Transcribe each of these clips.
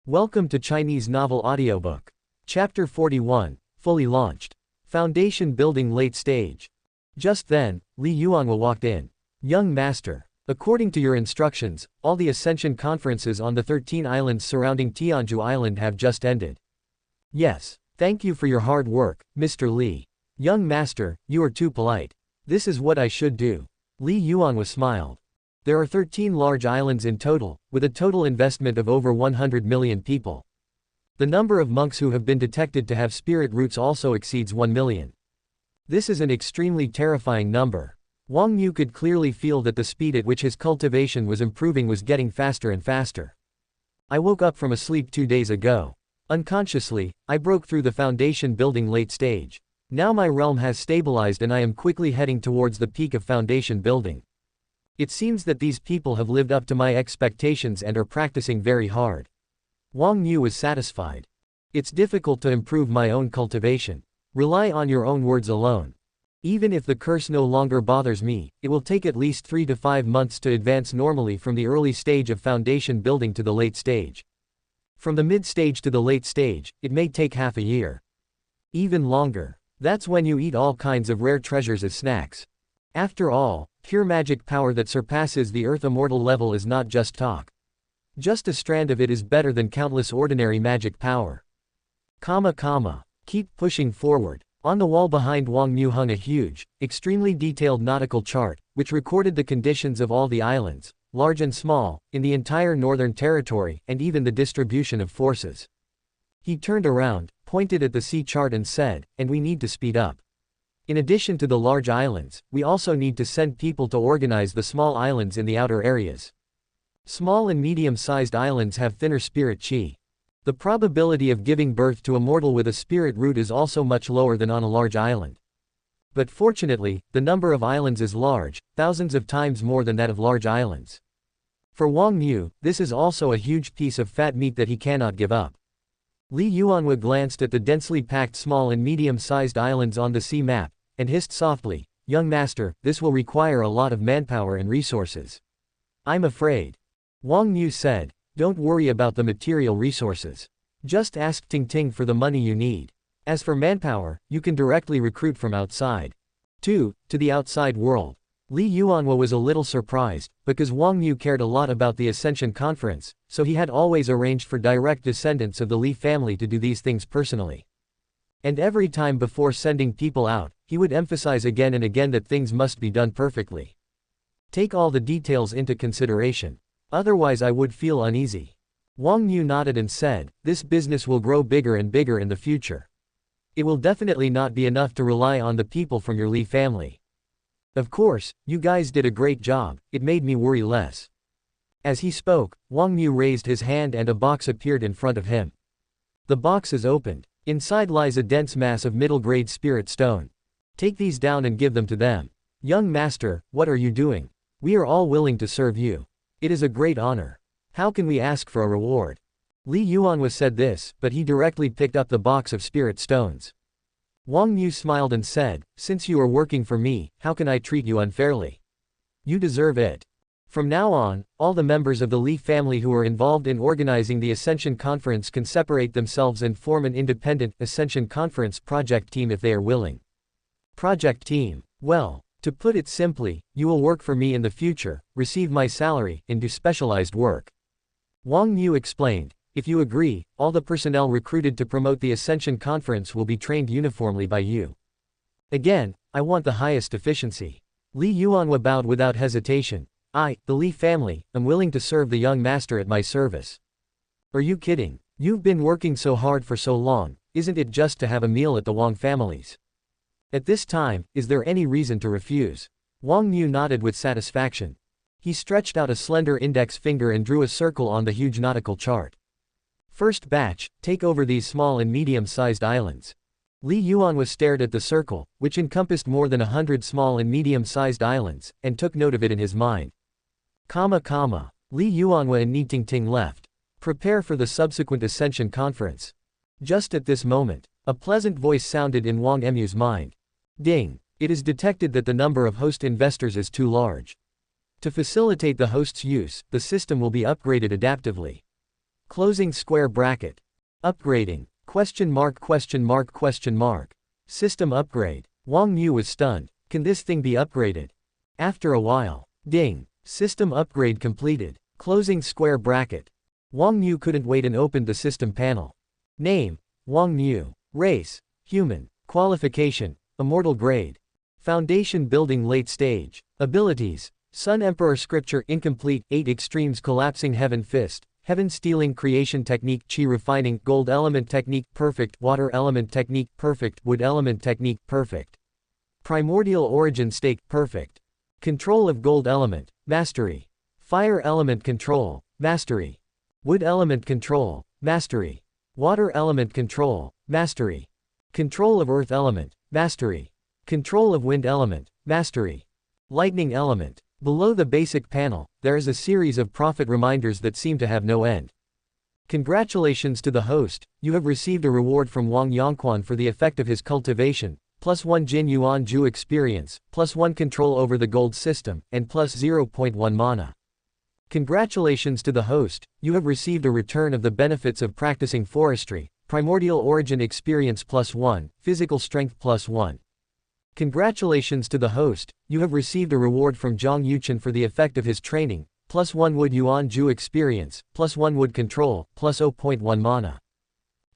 Welcome to Chinese Novel Audiobook. Chapter 41, Fully Launched. Foundation Building Late Stage. Just then, Li Yuanhua walked in. Young Master, according to your instructions, all the Ascension conferences on the 13 islands surrounding Tianhuang Island have just ended. Yes, thank you for your hard work, Mr. Li. Young Master, you are too polite. This is what I should do. Li Yuanhua smiled. There are 13 large islands in total, with a total investment of over 100 million people. The number of monks who have been detected to have spirit roots also exceeds 1 million. This is an extremely terrifying number. Wang Xiu could clearly feel that the speed at which his cultivation was improving was getting faster and faster. I woke up from a sleep 2 days ago. Unconsciously, I broke through the foundation building late stage. Now my realm has stabilized and I am quickly heading towards the peak of foundation building. It seems that these people have lived up to my expectations and are practicing very hard. Wang Xiu was satisfied. It's difficult to improve my own cultivation. Rely on your own words alone. Even if the curse no longer bothers me, it will take at least 3 to 5 months to advance normally from the early stage of foundation building to the late stage. From the mid-stage to the late stage, it may take half a year. Even longer. That's when you eat all kinds of rare treasures as snacks. After all, pure magic power that surpasses the earth immortal level is not just talk. Just a strand of it is better than countless ordinary magic power. Keep pushing forward. On the wall behind Wang Xiu hung a huge, extremely detailed nautical chart, which recorded the conditions of all the islands, large and small, in the entire northern territory, and even the distribution of forces. He turned around, pointed at the sea chart and said, and we need to speed up. In addition to the large islands, we also need to send people to organize the small islands in the outer areas. Small and medium-sized islands have thinner spirit qi. The probability of giving birth to a mortal with a spirit root is also much lower than on a large island. But fortunately, the number of islands is large, thousands of times more than that of large islands. For Wang Xiu, this is also a huge piece of fat meat that he cannot give up. Li Yuanhua glanced at the densely packed small and medium-sized islands on the sea map, and hissed softly, "Young Master, this will require a lot of manpower and resources." "I'm afraid." Wang Xiu said, "Don't worry about the material resources. Just ask Ting Ting for the money you need. As for manpower, you can directly recruit from outside. To the outside world." Li Yuanhua was a little surprised, because Wang Xiu cared a lot about the Ascension Conference, so he had always arranged for direct descendants of the Li family to do these things personally. And every time before sending people out, he would emphasize again and again that things must be done perfectly. Take all the details into consideration. Otherwise I would feel uneasy. Wang Xiu nodded and said, "This business will grow bigger and bigger in the future. It will definitely not be enough to rely on the people from your Li family. Of course, you guys did a great job, it made me worry less." As he spoke, Wang Xiu raised his hand and a box appeared in front of him. The box is opened. Inside lies a dense mass of middle-grade spirit stone. Take these down and give them to them. "Young Master, what are you doing? We are all willing to serve you. It is a great honor. How can we ask for a reward?" Li Yuanhua said this, but he directly picked up the box of spirit stones. Wang Xiu smiled and said, "Since you are working for me, how can I treat you unfairly? You deserve it. From now on, all the members of the Li family who are involved in organizing the Ascension Conference can separate themselves and form an independent Ascension Conference project team if they are willing." Project team. Well, to put it simply, you will work for me in the future, receive my salary, and do specialized work. Wang Xiu explained, "If you agree, all the personnel recruited to promote the Ascension Conference will be trained uniformly by you. Again, I want the highest efficiency." Li Yuanhua bowed without hesitation. "I, the Li family, am willing to serve the young master at my service." "Are you kidding? You've been working so hard for so long, isn't it just to have a meal at the Wang family's? At this time, is there any reason to refuse?" Wang Xiu nodded with satisfaction. He stretched out a slender index finger and drew a circle on the huge nautical chart. "First batch, take over these small and medium-sized islands." Li Yuanhua stared at the circle, which encompassed more than 100 small and medium-sized islands, and took note of it in his mind. Li Yuanhua and Ni Tingting left. Prepare for the subsequent Ascension Conference. Just at this moment, a pleasant voice sounded in Wang Emu's mind. Ding! It is detected that the number of host investors is too large. To facilitate the host's use, the system will be upgraded adaptively. Closing square bracket. Upgrading. Question mark question mark question mark. System upgrade. Wang Xiu was stunned. Can this thing be upgraded? After a while. Ding. System upgrade completed. Closing square bracket. Wang Xiu couldn't wait and opened the system panel. Name. Wang Xiu. Race. Human. Qualification. Immortal grade. Foundation building late stage. Abilities. Sun Emperor Scripture incomplete, 8 extremes collapsing heaven fist, heaven stealing creation technique chi refining, gold element technique perfect, water element technique perfect, wood element technique perfect. Primordial origin stake perfect. Control of gold element, mastery. Fire element control, mastery. Wood element control, mastery. Water element control, mastery. Control of earth element, mastery. Control of wind element, mastery. Lightning element. Below the basic panel, there is a series of profit reminders that seem to have no end. Congratulations to the host, you have received a reward from Wang Yongquan for the effect of his cultivation, +1 Jin Yuan Ju experience, +1 control over the gold system, and +0.1 mana. Congratulations to the host, you have received a return of the benefits of practicing forestry, primordial origin experience +1, physical strength +1. Congratulations to the host, you have received a reward from Zhang Yuchen for the effect of his training, +1 Wood Yuan Ju experience, +1 Wood control, +0.1 mana.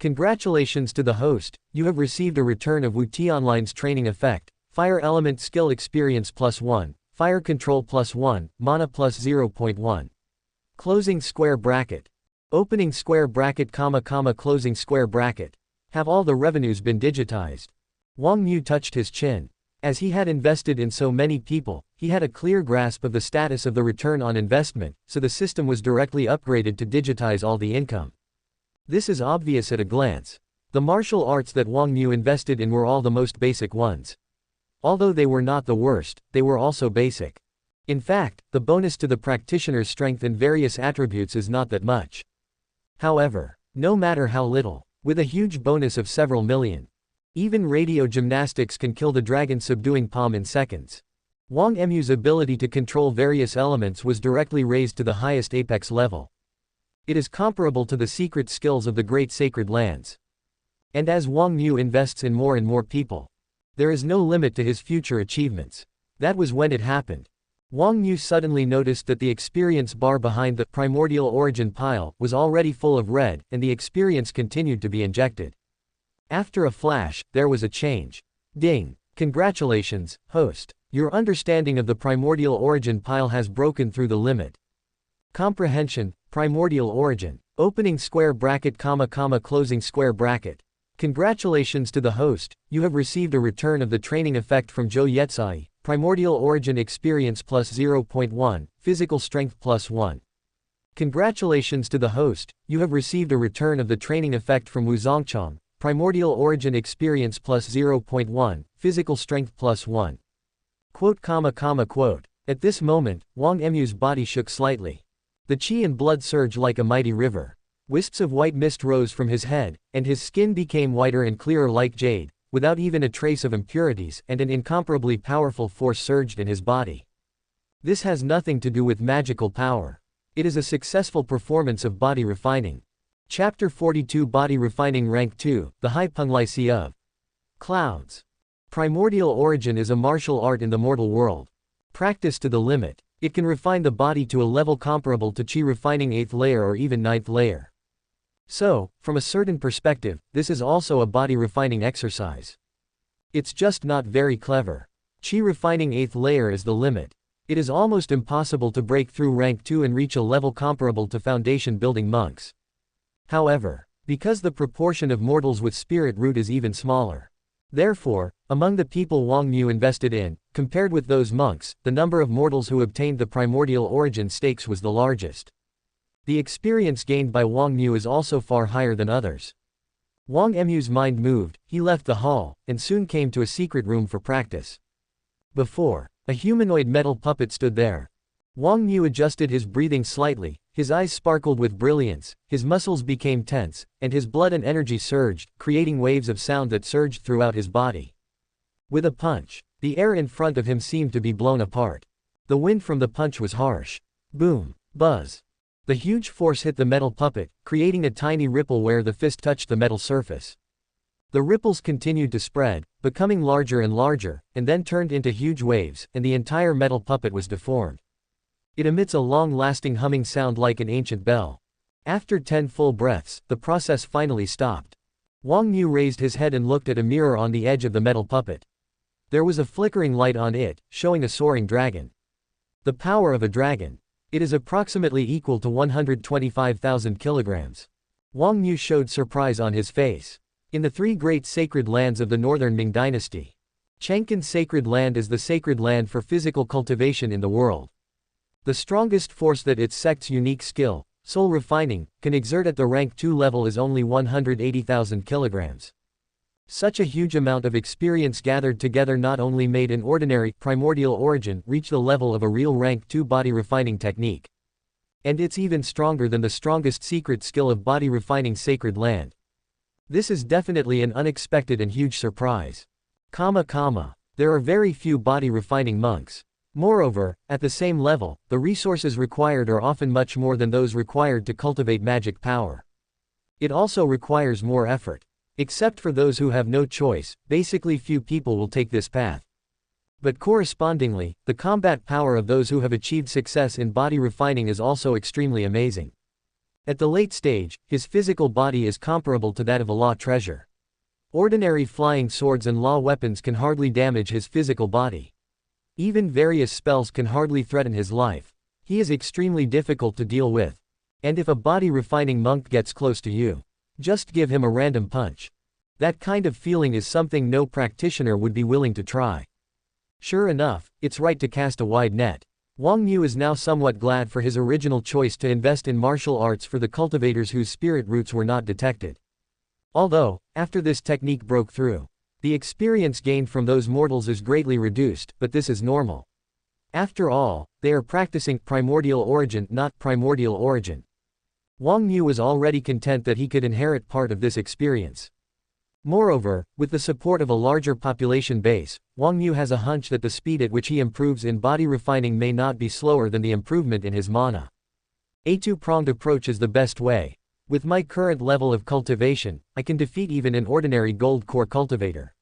Congratulations to the host, you have received a return of Wu Tianhuang's training effect, fire element skill experience +1, fire control +1, mana +0.1. Closing square bracket. Opening square bracket closing square bracket. Have all the revenues been digitized? Wang Xiu touched his chin. As he had invested in so many people, he had a clear grasp of the status of the return on investment, so the system was directly upgraded to digitize all the income. This is obvious at a glance. The martial arts that Wang Xiu invested in were all the most basic ones. Although they were not the worst, they were also basic. In fact, the bonus to the practitioner's strength and various attributes is not that much. However, no matter how little, with a huge bonus of several million, even radio gymnastics can kill the dragon subduing palm in seconds. Wang Xiu's ability to control various elements was directly raised to the highest apex level. It is comparable to the secret skills of the great sacred lands. And as Wang Xiu invests in more and more people, there is no limit to his future achievements. That was when it happened. Wang Xiu suddenly noticed that the experience bar behind the primordial origin pile was already full of red, and the experience continued to be injected. After a flash, there was a change. Ding! Congratulations, host. Your understanding of the primordial origin pile has broken through the limit. Comprehension, primordial origin. Opening square bracket closing square bracket. Congratulations to the host, you have received a return of the training effect from Zhou Yetzai, primordial origin experience +0.1, physical strength +1. Congratulations to the host, you have received a return of the training effect from Wu Zongchang, primordial origin experience +0.1, physical strength +1. Quote. At this moment, Wang Xiu's body shook slightly. The qi and blood surged like a mighty river. Wisps of white mist rose from his head, and his skin became whiter and clearer like jade, without even a trace of impurities, and an incomparably powerful force surged in his body. This has nothing to do with magical power. It is a successful performance of body refining. Chapter 42 Body Refining Rank 2, The High Punglai of Clouds. Primordial origin is a martial art in the mortal world. Practiced to the limit, it can refine the body to a level comparable to Qi refining 8th layer or even 9th layer. So, from a certain perspective, this is also a body refining exercise. It's just not very clever. Qi refining 8th layer is the limit. It is almost impossible to break through rank 2 and reach a level comparable to foundation building monks. However, because the proportion of mortals with spirit root is even smaller. Therefore, among the people Wang Xiu invested in, compared with those monks, the number of mortals who obtained the primordial origin stakes was the largest. The experience gained by Wang Xiu is also far higher than others. Wang Xiu's mind moved, he left the hall, and soon came to a secret room for practice. Before, a humanoid metal puppet stood there. Wang Xiu adjusted his breathing slightly, his eyes sparkled with brilliance, his muscles became tense, and his blood and energy surged, creating waves of sound that surged throughout his body. With a punch, the air in front of him seemed to be blown apart. The wind from the punch was harsh. Boom. Buzz. The huge force hit the metal puppet, creating a tiny ripple where the fist touched the metal surface. The ripples continued to spread, becoming larger and larger, and then turned into huge waves, and the entire metal puppet was deformed. It emits a long-lasting humming sound like an ancient bell. After 10 full breaths, the process finally stopped. Wang Xiu raised his head and looked at a mirror on the edge of the metal puppet. There was a flickering light on it, showing a soaring dragon. The power of a dragon. It is approximately equal to 125,000 kilograms. Wang Xiu showed surprise on his face. In the 3 great sacred lands of the northern Ming dynasty, Chengqin Sacred Land is the sacred land for physical cultivation in the world. The strongest force that its sect's unique skill, soul refining, can exert at the rank 2 level is only 180,000 kilograms. Such a huge amount of experience gathered together not only made an ordinary, primordial origin reach the level of a real rank 2 body refining technique. And it's even stronger than the strongest secret skill of body refining sacred land. This is definitely an unexpected and huge surprise. There are very few body refining monks. Moreover, at the same level, the resources required are often much more than those required to cultivate magic power. It also requires more effort. Except for those who have no choice, basically few people will take this path. But correspondingly, the combat power of those who have achieved success in body refining is also extremely amazing. At the late stage, his physical body is comparable to that of a law treasure. Ordinary flying swords and law weapons can hardly damage his physical body. Even various spells can hardly threaten his life. He is extremely difficult to deal with. And if a body refining monk gets close to you, just give him a random punch. That kind of feeling is something no practitioner would be willing to try. Sure enough, it's right to cast a wide net. Wang Xiu is now somewhat glad for his original choice to invest in martial arts for the cultivators whose spirit roots were not detected. Although, after this technique broke through, the experience gained from those mortals is greatly reduced, but this is normal. After all, they are practicing primordial origin, not primordial origin. Wang Xiu was already content that he could inherit part of this experience. Moreover, with the support of a larger population base, Wang Xiu has a hunch that the speed at which he improves in body refining may not be slower than the improvement in his mana. A two-pronged approach is the best way. With my current level of cultivation, I can defeat even an ordinary gold core cultivator.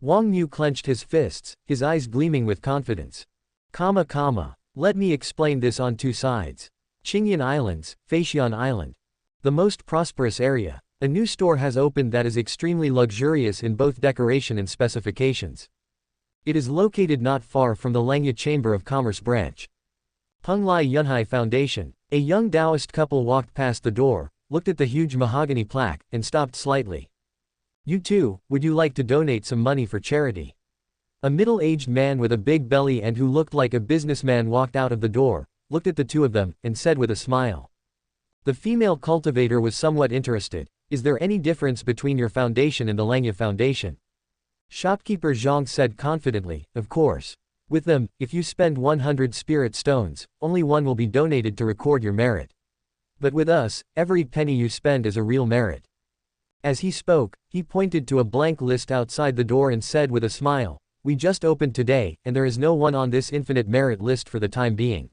Wang Xiu clenched his fists, his eyes gleaming with confidence. Let me explain this on 2 sides. Qingyan Islands, Feixian Island. The most prosperous area. A new store has opened that is extremely luxurious in both decoration and specifications. It is located not far from the Langya Chamber of Commerce branch. Penglai Yunlai Foundation. A young Taoist couple walked past the door, looked at the huge mahogany plaque, and stopped slightly. You too, would you like to donate some money for charity? A middle-aged man with a big belly and who looked like a businessman walked out of the door, looked at the two of them, and said with a smile. The female cultivator was somewhat interested. Is there any difference between your foundation and the Langya Foundation? Shopkeeper Zhang said confidently, of course. With them, if you spend 100 spirit stones, only 1 will be donated to record your merit. But with us, every penny you spend is a real merit. As he spoke, he pointed to a blank list outside the door and said with a smile, we just opened today, and there is no one on this infinite merit list for the time being.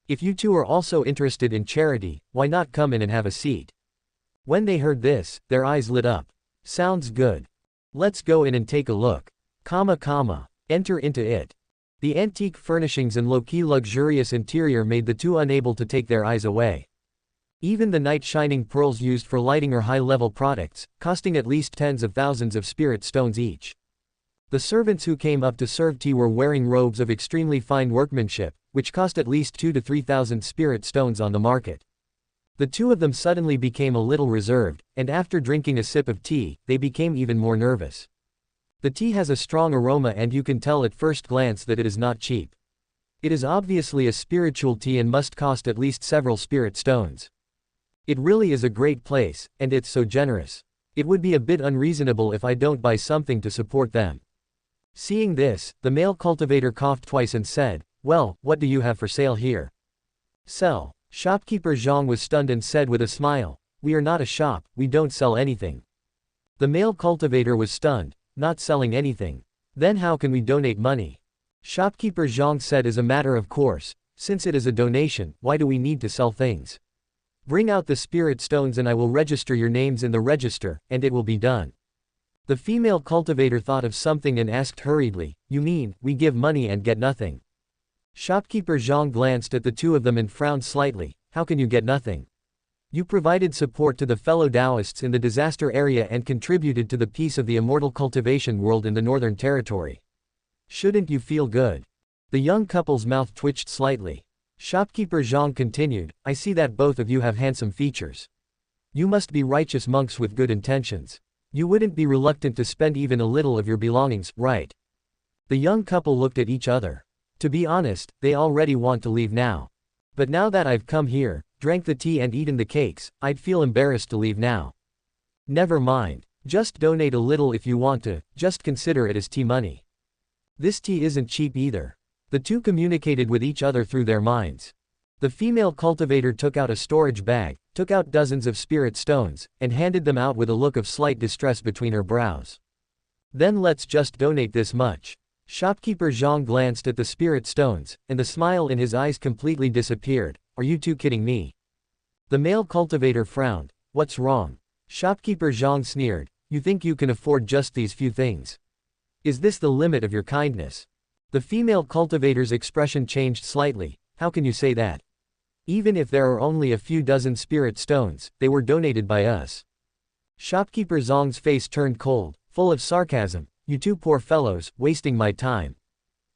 If you two are also interested in charity, why not come in and have a seat? When they heard this, their eyes lit up. Sounds good. Let's go in and take a look. Enter into it. The antique furnishings and low-key luxurious interior made the two unable to take their eyes away. Even the night-shining pearls used for lighting are high-level products, costing at least tens of thousands of spirit stones each. The servants who came up to serve tea were wearing robes of extremely fine workmanship, which cost at least 2,000 to 3,000 spirit stones on the market. The two of them suddenly became a little reserved, and after drinking a sip of tea, they became even more nervous. The tea has a strong aroma and you can tell at first glance that it is not cheap. It is obviously a spiritual tea and must cost at least several spirit stones. It really is a great place, and it's so generous. It would be a bit unreasonable if I don't buy something to support them. Seeing this, the male cultivator coughed twice and said, well, what do you have for sale here? Sell. Shopkeeper Zhang was stunned and said with a smile, we are not a shop, we don't sell anything. The male cultivator was stunned, not selling anything. Then how can we donate money? Shopkeeper Zhang said as a matter of course, since it is a donation, why do we need to sell things? Bring out the spirit stones and I will register your names in the register, and it will be done. The female cultivator thought of something and asked hurriedly, you mean, we give money and get nothing? Shopkeeper Zhang glanced at the two of them and frowned slightly, how can you get nothing? You provided support to the fellow Taoists in the disaster area and contributed to the peace of the immortal cultivation world in the Northern Territory. Shouldn't you feel good? The young couple's mouth twitched slightly. Shopkeeper Zhang continued, I see that both of you have handsome features. You must be righteous monks with good intentions. You wouldn't be reluctant to spend even a little of your belongings, right? The young couple looked at each other. To be honest, they already want to leave now. But now that I've come here, drank the tea and eaten the cakes, I'd feel embarrassed to leave now. Never mind. Just donate a little if you want to, just consider it as tea money. This tea isn't cheap either. The two communicated with each other through their minds. The female cultivator took out a storage bag, took out dozens of spirit stones, and handed them out with a look of slight distress between her brows. Then let's just donate this much. Shopkeeper Zhang glanced at the spirit stones, and the smile in his eyes completely disappeared. Are you two kidding me? The male cultivator frowned. What's wrong? Shopkeeper Zhang sneered. You think you can afford just these few things? Is this the limit of your kindness? The female cultivator's expression changed slightly. How can you say that? Even if there are only a few dozen spirit stones, they were donated by us. Shopkeeper Zhang's face turned cold, full of sarcasm. You two poor fellows, wasting my time.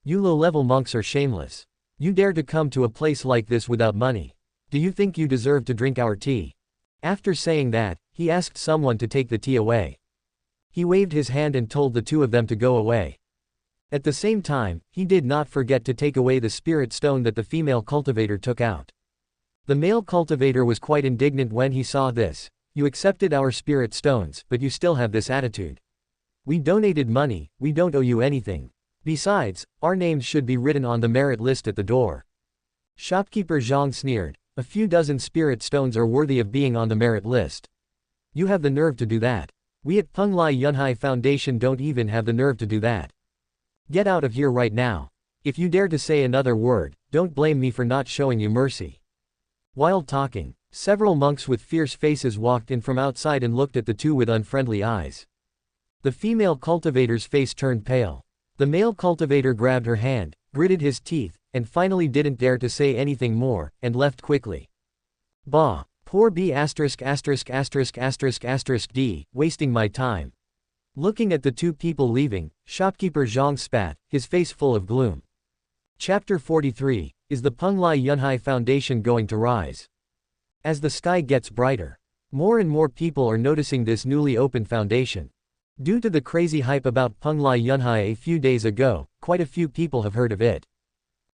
You low-level monks are shameless. You dare to come to a place like this without money. Do you think you deserve to drink our tea? After saying that, he asked someone to take the tea away. He waved his hand and told the two of them to go away. At the same time, he did not forget to take away the spirit stone that the female cultivator took out. The male cultivator was quite indignant when he saw this. You accepted our spirit stones, but you still have this attitude. We donated money, we don't owe you anything. Besides, our names should be written on the merit list at the door. Shopkeeper Zhang sneered. A few dozen spirit stones are worthy of being on the merit list. You have the nerve to do that. We at Penglai Yunlai Foundation don't even have the nerve to do that. Get out of here right now. If you dare to say another word, don't blame me for not showing you mercy. While talking, several monks with fierce faces walked in from outside and looked at the two with unfriendly eyes. The female cultivator's face turned pale. The male cultivator grabbed her hand, gritted his teeth, and finally didn't dare to say anything more, and left quickly. Bah, poor B***************, wasting my time. Looking at the two people leaving, shopkeeper Zhang spat, his face full of gloom. Chapter 43, Is the Penglai Yunlai Foundation going to rise? As the sky gets brighter, more and more people are noticing this newly opened foundation. Due to the crazy hype about Penglai Yunlai a few days ago, quite a few people have heard of it.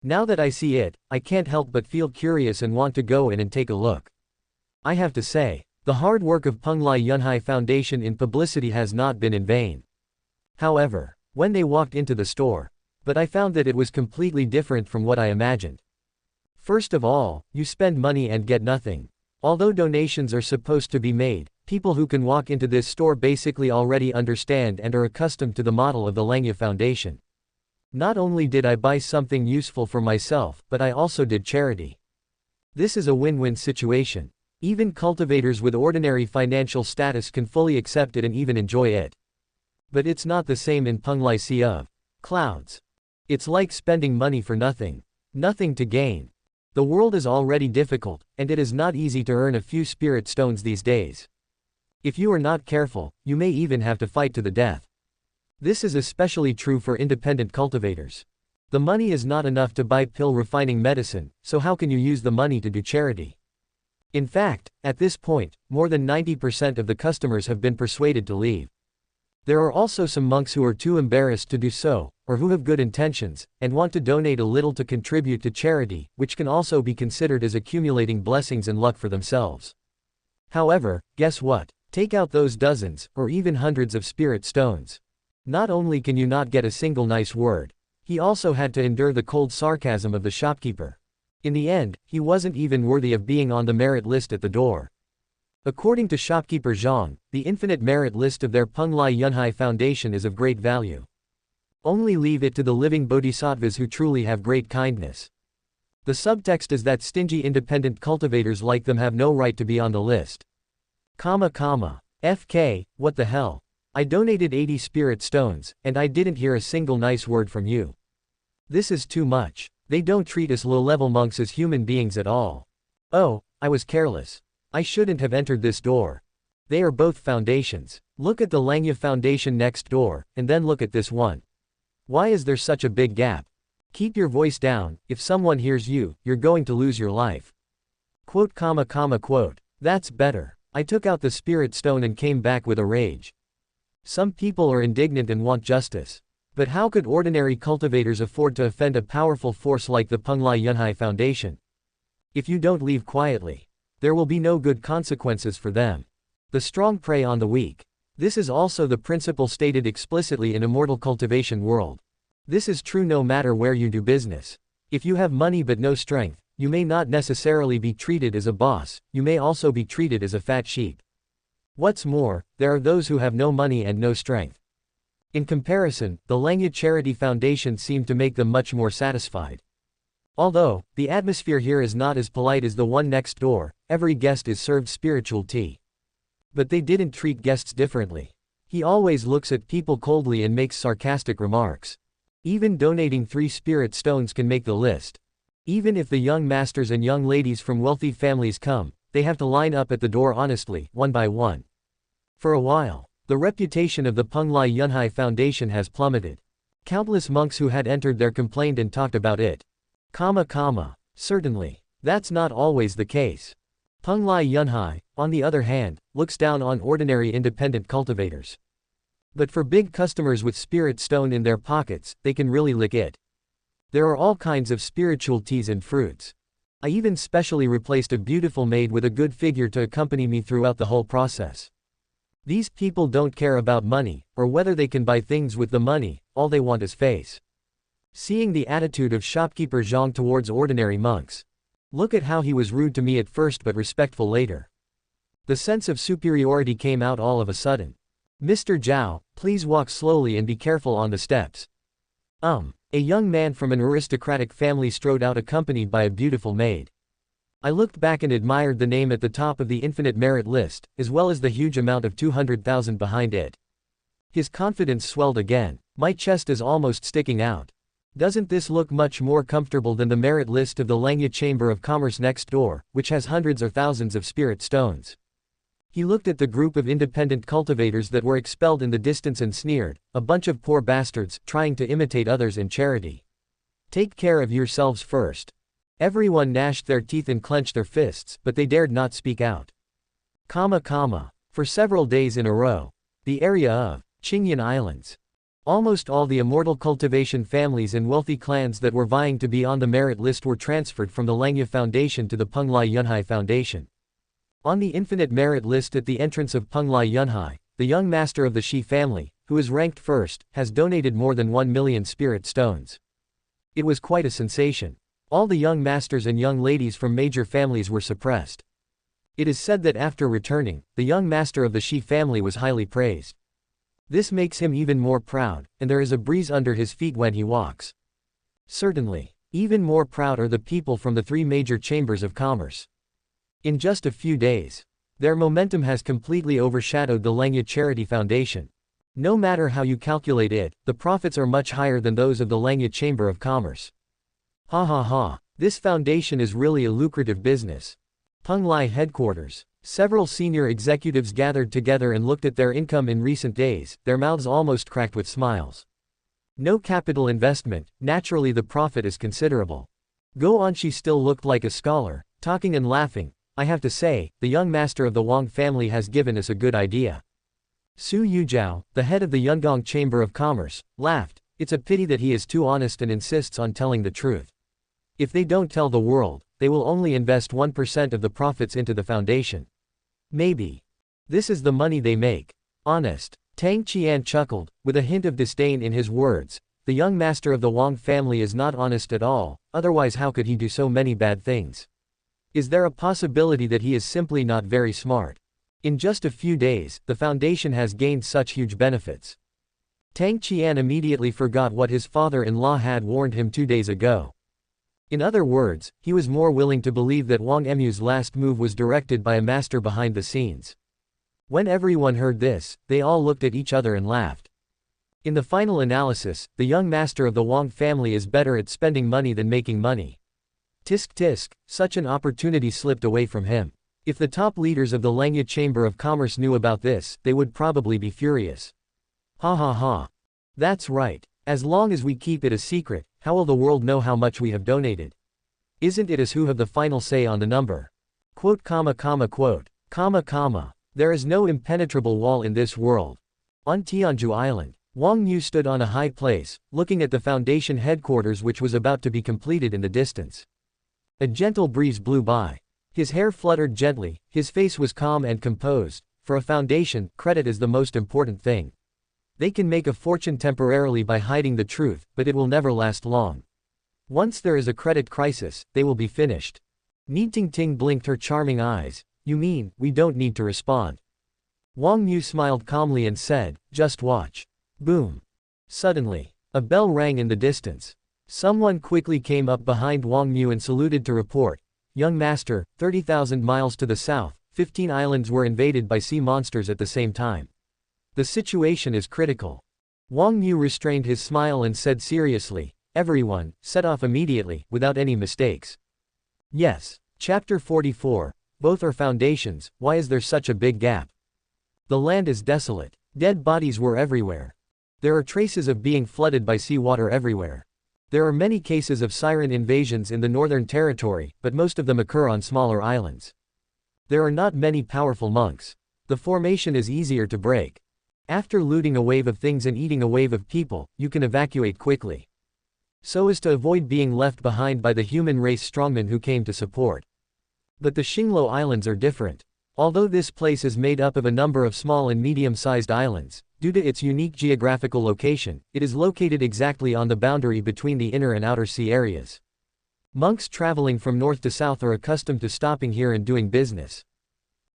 Now that I see it, I can't help but feel curious and want to go in and take a look. I have to say, the hard work of Penglai Yunlai Foundation in publicity has not been in vain. However, when they walked into the store, but I found that it was completely different from what I imagined. First of all, you spend money and get nothing. Although donations are supposed to be made, people who can walk into this store basically already understand and are accustomed to the model of the Langya Foundation. Not only did I buy something useful for myself, but I also did charity. This is a win-win situation. Even cultivators with ordinary financial status can fully accept it and even enjoy it. But it's not the same in Penglai Sea of Clouds. It's like spending money for nothing. Nothing to gain. The world is already difficult, and it is not easy to earn a few spirit stones these days. If you are not careful, you may even have to fight to the death. This is especially true for independent cultivators. The money is not enough to buy pill refining medicine, so how can you use the money to do charity? In fact, at this point, more than 90% of the customers have been persuaded to leave. There are also some monks who are too embarrassed to do so, or who have good intentions, and want to donate a little to contribute to charity, which can also be considered as accumulating blessings and luck for themselves. However, guess what? Take out those dozens, or even hundreds of spirit stones. Not only can you not get a single nice word, he also had to endure the cold sarcasm of the shopkeeper. In the end, he wasn't even worthy of being on the merit list at the door. According to shopkeeper Zhang, the infinite merit list of their Penglai Yunlai Foundation is of great value. Only leave it to the living bodhisattvas who truly have great kindness. The subtext is that stingy independent cultivators like them have no right to be on the list. FK, what the hell? I donated 80 spirit stones, and I didn't hear a single nice word from you. This is too much. They don't treat us low-level monks as human beings at all. Oh, I was careless. I shouldn't have entered this door. They are both foundations. Look at the Langya Foundation next door, and then look at this one. Why is there such a big gap? Keep your voice down. If someone hears you, you're going to lose your life. Quote. That's better. I took out the spirit stone and came back with a rage. Some people are indignant and want justice. But how could ordinary cultivators afford to offend a powerful force like the Penglai Yunlai Foundation? If you don't leave quietly, there will be no good consequences for them. The strong prey on the weak. This is also the principle stated explicitly in Immortal cultivation world. This is true no matter where you do business. If you have money but no strength, you may not necessarily be treated as a boss, you may also be treated as a fat sheep. What's more, there are those who have no money and no strength. In comparison, the Langya Charity Foundation seemed to make them much more satisfied. Although, the atmosphere here is not as polite as the one next door, every guest is served spiritual tea. But they didn't treat guests differently. He always looks at people coldly and makes sarcastic remarks. Even donating 3 spirit stones can make the list. Even if the young masters and young ladies from wealthy families come, they have to line up at the door honestly, one by one. For a while, the reputation of the Penglai Yunlai Foundation has plummeted. Countless monks who had entered there complained and talked about it. Certainly, that's not always the case. Penglai Yunlai, on the other hand, looks down on ordinary independent cultivators. But for big customers with spirit stone in their pockets, they can really lick it. There are all kinds of spiritual teas and fruits. I even specially replaced a beautiful maid with a good figure to accompany me throughout the whole process. These people don't care about money, or whether they can buy things with the money, all they want is face. Seeing the attitude of shopkeeper Zhang towards ordinary monks. Look at how he was rude to me at first but respectful later. The sense of superiority came out all of a sudden. Mr. Zhao, please walk slowly and be careful on the steps. A young man from an aristocratic family strode out accompanied by a beautiful maid. I looked back and admired the name at the top of the infinite merit list, as well as the huge amount of 200,000 behind it. His confidence swelled again. My chest is almost sticking out. Doesn't this look much more comfortable than the merit list of the Langya Chamber of Commerce next door, which has hundreds or thousands of spirit stones? He looked at the group of independent cultivators that were expelled in the distance and sneered, a bunch of poor bastards, trying to imitate others in charity. Take care of yourselves first. Everyone gnashed their teeth and clenched their fists, but they dared not speak out. For several days in a row, the area of Qingyan Islands. Almost all the Immortal cultivation families and wealthy clans that were vying to be on the merit list were transferred from the Langya Foundation to the Penglai Yunlai Foundation. On the infinite merit list at the entrance of Penglai Yunlai, the young master of the Shi family, who is ranked first, has donated more than 1 million spirit stones. It was quite a sensation. All the young masters and young ladies from major families were suppressed. It is said that after returning, the young master of the Shi family was highly praised. This makes him even more proud, and there is a breeze under his feet when he walks. Certainly, even more proud are the people from the 3 major chambers of commerce. In just a few days, their momentum has completely overshadowed the Langya Charity Foundation. No matter how you calculate it, the profits are much higher than those of the Langya Chamber of Commerce. This foundation is really a lucrative business. Penglai headquarters. Several senior executives gathered together and looked at their income in recent days, their mouths almost cracked with smiles. No capital investment, naturally the profit is considerable. Go Anshi still looked like a scholar, talking and laughing. I have to say, the young master of the Wang family has given us a good idea. Su Yujiao, the head of the Yungong Chamber of Commerce, laughed. It's a pity that he is too honest and insists on telling the truth. If they don't tell the world, they will only invest 1% of the profits into the foundation. Maybe. This is the money they make. Honest. Tang Qian chuckled, with a hint of disdain in his words. The young master of the Wang family is not honest at all, otherwise how could he do so many bad things? Is there a possibility that he is simply not very smart? In just a few days, the foundation has gained such huge benefits. Tang Qian immediately forgot what his father-in-law had warned him 2 days ago. In other words, he was more willing to believe that Wang Emu's last move was directed by a master behind the scenes. When everyone heard this, they all looked at each other and laughed. In the final analysis, the young master of the Wang family is better at spending money than making money. Tisk tisk, such an opportunity slipped away from him. If the top leaders of the Langya Chamber of Commerce knew about this, they would probably be furious. Ha ha ha. That's right. As long as we keep it a secret, how will the world know how much we have donated? Isn't it us who have the final say on the number? Quote, quote, there is no impenetrable wall in this world. On Tianhuang Island, Wang Xiu stood on a high place, looking at the Foundation headquarters which was about to be completed in the distance. A gentle breeze blew by. His hair fluttered gently, his face was calm and composed. For a foundation, credit is the most important thing. They can make a fortune temporarily by hiding the truth, but it will never last long. Once there is a credit crisis, they will be finished. Ni Ting blinked her charming eyes. You mean, we don't need to respond? Wang Xiu smiled calmly and said, just watch. Boom. Suddenly, a bell rang in the distance. Someone quickly came up behind Wang Xiu and saluted to report. Young master, 30,000 miles to the south, 15 islands were invaded by sea monsters at the same time. The situation is critical. Wang Xiu restrained his smile and said seriously, everyone, set off immediately, without any mistakes. Yes. Chapter 44. Both are foundations, why is there such a big gap? The land is desolate. Dead bodies were everywhere. There are traces of being flooded by seawater everywhere. There are many cases of siren invasions in the Northern Territory, but most of them occur on smaller islands. There are not many powerful monks. The formation is easier to break. After looting a wave of things and eating a wave of people, you can evacuate quickly. So as to avoid being left behind by the human race strongmen who came to support. But the Xinglo Islands are different. Although this place is made up of a number of small and medium-sized islands, due to its unique geographical location, it is located exactly on the boundary between the inner and outer sea areas. Monks traveling from north to south are accustomed to stopping here and doing business.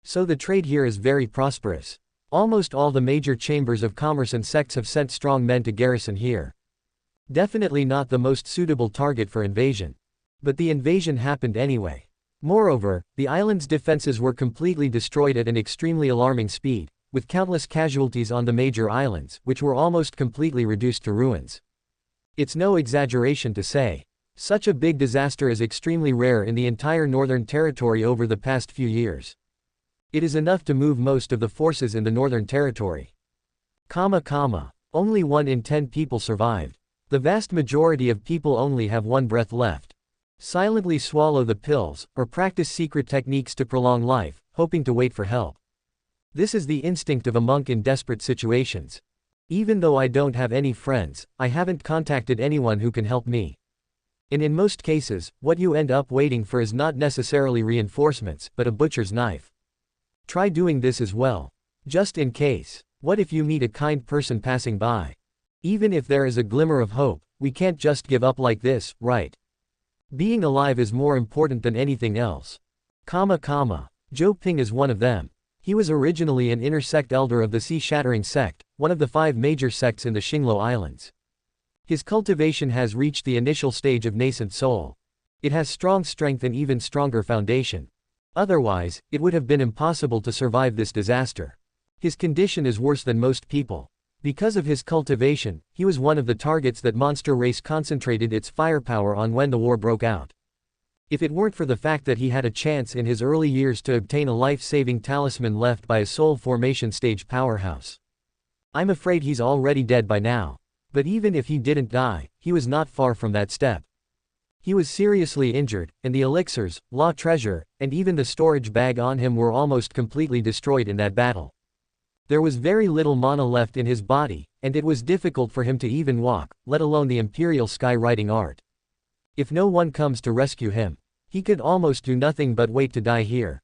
So the trade here is very prosperous. Almost all the major chambers of commerce and sects have sent strong men to garrison here. Definitely not the most suitable target for invasion. But the invasion happened anyway. Moreover, the island's defenses were completely destroyed at an extremely alarming speed, with countless casualties on the major islands, which were almost completely reduced to ruins. It's no exaggeration to say. Such a big disaster is extremely rare in the entire Northern Territory over the past few years. It is enough to move most of the forces in the Northern Territory. Only 1 in 10 people survived. The vast majority of people only have 1 breath left. Silently swallow the pills, or practice secret techniques to prolong life, hoping to wait for help. This is the instinct of a monk in desperate situations. Even though I don't have any friends, I haven't contacted anyone who can help me. And in most cases, what you end up waiting for is not necessarily reinforcements, but a butcher's knife. Try doing this as well. Just in case. What if you meet a kind person passing by? Even if there is a glimmer of hope, we can't just give up like this, right? Being alive is more important than anything else. Zhou Ping is one of them. He was originally an inner sect elder of the Sea-Shattering sect, one of the 5 major sects in the Xinglo Islands. His cultivation has reached the initial stage of nascent soul. It has strong strength and even stronger foundation. Otherwise, it would have been impossible to survive this disaster. His condition is worse than most people. Because of his cultivation, he was one of the targets that monster race concentrated its firepower on when the war broke out. If it weren't for the fact that he had a chance in his early years to obtain a life-saving talisman left by a soul formation stage powerhouse. I'm afraid he's already dead by now. But even if he didn't die, he was not far from that step. He was seriously injured, and the elixirs, law treasure, and even the storage bag on him were almost completely destroyed in that battle. There was very little mana left in his body, and it was difficult for him to even walk, let alone the imperial skywriting art. If no one comes to rescue him, he could almost do nothing but wait to die here.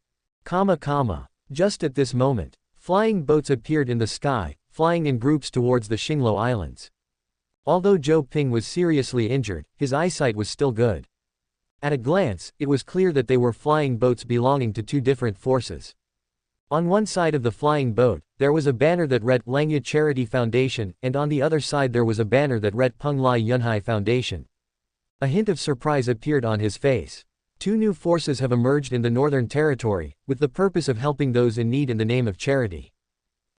Just at this moment, flying boats appeared in the sky, flying in groups towards the Xinglo Islands. Although Zhou Ping was seriously injured, his eyesight was still good. At a glance, it was clear that they were flying boats belonging to 2 different forces. On one side of the flying boat, there was a banner that read Langya Charity Foundation, and on the other side there was a banner that read Penglai Yunhai Foundation. A hint of surprise appeared on his face. Two new forces have emerged in the Northern Territory, with the purpose of helping those in need in the name of charity.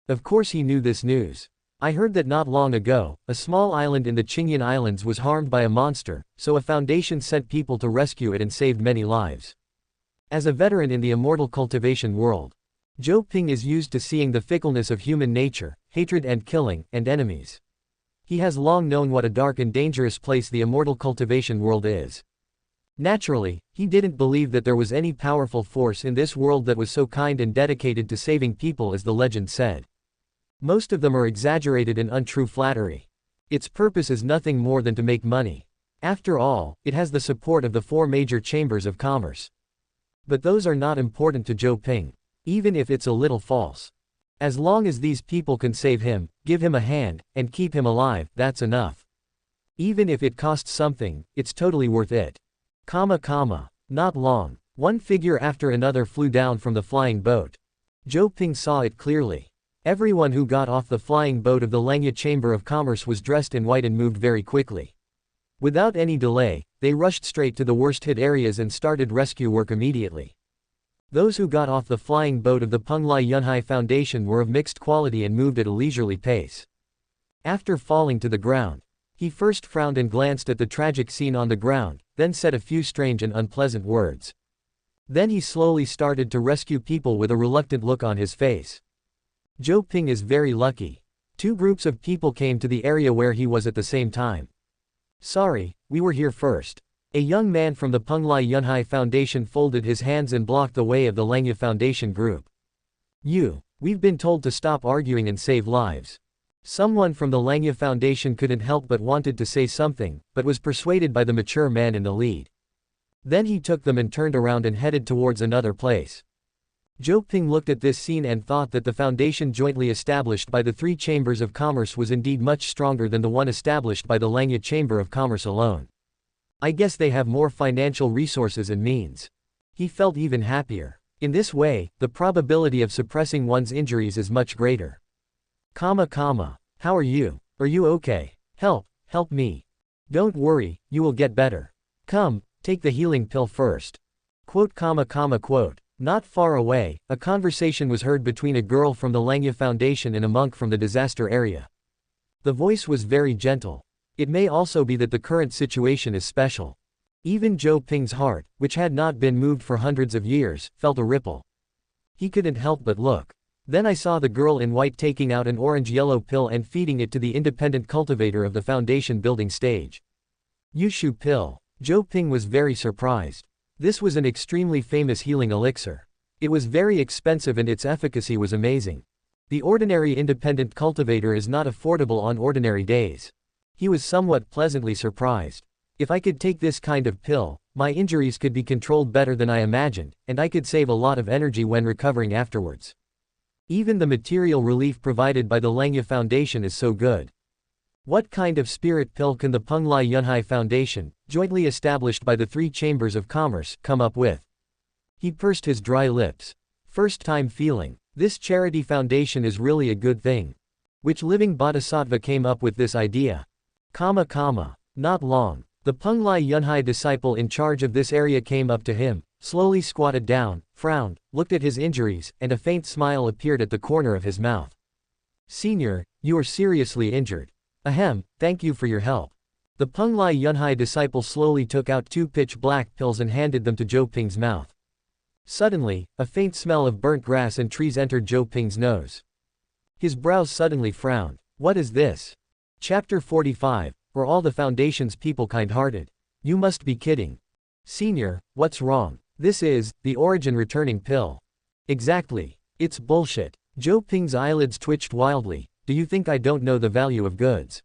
Of course he knew this news. I heard that not long ago, a small island in the Qingyan Islands was harmed by a monster, so a foundation sent people to rescue it and saved many lives. As a veteran in the immortal cultivation world, Zhou Ping is used to seeing the fickleness of human nature, hatred and killing, and enemies. He has long known what a dark and dangerous place the immortal cultivation world is. Naturally, he didn't believe that there was any powerful force in this world that was so kind and dedicated to saving people as the legend said. Most of them are exaggerated and untrue flattery. Its purpose is nothing more than to make money. After all, it has the support of the four major chambers of commerce. But those are not important to Zhou Ping, even if it's a little false. As long as these people can save him, give him a hand, and keep him alive, that's enough. Even if it costs something, it's totally worth it. Not long. One figure after another flew down from the flying boat. Zhou Ping saw it clearly. Everyone who got off the flying boat of the Langya Chamber of Commerce was dressed in white and moved very quickly. Without any delay, they rushed straight to the worst-hit areas and started rescue work immediately. Those who got off the flying boat of the Penglai Yunhai Foundation were of mixed quality and moved at a leisurely pace. After falling to the ground, he first frowned and glanced at the tragic scene on the ground, then said a few strange and unpleasant words. Then he slowly started to rescue people with a reluctant look on his face. Zhou Ping is very lucky. Two groups of people came to the area where he was at the same time. Sorry, we were here first. A young man from the Penglai Yunhai Foundation folded his hands and blocked the way of the Langya Foundation group. We've been told to stop arguing and save lives. Someone from the Langya Foundation couldn't help but wanted to say something, but was persuaded by the mature man in the lead. Then he took them and turned around and headed towards another place. Zhou Ping looked at this scene and thought that the foundation jointly established by the three chambers of commerce was indeed much stronger than the one established by the Langya Chamber of Commerce alone. I guess they have more financial resources and means. He felt even happier. In this way, the probability of suppressing one's injuries is much greater. How are you? Are you okay? Help me. Don't worry, you will get better. Come, take the healing pill first. Quote. Not far away, a conversation was heard between a girl from the Langya Foundation and a monk from the disaster area. The voice was very gentle. It may also be that the current situation is special. Even Zhou Ping's heart, which had not been moved for hundreds of years, felt a ripple. He couldn't help but look. Then I saw the girl in white taking out an orange-yellow pill and feeding it to the independent cultivator of the foundation building stage. Yushu pill. Zhou Ping was very surprised. This was an extremely famous healing elixir. It was very expensive and its efficacy was amazing. The ordinary independent cultivator is not affordable on ordinary days. He was somewhat pleasantly surprised. If I could take this kind of pill, my injuries could be controlled better than I imagined, and I could save a lot of energy when recovering afterwards. Even the material relief provided by the Langya Foundation is so good. What kind of spirit pill can the Penglai Yunhai Foundation, jointly established by the three chambers of commerce, come up with? He pursed his dry lips. First time feeling. This charity foundation is really a good thing. Which living bodhisattva came up with this idea? Not long. The Penglai Yunhai disciple in charge of this area came up to him, slowly squatted down, frowned, looked at his injuries, and a faint smile appeared at the corner of his mouth. Senior, you are seriously injured. Ahem, thank you for your help. The Penglai Yunhai disciple slowly took out two pitch-black pills and handed them to Zhou Ping's mouth. Suddenly, a faint smell of burnt grass and trees entered Zhou Ping's nose. His brows suddenly frowned. What is this? Chapter 45, Were all the Foundation's people kind-hearted? You must be kidding. Senior, what's wrong? This is, the origin returning pill. Exactly. It's bullshit. Zhou Ping's eyelids twitched wildly. Do you think I don't know the value of goods?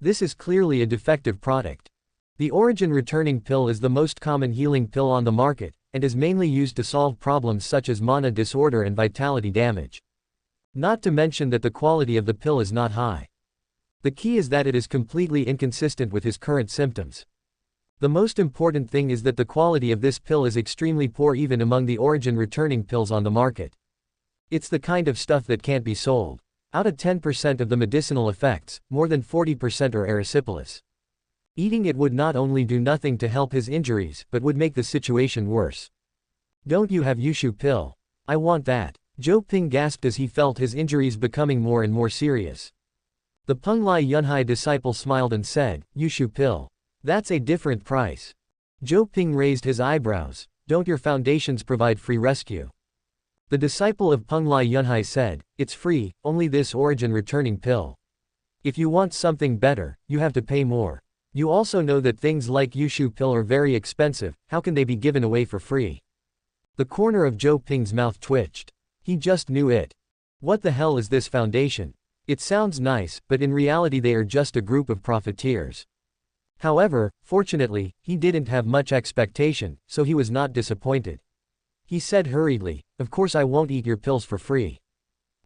This is clearly a defective product. The origin returning pill is the most common healing pill on the market, and is mainly used to solve problems such as mana disorder and vitality damage. Not to mention that the quality of the pill is not high. The key is that it is completely inconsistent with his current symptoms. The most important thing is that the quality of this pill is extremely poor even among the origin returning pills on the market. It's the kind of stuff that can't be sold. Out of 10% of the medicinal effects, more than 40% are erysipelas. Eating it would not only do nothing to help his injuries but would make the situation worse. Don't you have Yushu pill? I want that. Zhou Ping gasped as he felt his injuries becoming more and more serious. The Penglai Yunhai disciple smiled and said, Yushu pill. That's a different price. Zhou Ping raised his eyebrows. Don't your foundations provide free rescue? The disciple of Penglai Yunhai said, it's free, only this origin returning pill. If you want something better, you have to pay more. You also know that things like Yushu pill are very expensive, how can they be given away for free? The corner of Zhou Ping's mouth twitched. He just knew it. What the hell is this foundation? It sounds nice, but in reality they are just a group of profiteers. However, fortunately, he didn't have much expectation, so he was not disappointed. He said hurriedly, of course I won't eat your pills for free.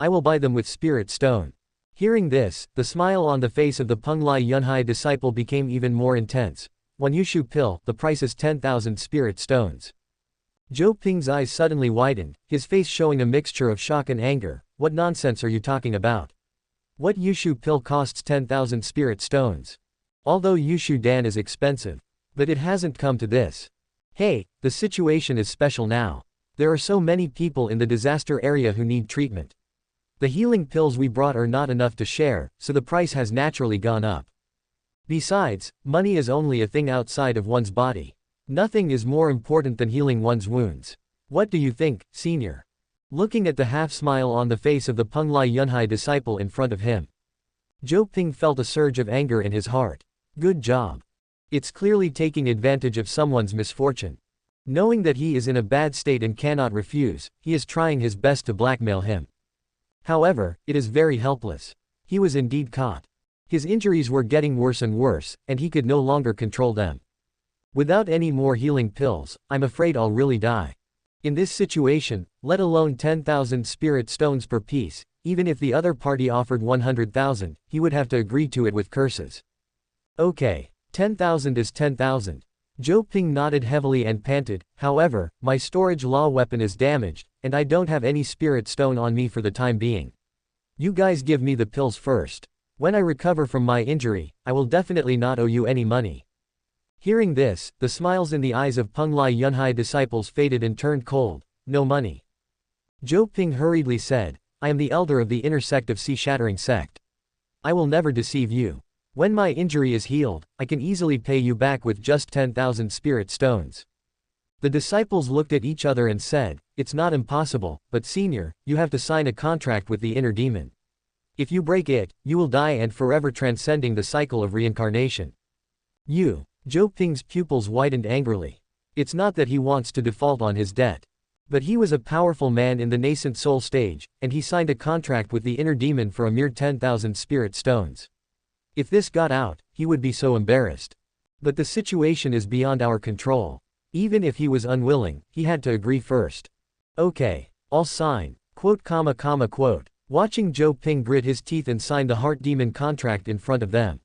I will buy them with spirit stone. Hearing this, the smile on the face of the Penglai Yunhai disciple became even more intense. One Yushu pill, the price is 10,000 spirit stones. Zhou Ping's eyes suddenly widened, his face showing a mixture of shock and anger. What nonsense are you talking about? What Yushu pill costs 10,000 spirit stones? Although Yushu Dan is expensive. But it hasn't come to this. Hey, the situation is special now. There are so many people in the disaster area who need treatment. The healing pills we brought are not enough to share, so the price has naturally gone up. Besides, money is only a thing outside of one's body. Nothing is more important than healing one's wounds. What do you think, senior? Looking at the half-smile on the face of the Penglai Yunhai disciple in front of him, Zhou Ping felt a surge of anger in his heart. Good job. It's clearly taking advantage of someone's misfortune. Knowing that he is in a bad state and cannot refuse, he is trying his best to blackmail him. However, it is very helpless. He was indeed caught. His injuries were getting worse and worse, and he could no longer control them. Without any more healing pills, I'm afraid I'll really die. In this situation, let alone 10,000 spirit stones per piece, even if the other party offered 100,000, he would have to agree to it with curses. Okay. 10,000 is 10,000. Zhou Ping nodded heavily and panted, however, my storage law weapon is damaged, and I don't have any spirit stone on me for the time being. You guys give me the pills first. When I recover from my injury, I will definitely not owe you any money. Hearing this, the smiles in the eyes of Penglai Yunhai disciples faded and turned cold. No money. Zhou Ping hurriedly said, I am the elder of the inner sect of Sea-Shattering Sect. I will never deceive you. When my injury is healed, I can easily pay you back with just 10,000 spirit stones. The disciples looked at each other and said, it's not impossible, but senior, you have to sign a contract with the inner demon. If you break it, you will die and forever transcending the cycle of reincarnation. Zhou Ping's pupils widened angrily. It's not that he wants to default on his debt. But he was a powerful man in the nascent soul stage, and he signed a contract with the inner demon for a mere 10,000 spirit stones. If this got out, he would be so embarrassed. But the situation is beyond our control. Even if he was unwilling, he had to agree first. Okay. I'll sign. Quote. Watching Zhou Ping grit his teeth and sign the heart demon contract in front of them,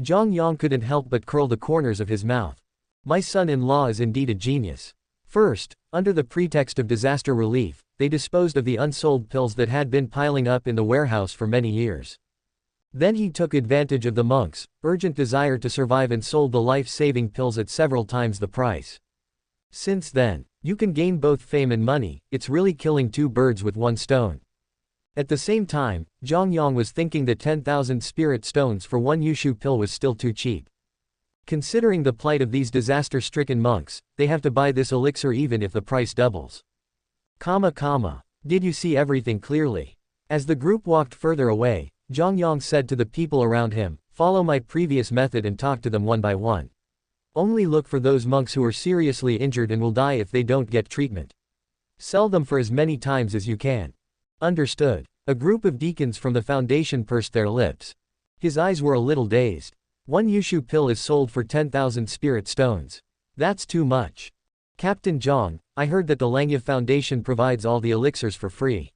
Zhang Yang couldn't help but curl the corners of his mouth. My son-in-law is indeed a genius. First, under the pretext of disaster relief, they disposed of the unsold pills that had been piling up in the warehouse for many years. Then he took advantage of the monks' urgent desire to survive and sold the life-saving pills at several times the price. Since then, you can gain both fame and money. It's really killing two birds with one stone. At the same time, Zhang Yang was thinking that 10,000 spirit stones for one Yushu pill was still too cheap. Considering the plight of these disaster-stricken monks, they have to buy this elixir even if the price doubles. Did you see everything clearly? As the group walked further away, Zhang Yang said to the people around him, follow my previous method and talk to them one by one. Only look for those monks who are seriously injured and will die if they don't get treatment. Sell them for as many times as you can. Understood. A group of deacons from the foundation pursed their lips. His eyes were a little dazed. One Yushu pill is sold for 10,000 spirit stones. That's too much. Captain Zhang, I heard that the Langya Foundation provides all the elixirs for free.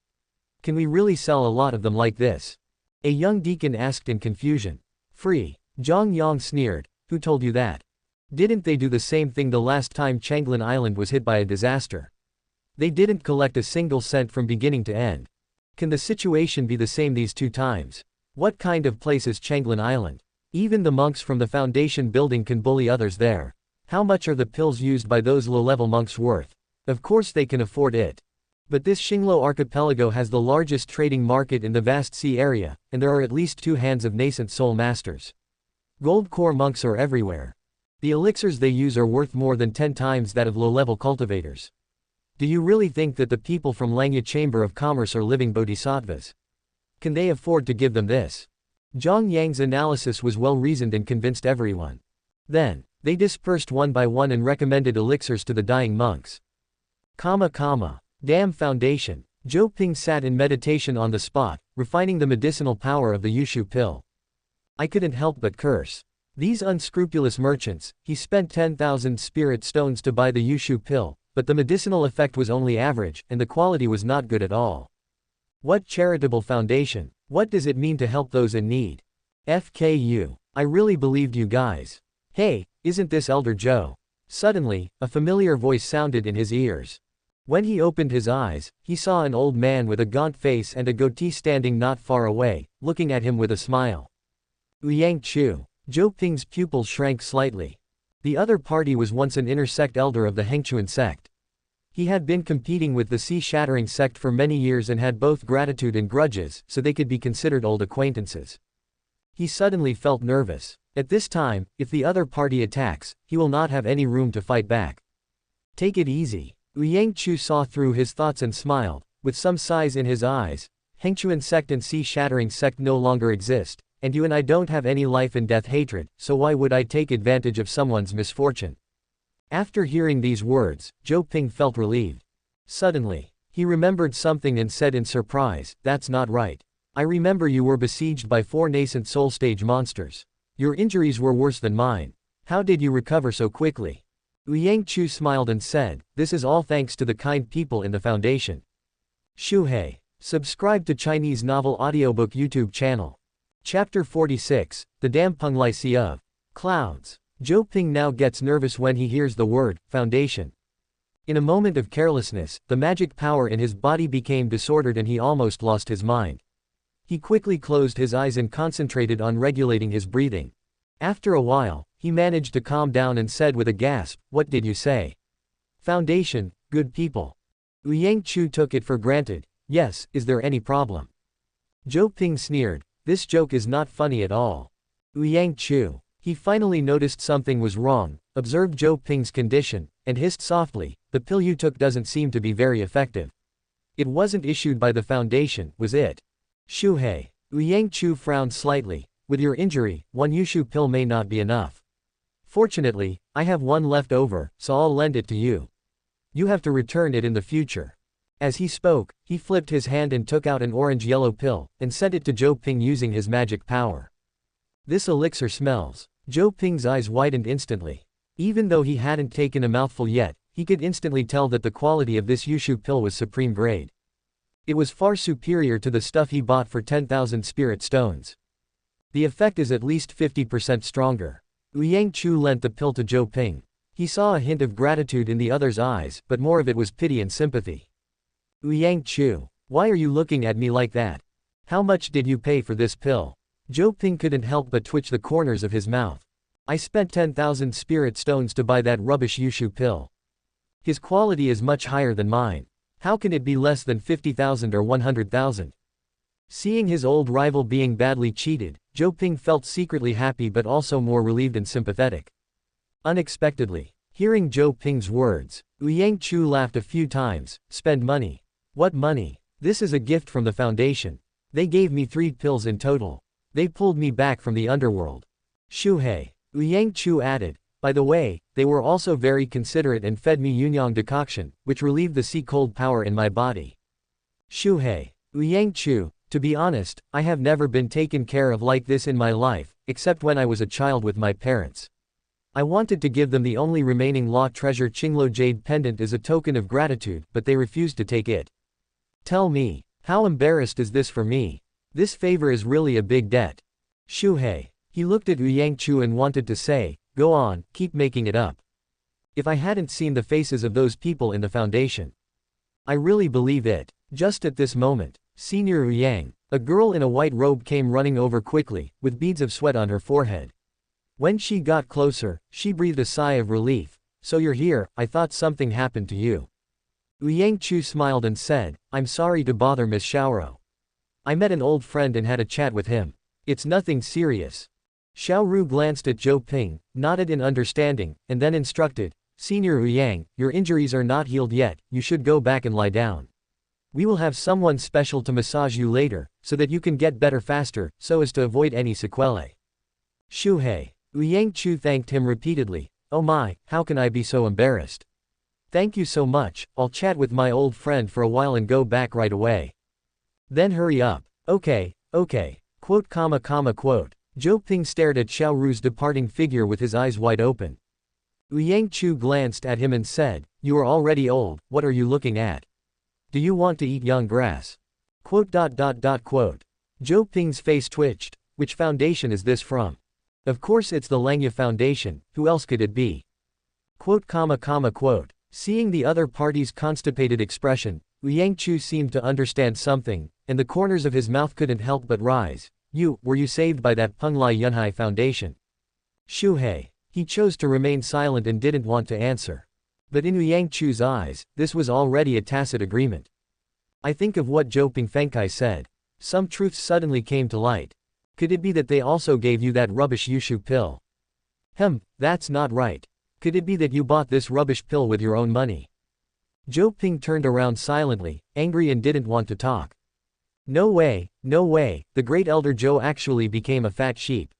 Can we really sell a lot of them like this? A young deacon asked in confusion. Free. Zhang Yang sneered. Who told you that? Didn't they do the same thing the last time Changlin Island was hit by a disaster? They didn't collect a single cent from beginning to end. Can the situation be the same these two times? What kind of place is Changlin Island? Even the monks from the Foundation building can bully others there. How much are the pills used by those low-level monks worth? Of course they can afford it. But this Xinglo archipelago has the largest trading market in the vast sea area, and there are at least 2 hands of nascent soul masters. Gold core monks are everywhere. The elixirs they use are worth more than 10 times that of low-level cultivators. Do you really think that the people from Langya Chamber of Commerce are living bodhisattvas? Can they afford to give them this? Zhang Yang's analysis was well-reasoned and convinced everyone. Then, they dispersed one by one and recommended elixirs to the dying monks. Damn Foundation. Zhou Ping sat in meditation on the spot, refining the medicinal power of the Yushu pill. I couldn't help but curse. These unscrupulous merchants. He spent 10,000 spirit stones to buy the Yushu pill, but the medicinal effect was only average, and the quality was not good at all. What charitable foundation? What does it mean to help those in need? FKU. I really believed you guys. Hey, isn't this Elder Zhou? Suddenly, a familiar voice sounded in his ears. When he opened his eyes, he saw an old man with a gaunt face and a goatee standing not far away, looking at him with a smile. Yang Chu. Zhou Ping's pupils shrank slightly. The other party was once an inner sect elder of the Hengchuan sect. He had been competing with the sea-shattering sect for many years and had both gratitude and grudges, so they could be considered old acquaintances. He suddenly felt nervous. At this time, if the other party attacks, he will not have any room to fight back. Take it easy. Yang Chu saw through his thoughts and smiled, with some sighs in his eyes. Hengchuan sect and sea-shattering sect no longer exist, and you and I don't have any life and death hatred, so why would I take advantage of someone's misfortune? After hearing these words, Zhou Ping felt relieved. Suddenly, he remembered something and said in surprise, "That's not right. I remember you were besieged by 4 nascent soul stage monsters. Your injuries were worse than mine. How did you recover so quickly?" Yang Chu smiled and said, "This is all thanks to the kind people in the Foundation." Shuhei. Subscribe to Chinese Novel Audiobook YouTube channel. Chapter 46, The Dampunglai Sea of Clouds. Zhou Ping now gets nervous when he hears the word, foundation. In a moment of carelessness, the magic power in his body became disordered and he almost lost his mind. He quickly closed his eyes and concentrated on regulating his breathing. After a while, he managed to calm down and said with a gasp, "What did you say?" "Foundation, good people." Yang Chu took it for granted. "Yes, is there any problem?" Zhou Ping sneered. "This joke is not funny at all." Yang Chu. He finally noticed something was wrong, observed Zhou Ping's condition, and hissed softly, "The pill you took doesn't seem to be very effective. It wasn't issued by the Foundation, was it?" Shuhei. Yang Chu frowned slightly. "With your injury, 1 Yushu pill may not be enough. Fortunately, I have 1 left over, so I'll lend it to you. You have to return it in the future." As he spoke, he flipped his hand and took out an orange-yellow pill, and sent it to Zhou Ping using his magic power. "This elixir smells." Zhou Ping's eyes widened instantly. Even though he hadn't taken a mouthful yet, he could instantly tell that the quality of this Yushu pill was supreme grade. It was far superior to the stuff he bought for 10,000 spirit stones. The effect is at least 50% stronger. Yang Chu lent the pill to Zhou Ping. He saw a hint of gratitude in the other's eyes, but more of it was pity and sympathy. "Yang Chu, why are you looking at me like that? How much did you pay for this pill?" Zhou Ping couldn't help but twitch the corners of his mouth. "I spent 10,000 spirit stones to buy that rubbish Yushu pill. His quality is much higher than mine. How can it be less than 50,000 or 100,000? Seeing his old rival being badly cheated, Zhou Ping felt secretly happy but also more relieved and sympathetic. Unexpectedly, hearing Zhou Ping's words, Yang Chu laughed a few times. "Spend money? What money? This is a gift from the Foundation. They gave me 3 pills in total. They pulled me back from the underworld." Shuhei. Yang Chu added, "By the way, they were also very considerate and fed me Yunyang decoction, which relieved the sea cold power in my body." Shuhei. Yang Chu. "To be honest, I have never been taken care of like this in my life, except when I was a child with my parents. I wanted to give them the only remaining law treasure Qinglo Jade pendant as a token of gratitude, but they refused to take it. Tell me, how embarrassed is this for me? This favor is really a big debt." Shuhei. He looked at Yang Chu and wanted to say, "Go on, keep making it up. If I hadn't seen the faces of those people in the Foundation. I really believe it." Just at this moment, Senior Yang, A girl in a white robe came running over quickly, with beads of sweat on her forehead. When she got closer, she breathed a sigh of relief. So you're here, I thought something happened to you. Wang Xiu smiled and said, I'm sorry to bother Miss Xiaoro. I met an old friend and had a chat with him. It's nothing serious. Xiaoru glanced at Zhou Ping, nodded in understanding, and then instructed, Senior Yang, your injuries are not healed yet, you should go back and lie down. We will have someone special to massage you later, so that you can get better faster, so as to avoid any sequelae. Shuhei. Wang Xiu thanked him repeatedly. Oh my, how can I be so embarrassed? Thank you so much, I'll chat with my old friend for a while and go back right away. Then hurry up. Okay. Quote. Zhou Ping stared at Xiaoru's departing figure with his eyes wide open. Wang Xiu glanced at him and said, You are already old, what are you looking at? Do you want to eat young grass? Quote. Zhou Ping's face twitched. Which foundation is this from? Of course it's the Langya Foundation, who else could it be? Quote. Seeing the other party's constipated expression, Wang Xiu seemed to understand something, and the corners of his mouth couldn't help but rise. Were you saved by that Penglai Yunhai Foundation? Shuhei. He chose to remain silent and didn't want to answer. But in Wang Xiu's eyes, this was already a tacit agreement. I think of what Zhou Ping Fengkai said. Some truths suddenly came to light. Could it be that they also gave you that rubbish Yushu pill? That's not right. Could it be that you bought this rubbish pill with your own money? Zhou Ping turned around silently, angry and didn't want to talk. No way, the great elder Zhou actually became a fat sheep.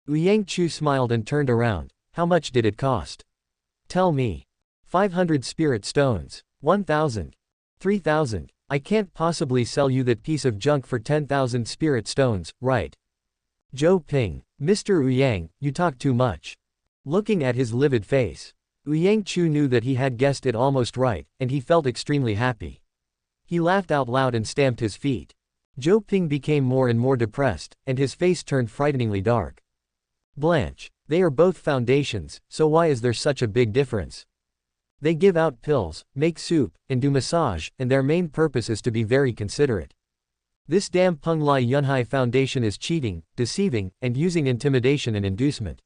Wang Xiu smiled and turned around. How much did it cost? Tell me. 500 spirit stones. 1,000. 3,000. I can't possibly sell you that piece of junk for 10,000 spirit stones, right? Zhou Ping. Mr. Yang, you talk too much. Looking at his livid face, Wang Xiu knew that he had guessed it almost right, and he felt extremely happy. He laughed out loud and stamped his feet. Zhou Ping became more and more depressed, and his face turned frighteningly dark. Blanche. They are both foundations, so why is there such a big difference? They give out pills, make soup, and do massage, and their main purpose is to be very considerate. This damn Penglai Yunhai Foundation is cheating, deceiving, and using intimidation and inducement.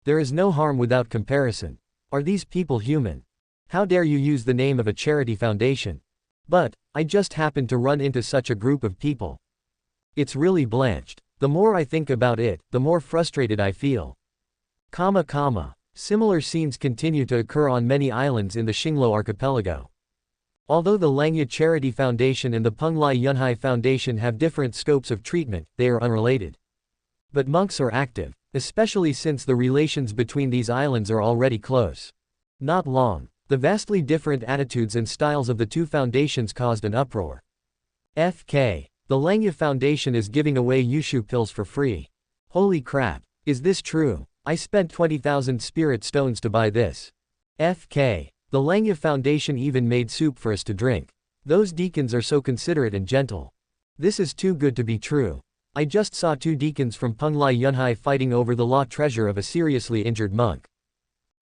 There is no harm without comparison. Are these people human? How dare you use the name of a charity foundation? But, I just happened to run into such a group of people. It's really blanched. The more I think about it, the more frustrated I feel. Similar scenes continue to occur on many islands in the Xinglo archipelago. Although the Langya Charity Foundation and the Penglai Yunhai Foundation have different scopes of treatment, they are unrelated. But monks are active, especially since the relations between these islands are already close. Not long, the vastly different attitudes and styles of the two foundations caused an uproar. FK. The Langya Foundation is giving away Yushu pills for free. Holy crap, is this true? I spent 20,000 spirit stones to buy this. FK. The Langya Foundation even made soup for us to drink. Those deacons are so considerate and gentle. This is too good to be true. I just saw two deacons from Penglai Yunhai fighting over the law treasure of a seriously injured monk.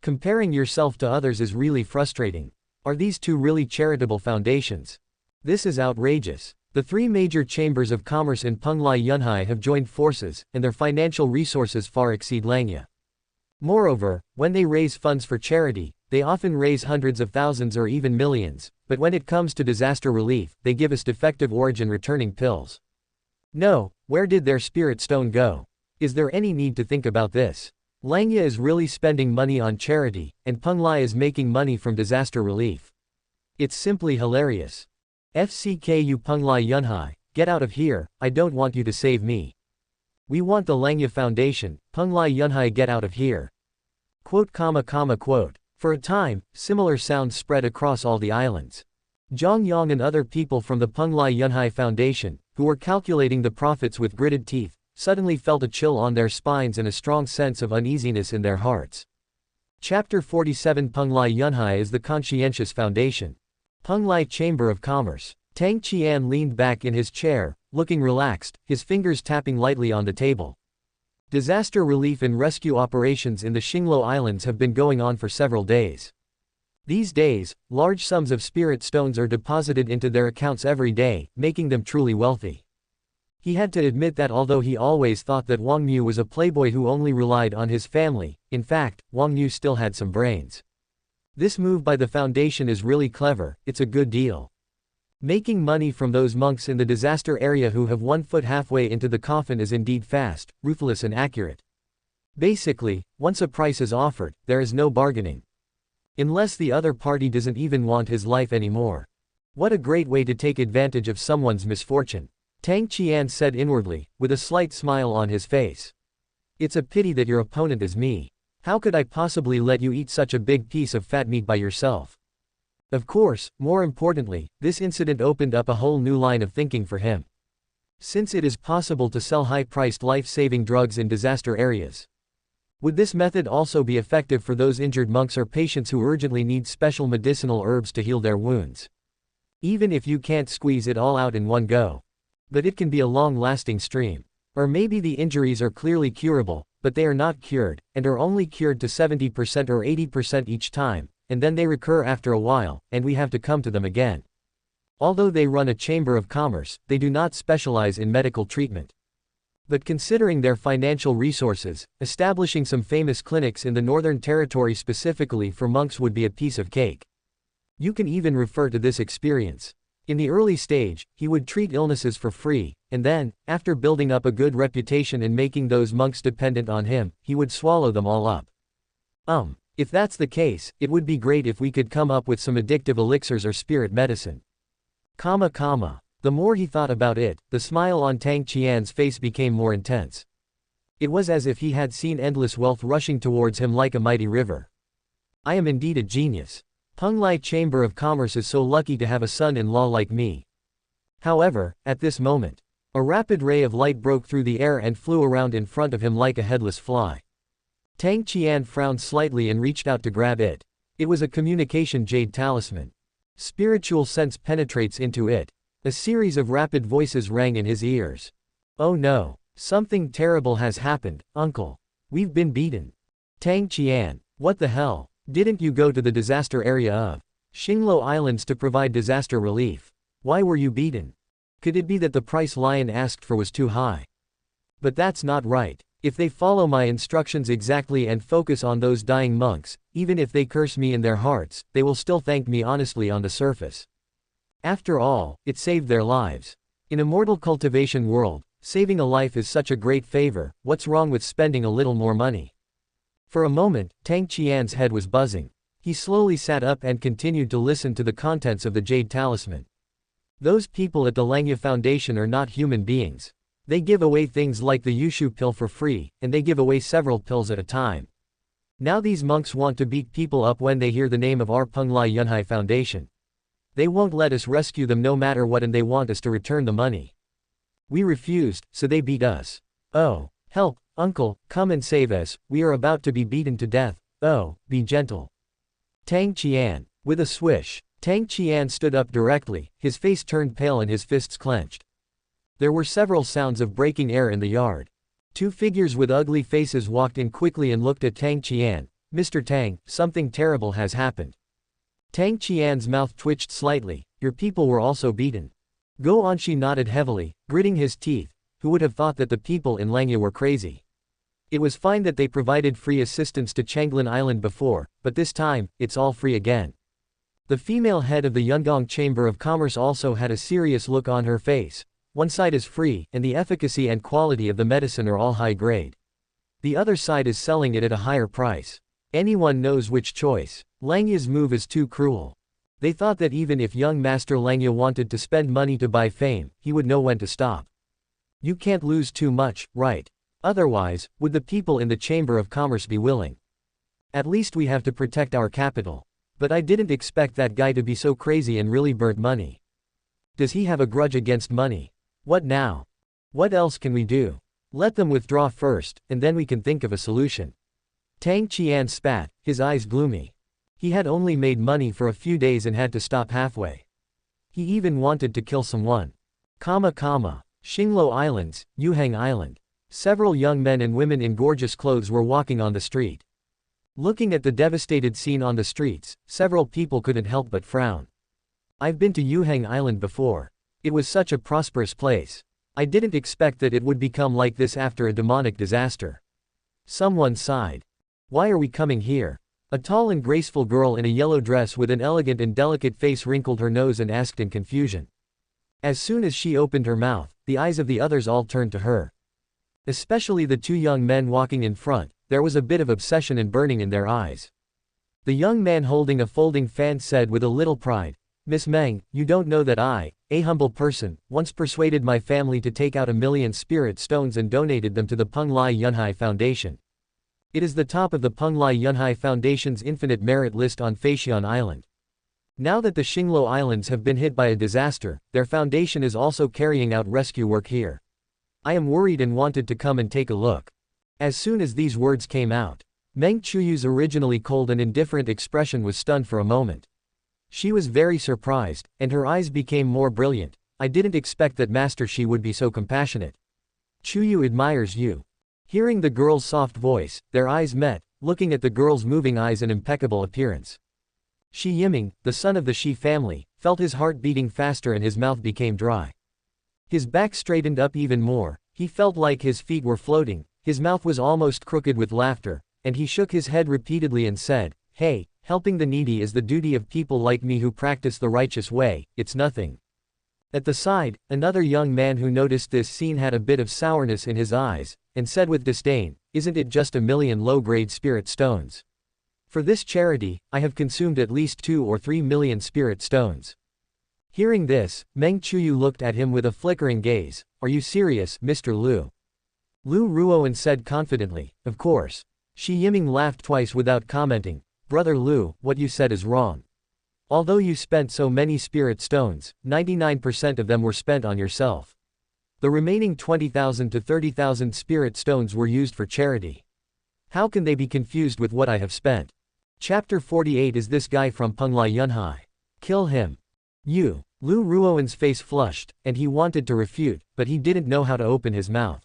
Comparing yourself to others is really frustrating. Are these two really charitable foundations? This is outrageous. The three major chambers of commerce in Penglai Yunhai have joined forces, and their financial resources far exceed Langya. Moreover, when they raise funds for charity, they often raise hundreds of thousands or even millions, but when it comes to disaster relief, they give us defective origin returning pills. No, where did their spirit stone go? Is there any need to think about this? Langya is really spending money on charity, and Penglai is making money from disaster relief. It's simply hilarious. FCKU Penglai Yunhai, get out of here, I don't want you to save me. We want the Langya Foundation, Penglai Yunhai get out of here. Quote. For a time, similar sounds spread across all the islands. Zhang Yang and other people from the Penglai Yunhai Foundation, who were calculating the profits with gritted teeth, suddenly felt a chill on their spines and a strong sense of uneasiness in their hearts. Chapter 47 Penglai Yunhai is the Conscientious Foundation. Penglai Chamber of Commerce. Tang Qian leaned back in his chair, looking relaxed, his fingers tapping lightly on the table. Disaster relief and rescue operations in the Xinglo Islands have been going on for several days. These days, large sums of spirit stones are deposited into their accounts every day, making them truly wealthy. He had to admit that although he always thought that Wang Xiu was a playboy who only relied on his family, in fact, Wang Xiu still had some brains. This move by the Foundation is really clever, it's a good deal. Making money from those monks in the disaster area who have 1 foot halfway into the coffin is indeed fast, ruthless and accurate. Basically, once a price is offered, there is no bargaining. Unless the other party doesn't even want his life anymore. What a great way to take advantage of someone's misfortune. Tang Qian said inwardly, with a slight smile on his face. It's a pity that your opponent is me. How could I possibly let you eat such a big piece of fat meat by yourself? Of course, more importantly, this incident opened up a whole new line of thinking for him. Since it is possible to sell high-priced life-saving drugs in disaster areas, would this method also be effective for those injured monks or patients who urgently need special medicinal herbs to heal their wounds? Even if you can't squeeze it all out in one go. But it can be a long-lasting stream. Or maybe the injuries are clearly curable, but they are not cured, and are only cured to 70% or 80% each time, and then they recur after a while, and we have to come to them again. Although they run a chamber of commerce, they do not specialize in medical treatment. But considering their financial resources, establishing some famous clinics in the Northern Territory specifically for monks would be a piece of cake. You can even refer to this experience. In the early stage, he would treat illnesses for free, and then, after building up a good reputation and making those monks dependent on him, he would swallow them all up. If that's the case, it would be great if we could come up with some addictive elixirs or spirit medicine. The more he thought about it, the smile on Tang Qian's face became more intense. It was as if he had seen endless wealth rushing towards him like a mighty river. I am indeed a genius. Yunlai Chamber of Commerce is so lucky to have a son-in-law like me. However, at this moment, a rapid ray of light broke through the air and flew around in front of him like a headless fly. Tang Qian frowned slightly and reached out to grab it. It was a communication jade talisman. Spiritual sense penetrates into it. A series of rapid voices rang in his ears. Oh no, something terrible has happened, uncle. We've been beaten. Tang Qian, what the hell? Didn't you go to the disaster area of Xinglo Islands to provide disaster relief? Why were you beaten? Could it be that the price Lion asked for was too high? But that's not right. If they follow my instructions exactly and focus on those dying monks, even if they curse me in their hearts, they will still thank me honestly on the surface. After all, it saved their lives. In Immortal cultivation world, saving a life is such a great favor, what's wrong with spending a little more money? For a moment, Tang Qian's head was buzzing. He slowly sat up and continued to listen to the contents of the jade talisman. Those people at the Langya Foundation are not human beings. They give away things like the Yushu pill for free, and they give away several pills at a time. Now these monks want to beat people up when they hear the name of our Yunlai Yunhai Foundation. They won't let us rescue them no matter what, and they want us to return the money. We refused, so they beat us. Oh, help, uncle, come and save us, we are about to be beaten to death. Oh, be gentle. Tang Qian. With a swish, Tang Qian stood up directly, his face turned pale and his fists clenched. There were several sounds of breaking air in the yard. 2 figures with ugly faces walked in quickly and looked at Tang Qian. Mr. Tang, something terrible has happened. Tang Qian's mouth twitched slightly. Your people were also beaten. Go Anshi nodded heavily, gritting his teeth. Who would have thought that the people in Langya were crazy? It was fine that they provided free assistance to Changlin Island before, but this time, it's all free again. The female head of the Yungong Chamber of Commerce also had a serious look on her face. One side is free, and the efficacy and quality of the medicine are all high grade. The other side is selling it at a higher price. Anyone knows which choice. Langya's move is too cruel. They thought that even if young Master Langya wanted to spend money to buy fame, he would know when to stop. You can't lose too much, right? Otherwise, would the people in the Chamber of Commerce be willing? At least we have to protect our capital. But I didn't expect that guy to be so crazy and really burnt money. Does he have a grudge against money? What now? What else can we do? Let them withdraw first, and then we can think of a solution. Tang Qian spat, his eyes gloomy. He had only made money for a few days and had to stop halfway. He even wanted to kill someone. Xinglo Islands, Yuhang Island. Several young men and women in gorgeous clothes were walking on the street. Looking at the devastated scene on the streets, several people couldn't help but frown. I've been to Yuhang Island before. It was such a prosperous place. I didn't expect that it would become like this after a demonic disaster. Someone sighed. Why are we coming here? A tall and graceful girl in a yellow dress with an elegant and delicate face wrinkled her nose and asked in confusion. As soon as she opened her mouth, the eyes of the others all turned to her. Especially the two young men walking in front, there was a bit of obsession and burning in their eyes. The young man holding a folding fan said with a little pride, "Miss Meng, you don't know that I, a humble person, once persuaded my family to take out 1,000,000 spirit stones and donated them to the Penglai Yunlai Foundation. It is the top of the Penglai Yunlai Foundation's infinite merit list on Feixian Island. Now that the Xinglo Islands have been hit by a disaster, their foundation is also carrying out rescue work here. I am worried and wanted to come and take a look." As soon as these words came out, Meng Chuyu's originally cold and indifferent expression was stunned for a moment. She was very surprised, and her eyes became more brilliant. "I didn't expect that Master Shi would be so compassionate. Chuyu admires you." Hearing the girl's soft voice, their eyes met, looking at the girl's moving eyes and impeccable appearance. Shi Yiming, the son of the Shi family, felt his heart beating faster and his mouth became dry. His back straightened up even more, he felt like his feet were floating, his mouth was almost crooked with laughter, and he shook his head repeatedly and said, "Hey, helping the needy is the duty of people like me who practice the righteous way, it's nothing." At the side, another young man who noticed this scene had a bit of sourness in his eyes, and said with disdain, "Isn't it just 1,000,000 low-grade spirit stones? For this charity, I have consumed at least 2 or 3 million spirit stones." Hearing this, Meng Chuyu looked at him with a flickering gaze. "Are you serious, Mr. Lu?" Lu Ruoan said confidently, "Of course." Shi Yiming laughed twice without commenting. "Brother Lu, what you said is wrong. Although you spent so many spirit stones, 99% of them were spent on yourself. The remaining 20,000 to 30,000 spirit stones were used for charity. How can they be confused with what I have spent?" Chapter 48 Is this guy from Penglai Yunhai? Kill him. You. Lu Ruoan's face flushed, and he wanted to refute, but he didn't know how to open his mouth.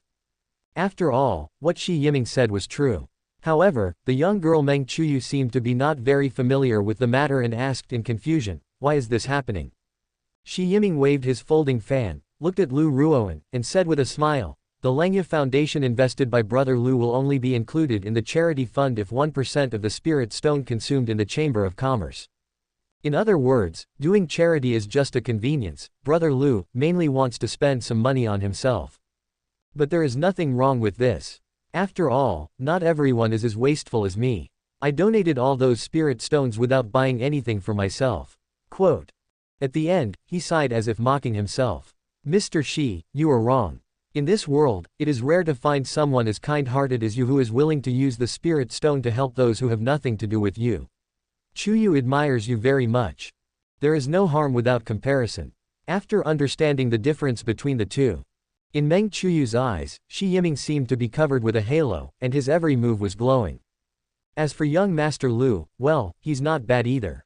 After all, what Shi Yiming said was true. However, the young girl Meng Chuyu seemed to be not very familiar with the matter and asked in confusion, "Why is this happening?" Shi Yiming waved his folding fan, looked at Lu Ruoan, and said with a smile, "The Langya Foundation invested by Brother Lu will only be included in the charity fund if 1% of the spirit stone consumed in the Chamber of Commerce. In other words, doing charity is just a convenience. Brother Lu mainly wants to spend some money on himself. But there is nothing wrong with this. After all, not everyone is as wasteful as me. I donated all those spirit stones without buying anything for myself." Quote. At the end, he sighed as if mocking himself. "Mr. Shi, you are wrong. In this world, it is rare to find someone as kind-hearted as you who is willing to use the spirit stone to help those who have nothing to do with you. Chuyu admires you very much. There is no harm without comparison." After understanding the difference between the two, in Meng Chuyu's eyes, Shi Yiming seemed to be covered with a halo, and his every move was glowing. As for young Master Lu, well, he's not bad either.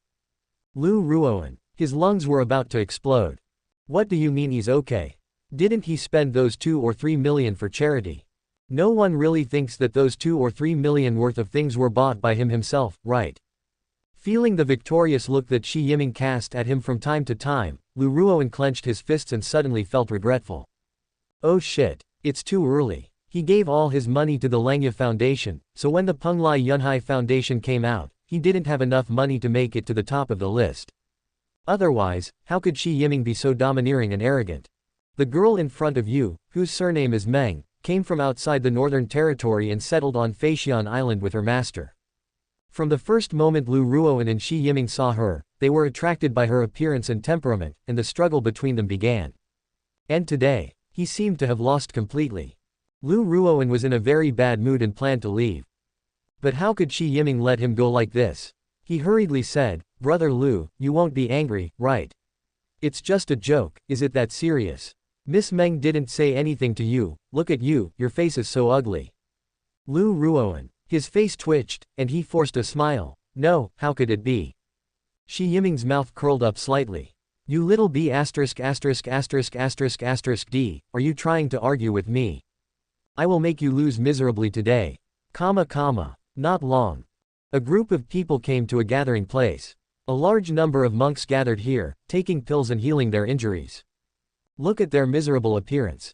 Lu Ruoan. His lungs were about to explode. "What do you mean he's okay? Didn't he spend those 2 or 3 million for charity? No one really thinks that those 2 or 3 million worth of things were bought by him himself, right?" Feeling the victorious look that Shi Yiming cast at him from time to time, Lu Ruoan clenched his fists and suddenly felt regretful. Oh shit, it's too early. He gave all his money to the Langya Foundation, so when the Penglai Yunhai Foundation came out, he didn't have enough money to make it to the top of the list. Otherwise, how could Shi Yiming be so domineering and arrogant? The girl in front of you, whose surname is Meng, came from outside the Northern Territory and settled on Feixian Island with her master. From the first moment Lu Ruoan and Shi Yiming saw her, they were attracted by her appearance and temperament, and the struggle between them began. And today, he seemed to have lost completely. Lu Ruoan was in a very bad mood and planned to leave. But how could Shi Yiming let him go like this? He hurriedly said, "Brother Lu, you won't be angry, right? It's just a joke, is it that serious? Miss Meng didn't say anything to you, look at you, your face is so ugly." Lu Ruoan. His face twitched, and he forced a smile. "No, how could it be?" Shi Yiming's mouth curled up slightly. "You little b*****************, d, are you trying to argue with me? I will make you lose miserably today. Not long." A group of people came to a gathering place. A large number of monks gathered here, taking pills and healing their injuries. Look at their miserable appearance.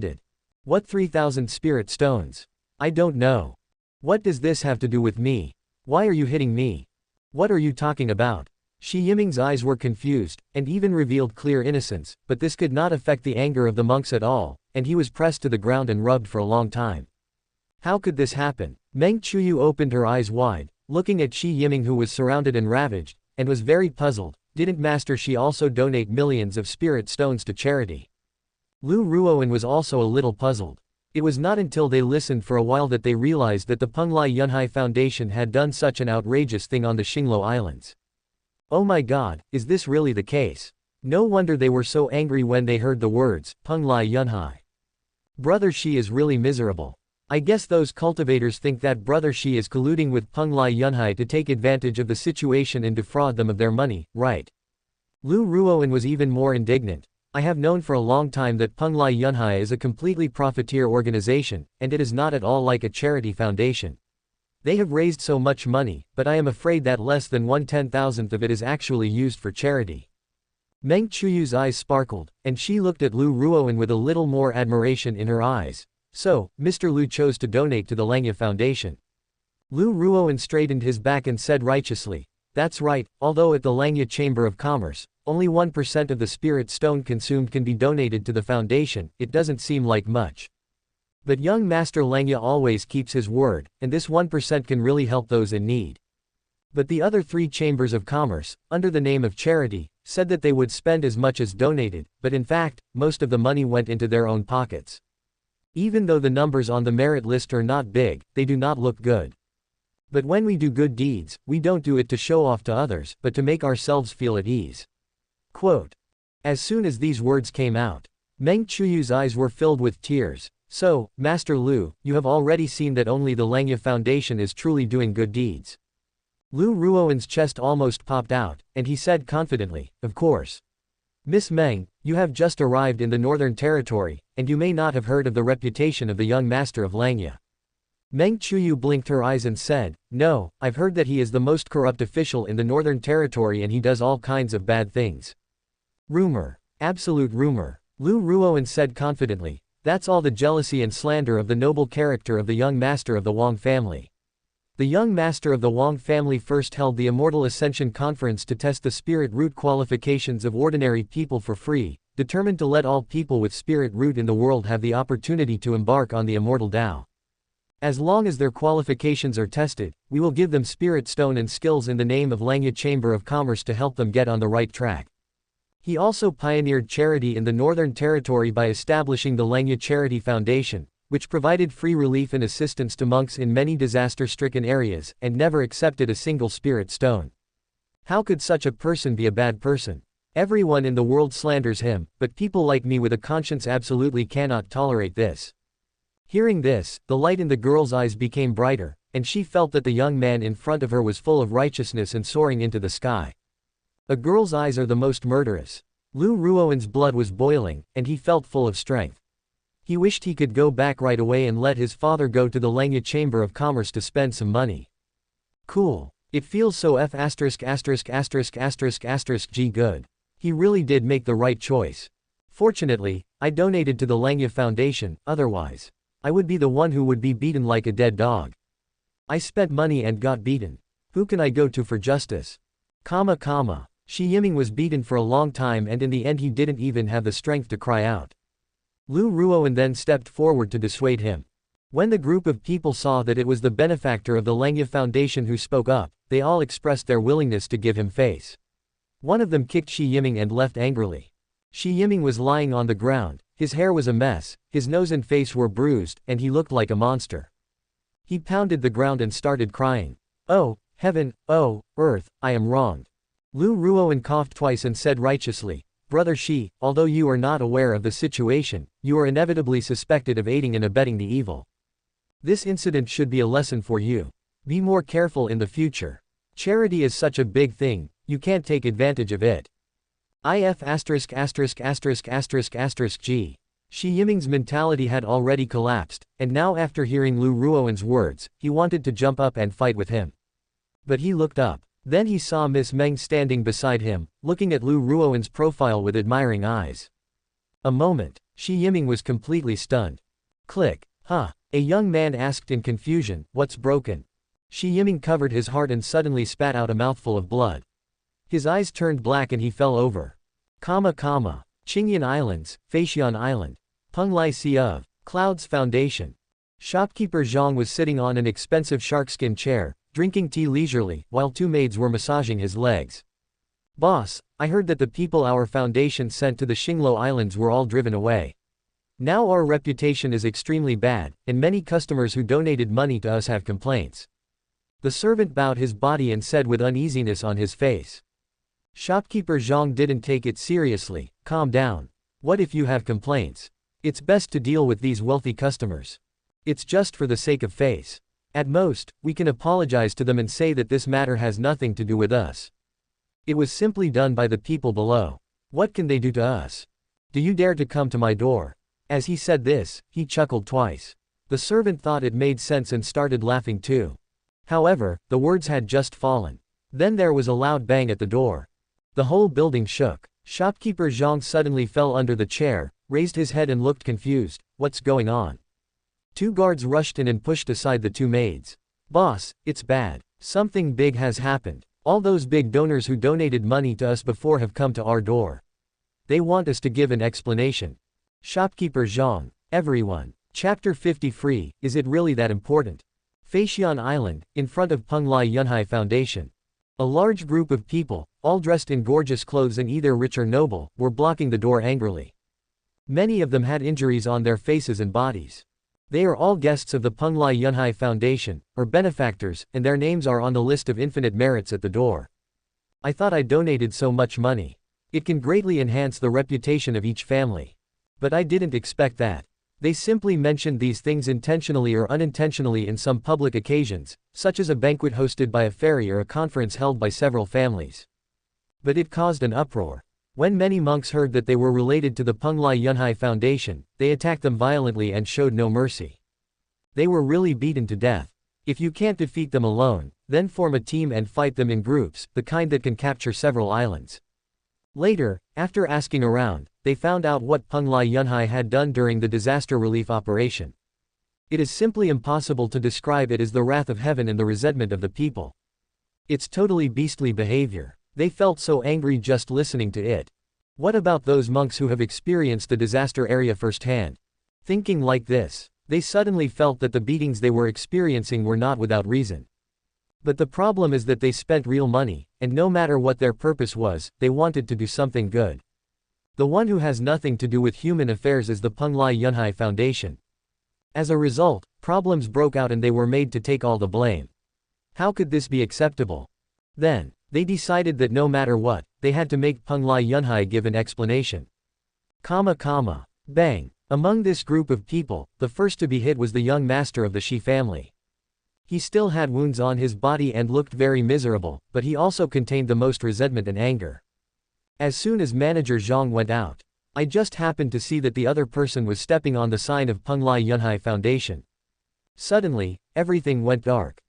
responded. What 3,000 spirit stones? I don't know. What does this have to do with me? Why are you hitting me? What are you talking about? Shi Yiming's eyes were confused, and even revealed clear innocence, but this could not affect the anger of the monks at all, and he was pressed to the ground and rubbed for a long time. How could this happen? Meng Qiuyu opened her eyes wide, looking at Shi Yiming, who was surrounded and ravaged, and was very puzzled. Didn't Master Shi also donate millions of spirit stones to charity? Lu Ruoan was also a little puzzled. It was not until they listened for a while that they realized that the Penglai Yunhai Foundation had done such an outrageous thing on the Xinglo Islands. Oh my god, is this really the case? No wonder they were so angry when they heard the words, Penglai Yunhai. Brother Shi is really miserable. I guess those cultivators think that Brother Shi is colluding with Penglai Yunhai to take advantage of the situation and defraud them of their money, right? Lu Ruoan was even more indignant. I have known for a long time that Penglai Yunhai is a completely profiteer organization, and it is not at all like a charity foundation. They have raised so much money, but I am afraid that less than 1/10,000th of it is actually used for charity. Meng Qiuyu's eyes sparkled, and she looked at Lu Ruoan with a little more admiration in her eyes. So, Mr. Lu chose to donate to the Langya Foundation. Lu Ruoan straightened his back and said righteously, "That's right, although at the Langya Chamber of Commerce, only 1% of the spirit stone consumed can be donated to the foundation, it doesn't seem like much. But young Master Langya always keeps his word, and this 1% can really help those in need." But the other 3 chambers of commerce, under the name of charity, said that they would spend as much as donated, but in fact, most of the money went into their own pockets. Even though the numbers on the merit list are not big, they do not look good. But when we do good deeds, we don't do it to show off to others, but to make ourselves feel at ease. Quote. As soon as these words came out, Meng Qiuyu's eyes were filled with tears. So, Master Lu, you have already seen that only the Langya Foundation is truly doing good deeds. Lu Ruoan's chest almost popped out, and he said confidently, of course. Miss Meng, you have just arrived in the Northern Territory, and you may not have heard of the reputation of the young master of Langya. Meng Qiuyu blinked her eyes and said, no, I've heard that he is the most corrupt official in the Northern Territory and he does all kinds of bad things. Rumor. Absolute rumor. Lu Ruoan said confidently. That's all the jealousy and slander of the noble character of the young master of the Wang family. The young master of the Wang family first held the Immortal Ascension Conference to test the spirit root qualifications of ordinary people for free, determined to let all people with spirit root in the world have the opportunity to embark on the immortal Tao. As long as their qualifications are tested, we will give them spirit stone and skills in the name of Langya Chamber of Commerce to help them get on the right track. He also pioneered charity in the Northern Territory by establishing the Langya Charity Foundation, which provided free relief and assistance to monks in many disaster-stricken areas, and never accepted a single spirit stone. How could such a person be a bad person? Everyone in the world slanders him, but people like me with a conscience absolutely cannot tolerate this. Hearing this, the light in the girl's eyes became brighter, and she felt that the young man in front of her was full of righteousness and soaring into the sky. A girl's eyes are the most murderous. Lu Ruoan's blood was boiling, and he felt full of strength. He wished he could go back right away and let his father go to the Langya Chamber of Commerce to spend some money. Cool. It feels so G good. He really did make the right choice. Fortunately, I donated to the Langya Foundation, otherwise, I would be the one who would be beaten like a dead dog. I spent money and got beaten. Who can I go to for justice? Shi Yiming was beaten for a long time and in the end he didn't even have the strength to cry out. Lu Ruoan then stepped forward to dissuade him. When the group of people saw that it was the benefactor of the Langya Foundation who spoke up, they all expressed their willingness to give him face. One of them kicked Shi Yiming and left angrily. Shi Yiming was lying on the ground, his hair was a mess, his nose and face were bruised, and he looked like a monster. He pounded the ground and started crying. Oh, heaven, oh, earth, I am wronged. Lu Ruoan coughed twice and said righteously, Brother Shi, although you are not aware of the situation, you are inevitably suspected of aiding and abetting the evil. This incident should be a lesson for you. Be more careful in the future. Charity is such a big thing, you can't take advantage of it. G. Shi Yiming's mentality had already collapsed, and now after hearing Lu Ruoan's words, he wanted to jump up and fight with him. But he looked up. Then he saw Miss Meng standing beside him, looking at Lu Ruoan's profile with admiring eyes. A moment, Shi Yiming was completely stunned. Click. Huh? A young man asked in confusion, what's broken? Shi Yiming covered his heart and suddenly spat out a mouthful of blood. His eyes turned black and he fell over. Qingyan Islands, Feixian Island. Penglai Si of Cloud's Foundation. Shopkeeper Zhang was sitting on an expensive sharkskin chair, drinking tea leisurely, while two maids were massaging his legs. Boss, I heard that the people our foundation sent to the Xinglo Islands were all driven away. Now our reputation is extremely bad, and many customers who donated money to us have complaints. The servant bowed his body and said with uneasiness on his face. Shopkeeper Zhang didn't take it seriously. Calm down. What if you have complaints? It's best to deal with these wealthy customers. It's just for the sake of face. At most, we can apologize to them and say that this matter has nothing to do with us. It was simply done by the people below. What can they do to us? Do you dare to come to my door? As he said this, he chuckled twice. The servant thought it made sense and started laughing too. However, the words had just fallen. Then there was a loud bang at the door. The whole building shook. Shopkeeper Zhang suddenly fell under the chair, raised his head and looked confused. What's going on? Two guards rushed in and pushed aside the two maids. Boss, it's bad. Something big has happened. All those big donors who donated money to us before have come to our door. They want us to give an explanation. Shopkeeper Zhang. Everyone. Chapter 50 Free, is it really that important? Feixian Island, in front of Penglai Yunhai Foundation. A large group of people, all dressed in gorgeous clothes and either rich or noble, were blocking the door angrily. Many of them had injuries on their faces and bodies. They are all guests of the Penglai Yunhai Foundation, or benefactors, and their names are on the list of infinite merits at the door. I thought I donated so much money. It can greatly enhance the reputation of each family. But I didn't expect that. They simply mentioned these things intentionally or unintentionally in some public occasions, such as a banquet hosted by a fairy or a conference held by several families. But it caused an uproar. When many monks heard that they were related to the Penglai Yunhai Foundation, they attacked them violently and showed no mercy. They were really beaten to death. If you can't defeat them alone, then form a team and fight them in groups, the kind that can capture several islands. Later, after asking around, they found out what Penglai Yunhai had done during the disaster relief operation. It is simply impossible to describe it as the wrath of heaven and the resentment of the people. It's totally beastly behavior. They felt so angry just listening to it. What about those monks who have experienced the disaster area firsthand? Thinking like this, they suddenly felt that the beatings they were experiencing were not without reason. But the problem is that they spent real money, and no matter what their purpose was, they wanted to do something good. The one who has nothing to do with human affairs is the Penglai Yunhai Foundation. As a result, problems broke out and they were made to take all the blame. How could this be acceptable? Then, they decided that no matter what, they had to make Penglai Yunhai give an explanation. Bang. Among this group of people, the first to be hit was the young master of the Shi family. He still had wounds on his body and looked very miserable, but he also contained the most resentment and anger. As soon as manager Zhang went out, I just happened to see that the other person was stepping on the sign of Penglai Yunhai Foundation. Suddenly, everything went dark.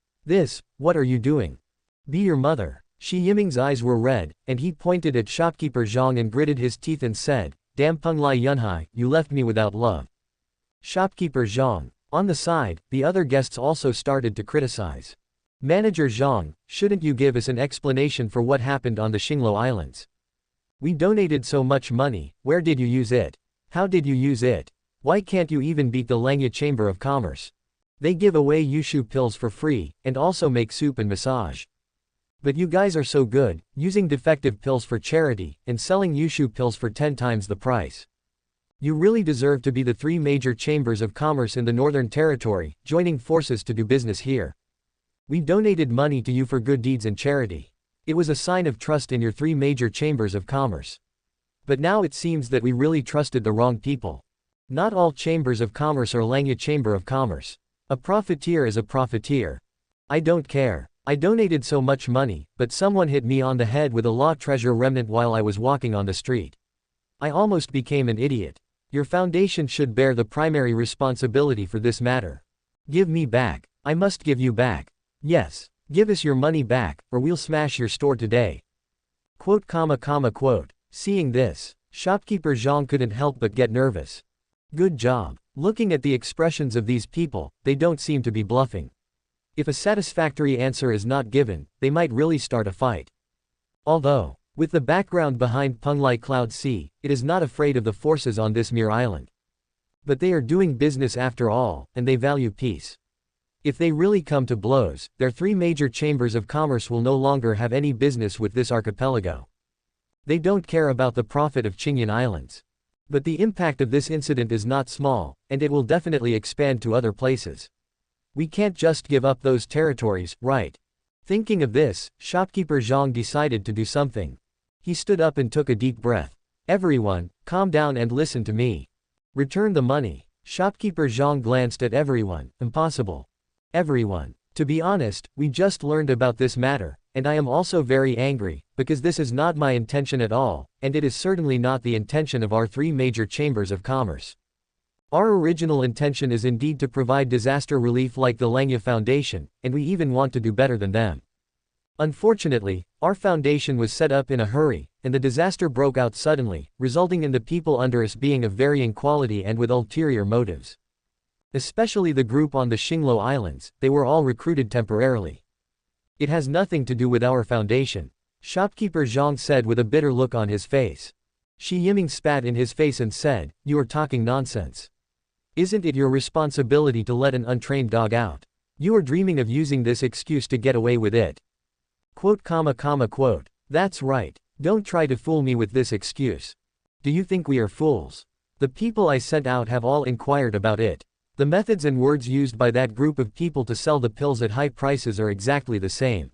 What are you doing? Be your mother. Shi Yiming's eyes were red, and he pointed at shopkeeper Zhang and gritted his teeth and said, Damn Penglai Yunhai, you left me without love. Shopkeeper Zhang. On the side, the other guests also started to criticize. Manager Zhang, shouldn't you give us an explanation for what happened on the Xinglo Islands? We donated so much money, where did you use it? How did you use it? Why can't you even beat the Langya Chamber of Commerce? They give away Yushu pills for free, and also make soup and massage. But you guys are so good, using defective pills for charity, and selling Yushu pills for 10 times the price. You really deserve to be the 3 major chambers of commerce in the Northern Territory, joining forces to do business here. We donated money to you for good deeds and charity. It was a sign of trust in your 3 major chambers of commerce. But now it seems that we really trusted the wrong people. Not all chambers of commerce are Langya Chamber of Commerce. A profiteer is a profiteer. I don't care. I donated so much money, but someone hit me on the head with a law treasure remnant while I was walking on the street. I almost became an idiot. Your foundation should bear the primary responsibility for this matter. Give me back. I must give you back. Yes. Give us your money back, or we'll smash your store today. Quote. Seeing this, shopkeeper Zhang couldn't help but get nervous. Good job. Looking at the expressions of these people, they don't seem to be bluffing. If a satisfactory answer is not given, they might really start a fight. Although, with the background behind Penglai Cloud Sea, it is not afraid of the forces on this mere island. But they are doing business after all, and they value peace. If they really come to blows, their three major chambers of commerce will no longer have any business with this archipelago. They don't care about the profit of Qingyan Islands. But the impact of this incident is not small, and it will definitely expand to other places. We can't just give up those territories, right? Thinking of this, shopkeeper Zhang decided to do something. He stood up and took a deep breath. Everyone, calm down and listen to me. Return the money. Shopkeeper Zhang glanced at everyone. Impossible. Everyone. To be honest, we just learned about this matter, and I am also very angry, because this is not my intention at all, and it is certainly not the intention of our three major chambers of commerce. Our original intention is indeed to provide disaster relief like the Langya Foundation, and we even want to do better than them. Unfortunately, our foundation was set up in a hurry, and the disaster broke out suddenly, resulting in the people under us being of varying quality and with ulterior motives. Especially the group on the Xinglo Islands, they were all recruited temporarily. It has nothing to do with our foundation, shopkeeper Zhang said with a bitter look on his face. Shi Yiming spat in his face and said, "You are talking nonsense. Isn't it your responsibility to let an untrained dog out? You are dreaming of using this excuse to get away with it." Quote. That's right. Don't try to fool me with this excuse. Do you think we are fools? The people I sent out have all inquired about it. The methods and words used by that group of people to sell the pills at high prices are exactly the same.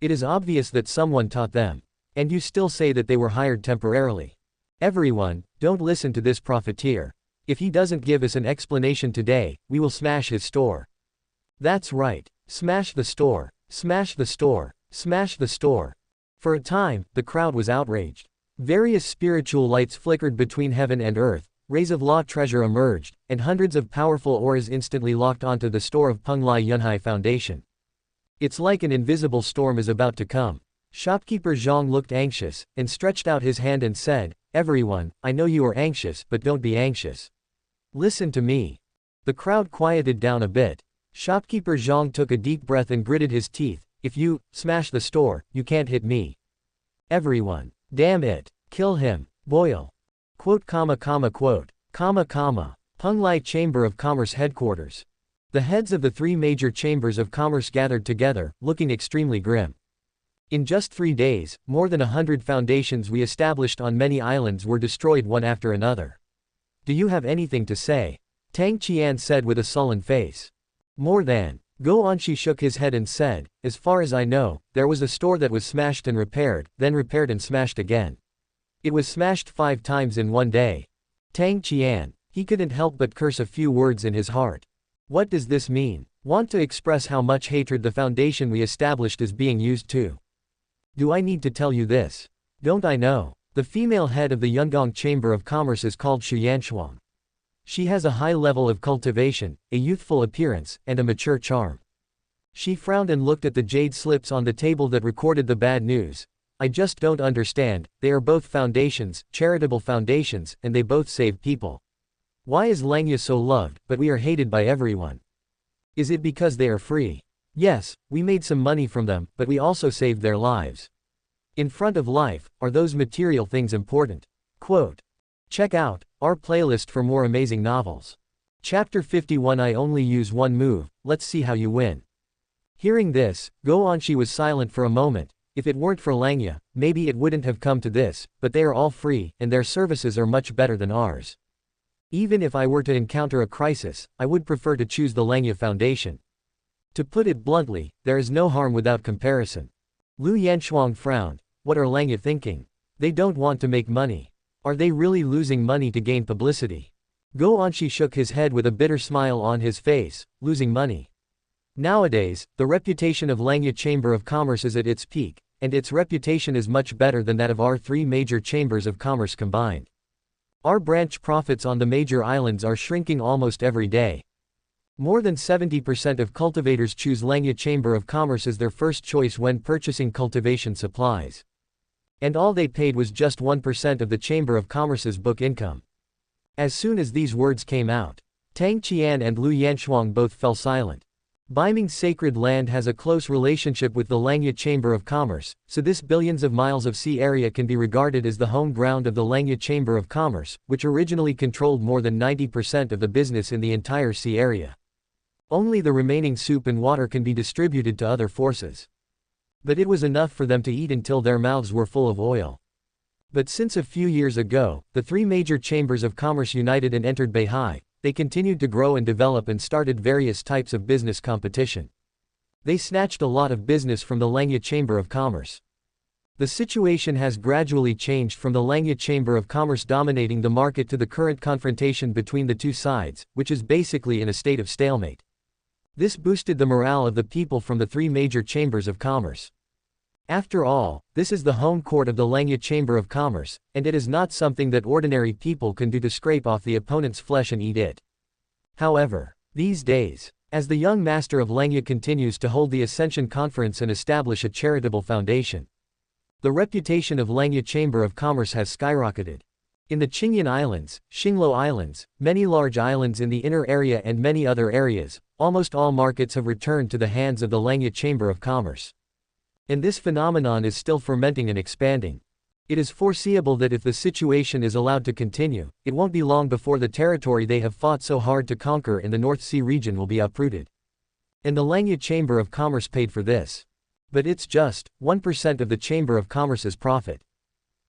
It is obvious that someone taught them. And you still say that they were hired temporarily. Everyone, don't listen to this profiteer. If he doesn't give us an explanation today, we will smash his store. That's right. Smash the store. Smash the store. Smash the store. For a time, the crowd was outraged. Various spiritual lights flickered between heaven and earth, rays of law treasure emerged, and hundreds of powerful auras instantly locked onto the store of Penglai Yunlai Foundation. It's like an invisible storm is about to come. Shopkeeper Zhang looked anxious, and stretched out his hand and said, "Everyone, I know you are anxious, but don't be anxious. Listen to me." The crowd quieted down a bit. Shopkeeper Zhang took a deep breath and gritted his teeth. "If you smash the store, you can't hit me. Everyone. Damn it. Kill him. Boil." Penglai Chamber of Commerce Headquarters. The heads of the three major chambers of commerce gathered together, looking extremely grim. In just 3 days, more than 100 foundations we established on many islands were destroyed one after another. Do you have anything to say? Tang Qian said with a sullen face. More than. Go Anshi shook his head and said, "As far as I know, there was a store that was smashed and repaired, then repaired and smashed again. It was smashed 5 times in one day." Tang Qian. He couldn't help but curse a few words in his heart. What does this mean? Want to express how much hatred the foundation we established is being used to. Do I need to tell you this? Don't I know? The female head of the Yungang Chamber of Commerce is called Tianhuang. She has a high level of cultivation, a youthful appearance, and a mature charm. She frowned and looked at the jade slips on the table that recorded the bad news. I just don't understand, they are both foundations, charitable foundations, and they both save people. Why is Langya so loved, but we are hated by everyone? Is it because they are free? Yes, we made some money from them, but we also saved their lives. In front of life, are those material things important? Quote. Check out our playlist for more amazing novels. Chapter 51 I only use one move, let's see how you win. Hearing this, Go Anshi was silent for a moment. If it weren't for Langya, maybe it wouldn't have come to this, but they are all free, and their services are much better than ours. Even if I were to encounter a crisis, I would prefer to choose the Langya Foundation. To put it bluntly, there is no harm without comparison. Lu Yanshuang frowned. What are Langya thinking? They don't want to make money. Are they really losing money to gain publicity? Go Anshi shook his head with a bitter smile on his face. Losing money. Nowadays, the reputation of Langya Chamber of Commerce is at its peak, and its reputation is much better than that of our 3 major chambers of commerce combined. Our branch profits on the major islands are shrinking almost every day. More than 70% of cultivators choose Langya Chamber of Commerce as their first choice when purchasing cultivation supplies. And all they paid was just 1% of the Chamber of Commerce's book income. As soon as these words came out, Tang Qian and Lu Yanshuang both fell silent. Baiming's sacred land has a close relationship with the Langya Chamber of Commerce, so this billions of miles of sea area can be regarded as the home ground of the Langya Chamber of Commerce, which originally controlled more than 90% of the business in the entire sea area. Only the remaining soup and water can be distributed to other forces. But it was enough for them to eat until their mouths were full of oil. But since a few years ago, the three major chambers of commerce united and entered Beihai, they continued to grow and develop and started various types of business competition. They snatched a lot of business from the Langya Chamber of Commerce. The situation has gradually changed from the Langya Chamber of Commerce dominating the market to the current confrontation between the two sides, which is basically in a state of stalemate. This boosted the morale of the people from the three major chambers of commerce. After all, this is the home court of the Langya Chamber of Commerce, and it is not something that ordinary people can do to scrape off the opponent's flesh and eat it. However, these days, as the young master of Langya continues to hold the Ascension Conference and establish a charitable foundation, the reputation of Langya Chamber of Commerce has skyrocketed. In the Qingyan Islands, Xinglo Islands, many large islands in the inner area and many other areas, almost all markets have returned to the hands of the Langya Chamber of Commerce. And this phenomenon is still fermenting and expanding. It is foreseeable that if the situation is allowed to continue, it won't be long before the territory they have fought so hard to conquer in the North Sea region will be uprooted. And the Langya Chamber of Commerce paid for this. But it's just 1% of the Chamber of Commerce's profit.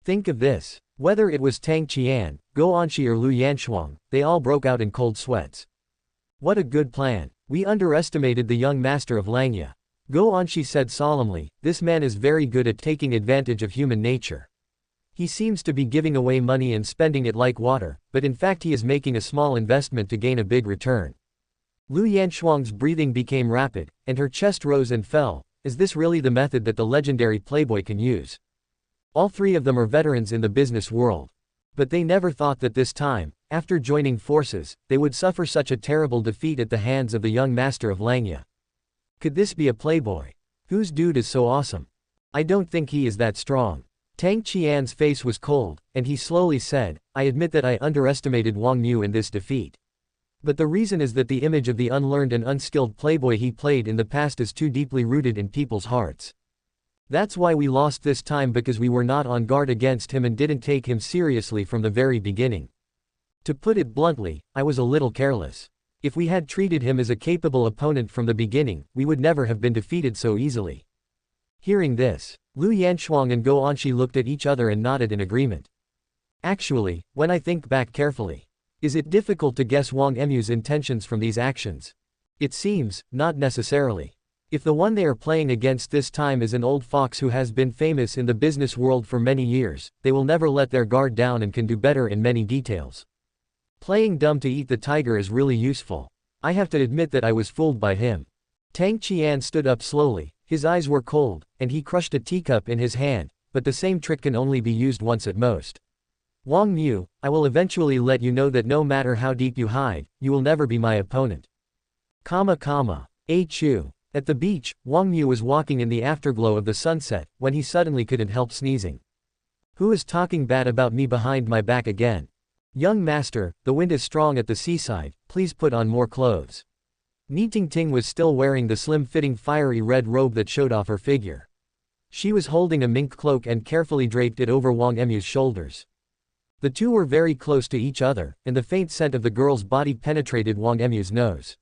Think of this. Whether it was Tang Qian, Guo Anxi or Lu Yanshuang, they all broke out in cold sweats. What a good plan. We underestimated the young master of Langya. Guo Anxi said solemnly, this man is very good at taking advantage of human nature. He seems to be giving away money and spending it like water, but in fact he is making a small investment to gain a big return. Lu Yanshuang's breathing became rapid, and her chest rose and fell. Is this really the method that the legendary playboy can use? All three of them are veterans in the business world. But they never thought that this time, after joining forces, they would suffer such a terrible defeat at the hands of the young master of Langya. Could this be a playboy? Whose dude is so awesome? I don't think he is that strong. Tang Qian's face was cold, and he slowly said, I admit that I underestimated Wang Xiu in this defeat. But the reason is that the image of the unlearned and unskilled playboy he played in the past is too deeply rooted in people's hearts. That's why we lost this time, because we were not on guard against him and didn't take him seriously from the very beginning. To put it bluntly, I was a little careless. If we had treated him as a capable opponent from the beginning, we would never have been defeated so easily. Hearing this, Lu Yanshuang and Guo Anxi looked at each other and nodded in agreement. Actually, when I think back carefully, is it difficult to guess Wang Emu's intentions from these actions? It seems, not necessarily. If the one they are playing against this time is an old fox who has been famous in the business world for many years, they will never let their guard down and can do better in many details. Playing dumb to eat the tiger is really useful. I have to admit that I was fooled by him. Tang Qian stood up slowly, his eyes were cold, and he crushed a teacup in his hand, but the same trick can only be used once at most. Wang Xiu, I will eventually let you know that no matter how deep you hide, you will never be my opponent. A Chu. At the beach, Wang Xiu was walking in the afterglow of the sunset, when he suddenly couldn't help sneezing. Who is talking bad about me behind my back again? Young master, the wind is strong at the seaside, please put on more clothes. Ni Tingting was still wearing the slim-fitting fiery red robe that showed off her figure. She was holding a mink cloak and carefully draped it over Wang Emu's shoulders. The two were very close to each other, and the faint scent of the girl's body penetrated Wang Emu's nose.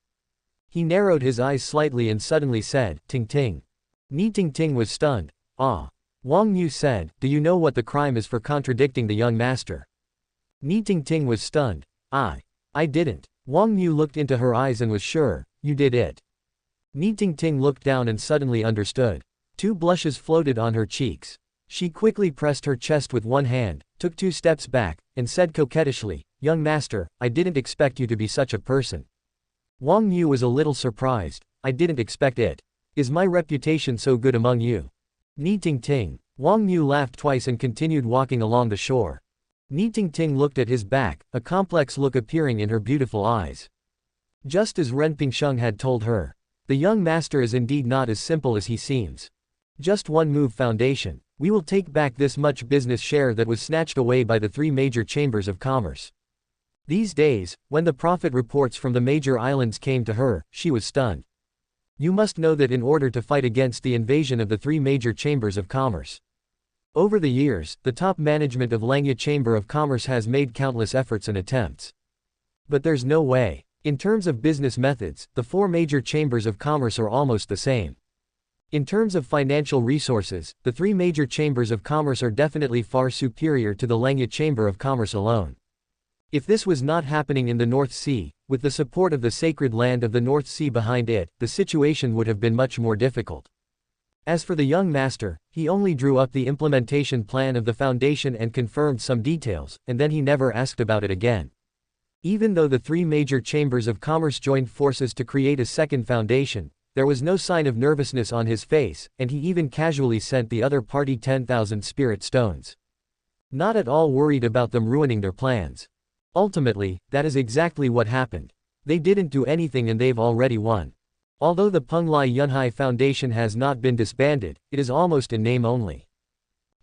He narrowed his eyes slightly and suddenly said, Ting Ting. Ni Tingting was stunned. Ah. Wang Xiu said, do you know what the crime is for contradicting the young master? Ni Tingting was stunned. I didn't. Wang Xiu looked into her eyes and was sure, you did it. Ni Tingting looked down and suddenly understood. Two blushes floated on her cheeks. She quickly pressed her chest with one hand, took 2 steps back, and said coquettishly, young master, I didn't expect you to be such a person. Wang Xiu was a little surprised. I didn't expect it. Is my reputation so good among you? Ni Tingting. Wang Xiu laughed twice and continued walking along the shore. Ni Tingting looked at his back, a complex look appearing in her beautiful eyes. Just as Ren Pingsheng had told her, the young master is indeed not as simple as he seems. Just one move foundation, we will take back this much business share that was snatched away by the 3 major chambers of commerce. These days, when the profit reports from the major islands came to her, she was stunned. You must know that in order to fight against the invasion of the three major chambers of commerce. Over the years, the top management of Langya Chamber of Commerce has made countless efforts and attempts. But there's no way. In terms of business methods, the four major chambers of commerce are almost the same. In terms of financial resources, the three major chambers of commerce are definitely far superior to the Langya Chamber of Commerce alone. If this was not happening in the North Sea, with the support of the sacred land of the North Sea behind it, the situation would have been much more difficult. As for the young master, he only drew up the implementation plan of the foundation and confirmed some details, and then he never asked about it again. Even though the three major chambers of commerce joined forces to create a second foundation, there was no sign of nervousness on his face, and he even casually sent the other party 10,000 spirit stones. Not at all worried about them ruining their plans. Ultimately, that is exactly what happened. They didn't do anything and they've already won. Although the Penglai Yunhai Foundation has not been disbanded, it is almost in name only.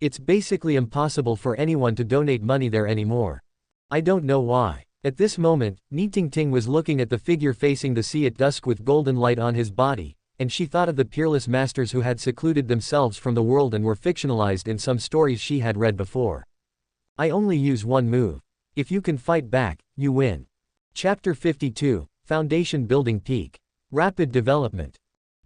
It's basically impossible for anyone to donate money there anymore. I don't know why. At this moment, Ni Tingting was looking at the figure facing the sea at dusk with golden light on his body, and she thought of the peerless masters who had secluded themselves from the world and were fictionalized in some stories she had read before. I only use one move. If you can fight back, you win. Chapter 52, Foundation Building Peak. Rapid Development.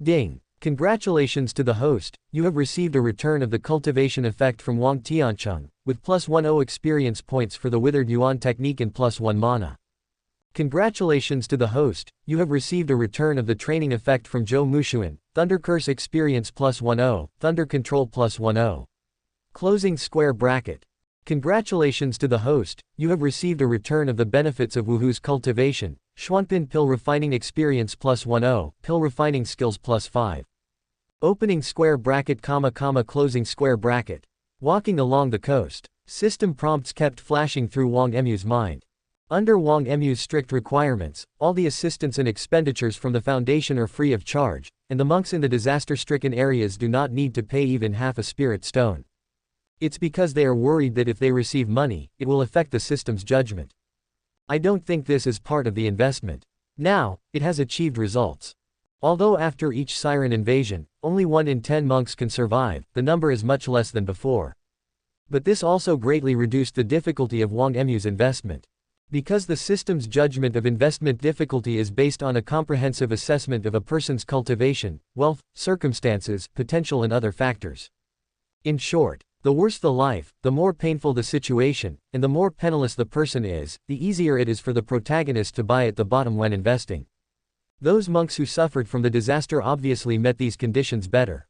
Ding. Congratulations to the host, you have received a return of the cultivation effect from Wang Tianhuang, with +10 experience points for the Withered Yuan technique and +1 mana. Congratulations to the host, you have received a return of the training effect from Zhou Mushuan, Thunder Curse experience +10, Thunder Control +10. Closing square bracket. Congratulations to the host, you have received a return of the benefits of Wuhu's cultivation, Xuanpin Pill Refining Experience +10, Pill Refining Skills +5. Opening square bracket closing square bracket. Walking along the coast. System prompts kept flashing through Wang Emu's mind. Under Wang Emu's strict requirements, all the assistance and expenditures from the foundation are free of charge, and the monks in the disaster-stricken areas do not need to pay even half a spirit stone. It's because they are worried that if they receive money, it will affect the system's judgment. I don't think this is part of the investment. Now, it has achieved results. Although after each siren invasion, only 1 in 10 monks can survive, the number is much less than before. But this also greatly reduced the difficulty of Wang Emu's investment. Because the system's judgment of investment difficulty is based on a comprehensive assessment of a person's cultivation, wealth, circumstances, potential and other factors. In short, the worse the life, the more painful the situation, and the more penniless the person is, the easier it is for the protagonist to buy at the bottom when investing. Those monks who suffered from the disaster obviously met these conditions better.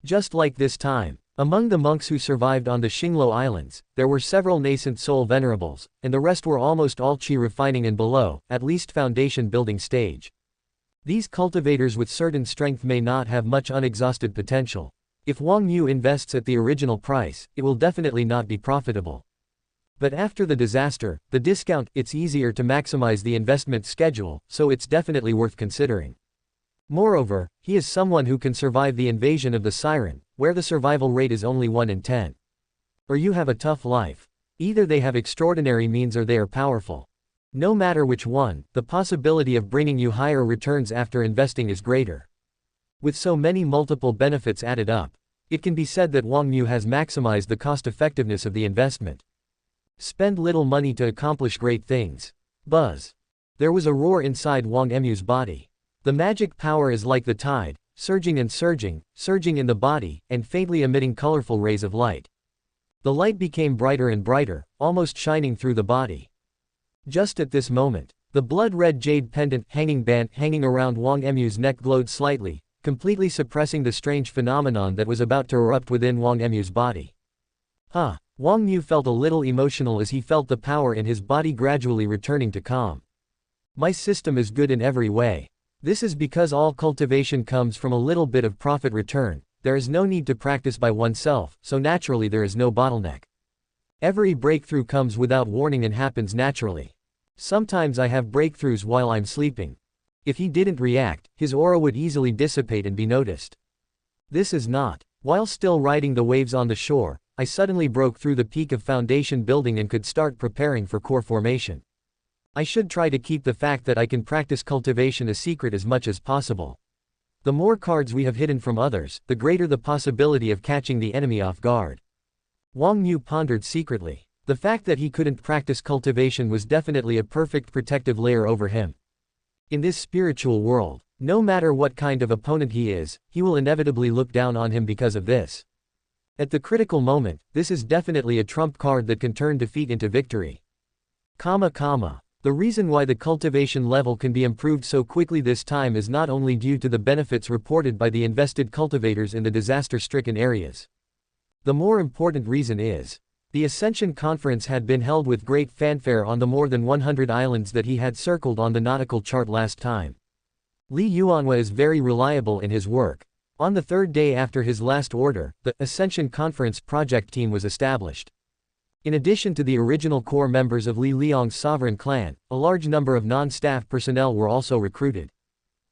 Just like this time, among the monks who survived on the Xinglo Islands, there were several nascent soul venerables, and the rest were almost all chi refining and below, at least foundation building stage. These cultivators with certain strength may not have much unexhausted potential. If Wang Yu invests at the original price, it will definitely not be profitable. But after the disaster, the discount, it's easier to maximize the investment schedule, so it's definitely worth considering. Moreover, he is someone who can survive the invasion of the siren, where the survival rate is only 1 in 10. Or you have a tough life. Either they have extraordinary means or they are powerful. No matter which one, the possibility of bringing you higher returns after investing is greater. With so many multiple benefits added up, it can be said that Wang Yu has maximized the cost-effectiveness of the investment. Spend little money to accomplish great things. Buzz. There was a roar inside Wang Emu's body. The magic power is like the tide, surging and surging, surging in the body, and faintly emitting colorful rays of light. The light became brighter and brighter, almost shining through the body. Just at this moment, the blood-red jade pendant hanging around Wang Emu's neck glowed slightly, completely suppressing the strange phenomenon that was about to erupt within Wang Emu's body. Wang Yu felt a little emotional as he felt the power in his body gradually returning to calm. My system is good in every way. This is because all cultivation comes from a little bit of profit return, there is no need to practice by oneself, so naturally there is no bottleneck. Every breakthrough comes without warning and happens naturally. Sometimes I have breakthroughs while I'm sleeping. If he didn't react, his aura would easily dissipate and be noticed. This is not. While still riding the waves on the shore, I suddenly broke through the peak of foundation building and could start preparing for core formation. I should try to keep the fact that I can practice cultivation a secret as much as possible. The more cards we have hidden from others, the greater the possibility of catching the enemy off guard. Wang Xiu pondered secretly. The fact that he couldn't practice cultivation was definitely a perfect protective layer over him. In this spiritual world, no matter what kind of opponent he is, he will inevitably look down on him because of this. At the critical moment, this is definitely a trump card that can turn defeat into victory. The reason why the cultivation level can be improved so quickly this time is not only due to the benefits reported by the invested cultivators in the disaster-stricken areas. The more important reason is, the Ascension Conference had been held with great fanfare on the more than 100 islands that he had circled on the nautical chart last time. Li Yuanhua is very reliable in his work. On the third day after his last order, the Ascension Conference project team was established. In addition to the original core members of Li Liang's sovereign clan, a large number of non-staff personnel were also recruited.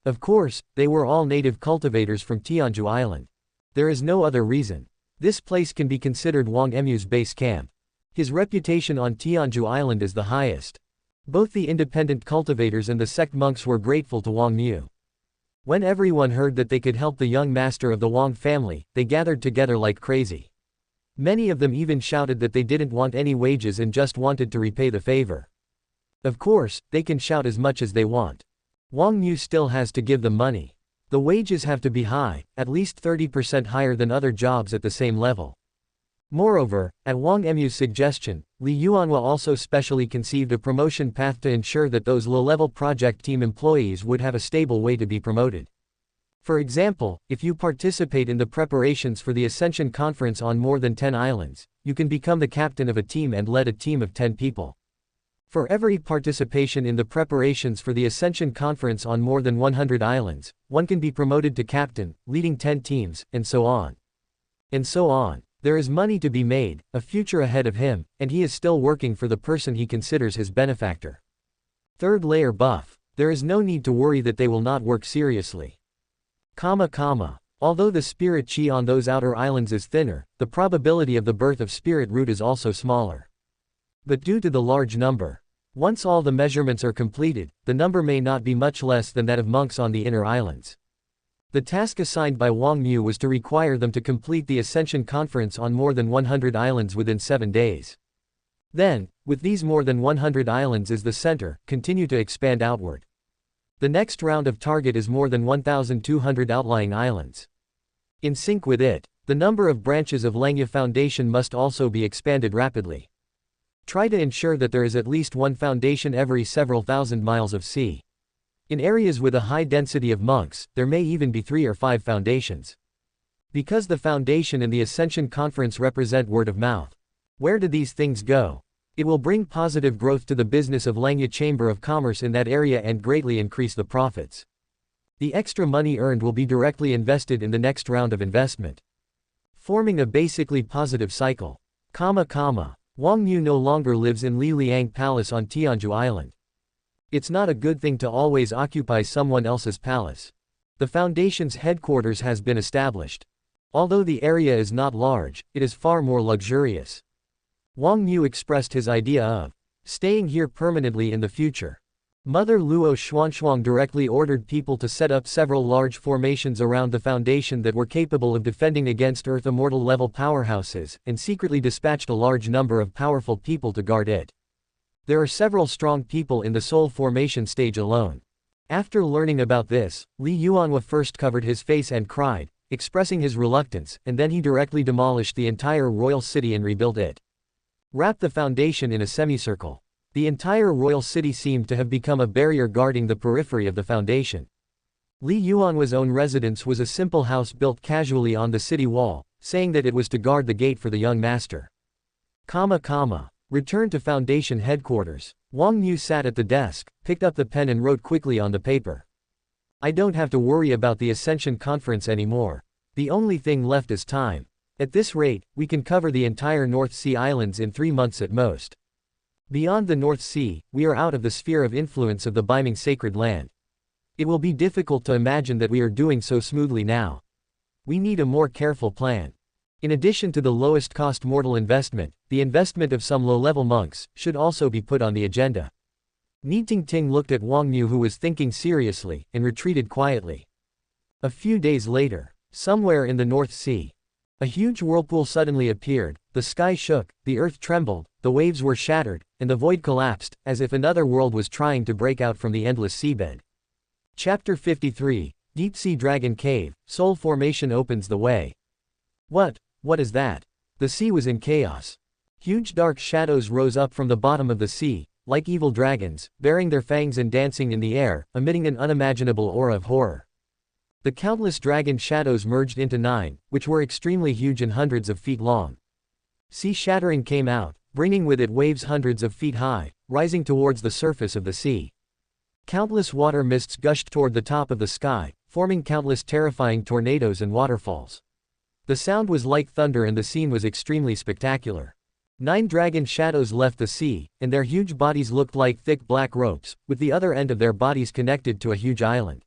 Of course, they were all native cultivators from Tianhuang Island. There is no other reason. This place can be considered Wang Xiu's base camp. His reputation on Tianhuang Island is the highest. Both the independent cultivators and the sect monks were grateful to Wang Xiu. When everyone heard that they could help the young master of the Wang family, they gathered together like crazy. Many of them even shouted that they didn't want any wages and just wanted to repay the favor. Of course, they can shout as much as they want. Wang Xiu still has to give them money. The wages have to be high, at least 30% higher than other jobs at the same level. Moreover, at Wang Xiu's suggestion, Li Yuanhua also specially conceived a promotion path to ensure that those low-level project team employees would have a stable way to be promoted. For example, if you participate in the preparations for the Ascension Conference on more than 10 islands, you can become the captain of a team and lead a team of 10 people. For every participation in the preparations for the Ascension Conference on more than 100 islands, one can be promoted to captain, leading 10 teams, and so on. And so on. There is money to be made, a future ahead of him, and he is still working for the person he considers his benefactor. Third layer buff. There is no need to worry that they will not work seriously. Although the spirit chi on those outer islands is thinner, the probability of the birth of spirit root is also smaller. But due to the large number, once all the measurements are completed, the number may not be much less than that of monks on the inner islands. The task assigned by Wang Xiu was to require them to complete the Ascension Conference on more than 100 islands within 7 days. Then, with these more than 100 islands as the center, continue to expand outward. The next round of target is more than 1,200 outlying islands. In sync with it, the number of branches of Langya Foundation must also be expanded rapidly. Try to ensure that there is at least one foundation every several thousand miles of sea. In areas with a high density of monks, there may even be 3 or 5 foundations. Because the foundation and the Ascension Conference represent word of mouth. Where do these things go? It will bring positive growth to the business of Langya Chamber of Commerce in that area and greatly increase the profits. The extra money earned will be directly invested in the next round of investment, forming a basically positive cycle. Wang Xiu no longer lives in Li Liang Palace on Tianhuang Island. It's not a good thing to always occupy someone else's palace. The foundation's headquarters has been established. Although the area is not large, it is far more luxurious. Wang Xiu expressed his idea of staying here permanently in the future. Mother Luo Xuanxuang directly ordered people to set up several large formations around the foundation that were capable of defending against Earth Immortal level powerhouses, and secretly dispatched a large number of powerful people to guard it. There are several strong people in the Soul formation stage alone. After learning about this, Li Yuanhua first covered his face and cried, expressing his reluctance, and then he directly demolished the entire royal city and rebuilt it. Wrap the foundation in a semicircle. The entire royal city seemed to have become a barrier guarding the periphery of the foundation. Li Yuanhua's own residence was a simple house built casually on the city wall, saying that it was to guard the gate for the young master. Return to foundation headquarters. Wang Xiu sat at the desk, picked up the pen and wrote quickly on the paper. I don't have to worry about the Ascension Conference anymore. The only thing left is time. At this rate, we can cover the entire North Sea islands in 3 months at most. Beyond the North Sea, we are out of the sphere of influence of the Biming sacred land. It will be difficult to imagine that we are doing so smoothly now. We need a more careful plan. In addition to the lowest cost mortal investment, the investment of some low-level monks should also be put on the agenda. Ni Tingting looked at Wang Xiu, who was thinking seriously, and retreated quietly. A few days later, somewhere in the North Sea, a huge whirlpool suddenly appeared, the sky shook, the earth trembled, the waves were shattered, and the void collapsed, as if another world was trying to break out from the endless seabed. Chapter 53, Deep Sea Dragon Cave, Soul Formation opens the way. What is that? The sea was in chaos. Huge dark shadows rose up from the bottom of the sea, like evil dragons, baring their fangs and dancing in the air, emitting an unimaginable aura of horror. The countless dragon shadows merged into 9, which were extremely huge and hundreds of feet long. Sea shattering came out, bringing with it waves hundreds of feet high, rising towards the surface of the sea. Countless water mists gushed toward the top of the sky, forming countless terrifying tornadoes and waterfalls. The sound was like thunder and the scene was extremely spectacular. 9 dragon shadows left the sea, and their huge bodies looked like thick black ropes, with the other end of their bodies connected to a huge island.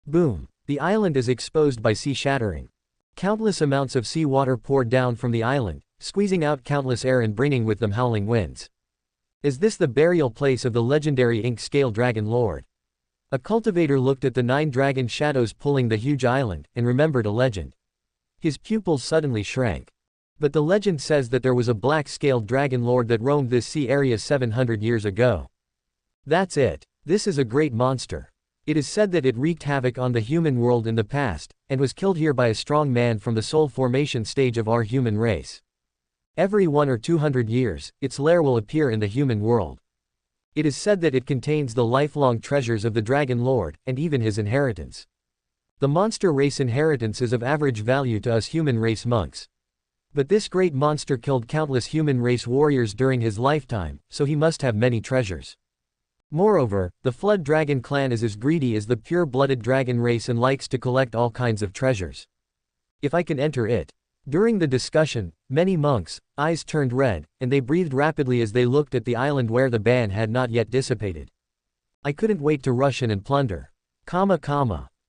Boom! The island is exposed by sea shattering. Countless amounts of sea water poured down from the island, squeezing out countless air and bringing with them howling winds. Is this the burial place of the legendary ink-scale dragon lord? A cultivator looked at the 9 dragon shadows pulling the huge island, and remembered a legend. His pupils suddenly shrank. But the legend says that there was a black-scaled dragon lord that roamed this sea area 700 years ago. That's it. This is a great monster. It is said that it wreaked havoc on the human world in the past, and was killed here by a strong man from the soul formation stage of our human race. Every 100 or 200 years, its lair will appear in the human world. It is said that it contains the lifelong treasures of the Dragon Lord, and even his inheritance. The monster race inheritance is of average value to us human race monks. But this great monster killed countless human race warriors during his lifetime, so he must have many treasures. Moreover, the Flood Dragon clan is as greedy as the pure-blooded dragon race and likes to collect all kinds of treasures. If I can enter it. During the discussion, many monks' eyes turned red, and they breathed rapidly as they looked at the island where the ban had not yet dissipated. I couldn't wait to rush in and plunder.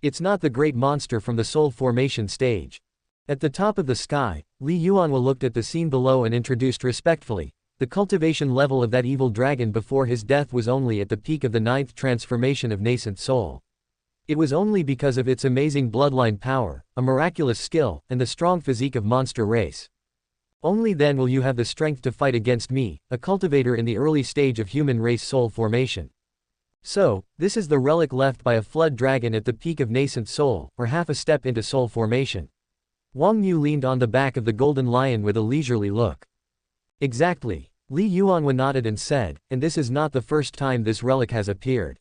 It's not the great monster from the soul formation stage. At the top of the sky, Li Yuanhua looked at the scene below and introduced respectfully. The cultivation level of that evil dragon before his death was only at the peak of the 9th transformation of nascent soul. It was only because of its amazing bloodline power, a miraculous skill, and the strong physique of monster race. Only then will you have the strength to fight against me, a cultivator in the early stage of human race soul formation. So, this is the relic left by a flood dragon at the peak of nascent soul, or half a step into soul formation. Wang Xiu leaned on the back of the golden lion with a leisurely look. Exactly. Li Yuanhua nodded and said, and this is not the first time this relic has appeared.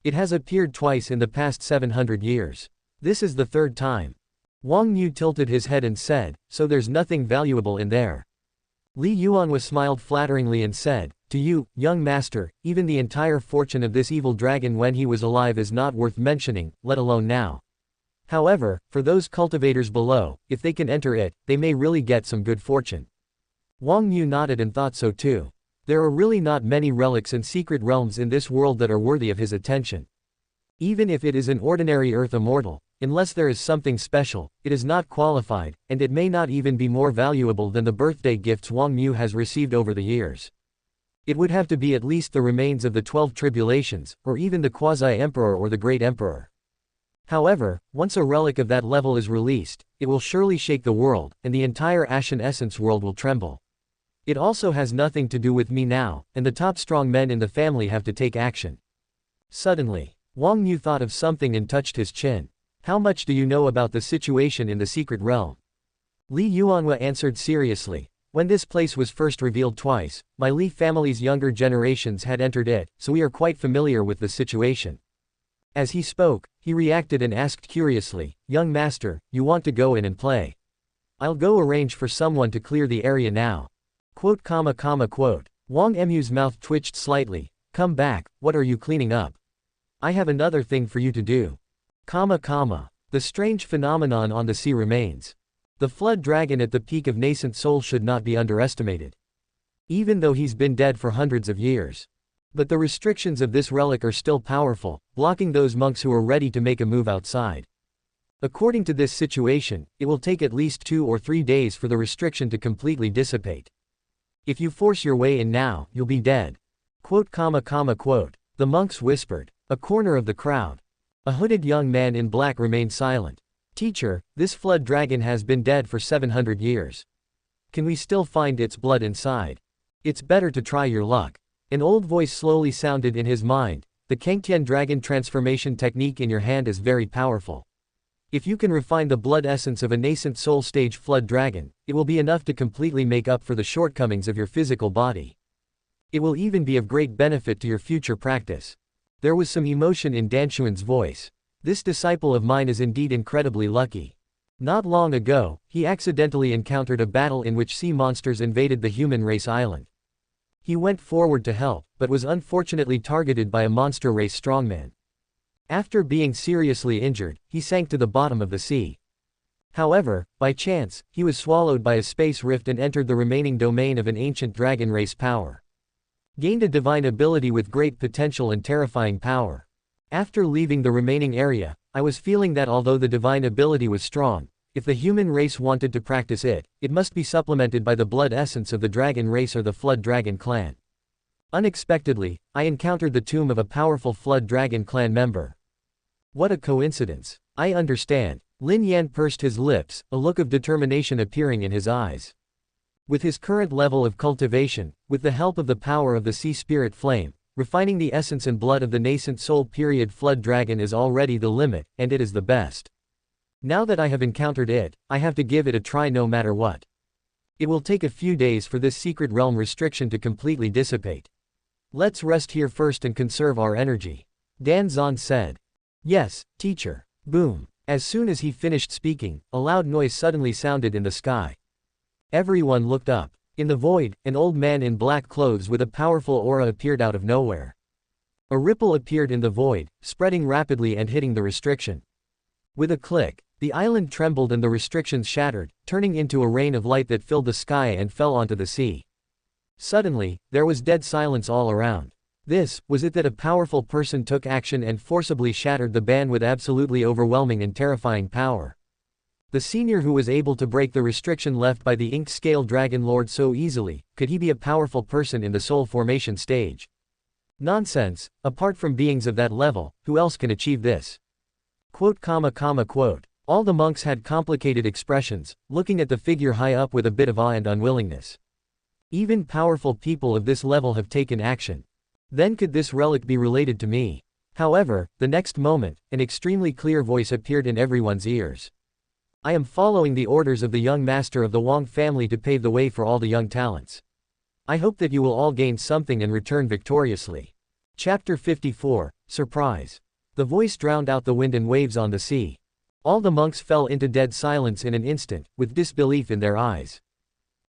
It has appeared twice in the past 700 years. This is the 3rd time. Wang Xiu tilted his head and said, so there's nothing valuable in there. Li Yuanhua smiled flatteringly and said, to you, young master, even the entire fortune of this evil dragon when he was alive is not worth mentioning, let alone now. However, for those cultivators below, if they can enter it, they may really get some good fortune. Wang Xiu nodded and thought so too. There are really not many relics and secret realms in this world that are worthy of his attention. Even if it is an ordinary earth immortal, unless there is something special, it is not qualified, and it may not even be more valuable than the birthday gifts Wang Xiu has received over the years. It would have to be at least the remains of the 12 tribulations, or even the quasi-emperor or the great emperor. However, once a relic of that level is released, it will surely shake the world, and the entire Ashen Essence world will tremble. It also has nothing to do with me now, and the top strong men in the family have to take action. Suddenly, Wang Xiu thought of something and touched his chin. How much do you know about the situation in the secret realm? Li Yuanhua answered seriously. When this place was first revealed twice, my Li family's younger generations had entered it, so we are quite familiar with the situation. As he spoke, he reacted and asked curiously, young master, you want to go in and play? I'll go arrange for someone to clear the area now. Wang Mu's mouth twitched slightly. Come back, what are you cleaning up? I have another thing for you to do. The strange phenomenon on the sea remains. The flood dragon at the peak of nascent soul should not be underestimated. Even though he's been dead for hundreds of years. But the restrictions of this relic are still powerful, blocking those monks who are ready to make a move outside. According to this situation, it will take at least 2 or 3 days for the restriction to completely dissipate. If you force your way in now, you'll be dead. The monks whispered. A corner of the crowd. A hooded young man in black remained silent. Teacher, this flood dragon has been dead for 700 years. Can we still find its blood inside? It's better to try your luck. An old voice slowly sounded in his mind. The Kangtian dragon transformation technique in your hand is very powerful. If you can refine the blood essence of a nascent soul stage flood dragon, it will be enough to completely make up for the shortcomings of your physical body. It will even be of great benefit to your future practice. There was some emotion in Danchuan's voice. This disciple of mine is indeed incredibly lucky. Not long ago, he accidentally encountered a battle in which sea monsters invaded the human race island. He went forward to help, but was unfortunately targeted by a monster race strongman. After being seriously injured, he sank to the bottom of the sea. However, by chance, he was swallowed by a space rift and entered the remaining domain of an ancient dragon race power. Gained a divine ability with great potential and terrifying power. After leaving the remaining area, I was feeling that although the divine ability was strong, if the human race wanted to practice it, it must be supplemented by the blood essence of the dragon race or the flood dragon clan. Unexpectedly, I encountered the tomb of a powerful flood dragon clan member. What a coincidence. I understand. Lin Yan pursed his lips, a look of determination appearing in his eyes. With his current level of cultivation, with the help of the power of the sea spirit flame, refining the essence and blood of the nascent soul period flood dragon is already the limit, and it is the best. Now that I have encountered it, I have to give it a try no matter what. It will take a few days for this secret realm restriction to completely dissipate. Let's rest here first and conserve our energy. Dan Zhan said. Yes, teacher. Boom. As soon as he finished speaking, a loud noise suddenly sounded in the sky. Everyone looked up. In the void, an old man in black clothes with a powerful aura appeared out of nowhere. A ripple appeared in the void, spreading rapidly and hitting the restriction. With a click, the island trembled and the restrictions shattered, turning into a rain of light that filled the sky and fell onto the sea. Suddenly, there was dead silence all around. Was it that a powerful person took action and forcibly shattered the ban with absolutely overwhelming and terrifying power? The senior who was able to break the restriction left by the inked scale dragon lord so easily, could he be a powerful person in the soul formation stage? Nonsense, apart from beings of that level, who else can achieve this? Quote. All the monks had complicated expressions, looking at the figure high up with a bit of awe and unwillingness. Even powerful people of this level have taken action. Then could this relic be related to me? However, the next moment, an extremely clear voice appeared in everyone's ears. I am following the orders of the young master of the Wang family to pave the way for all the young talents. I hope that you will all gain something and return victoriously. Chapter 54, Surprise. The voice drowned out the wind and waves on the sea. All the monks fell into dead silence in an instant, with disbelief in their eyes.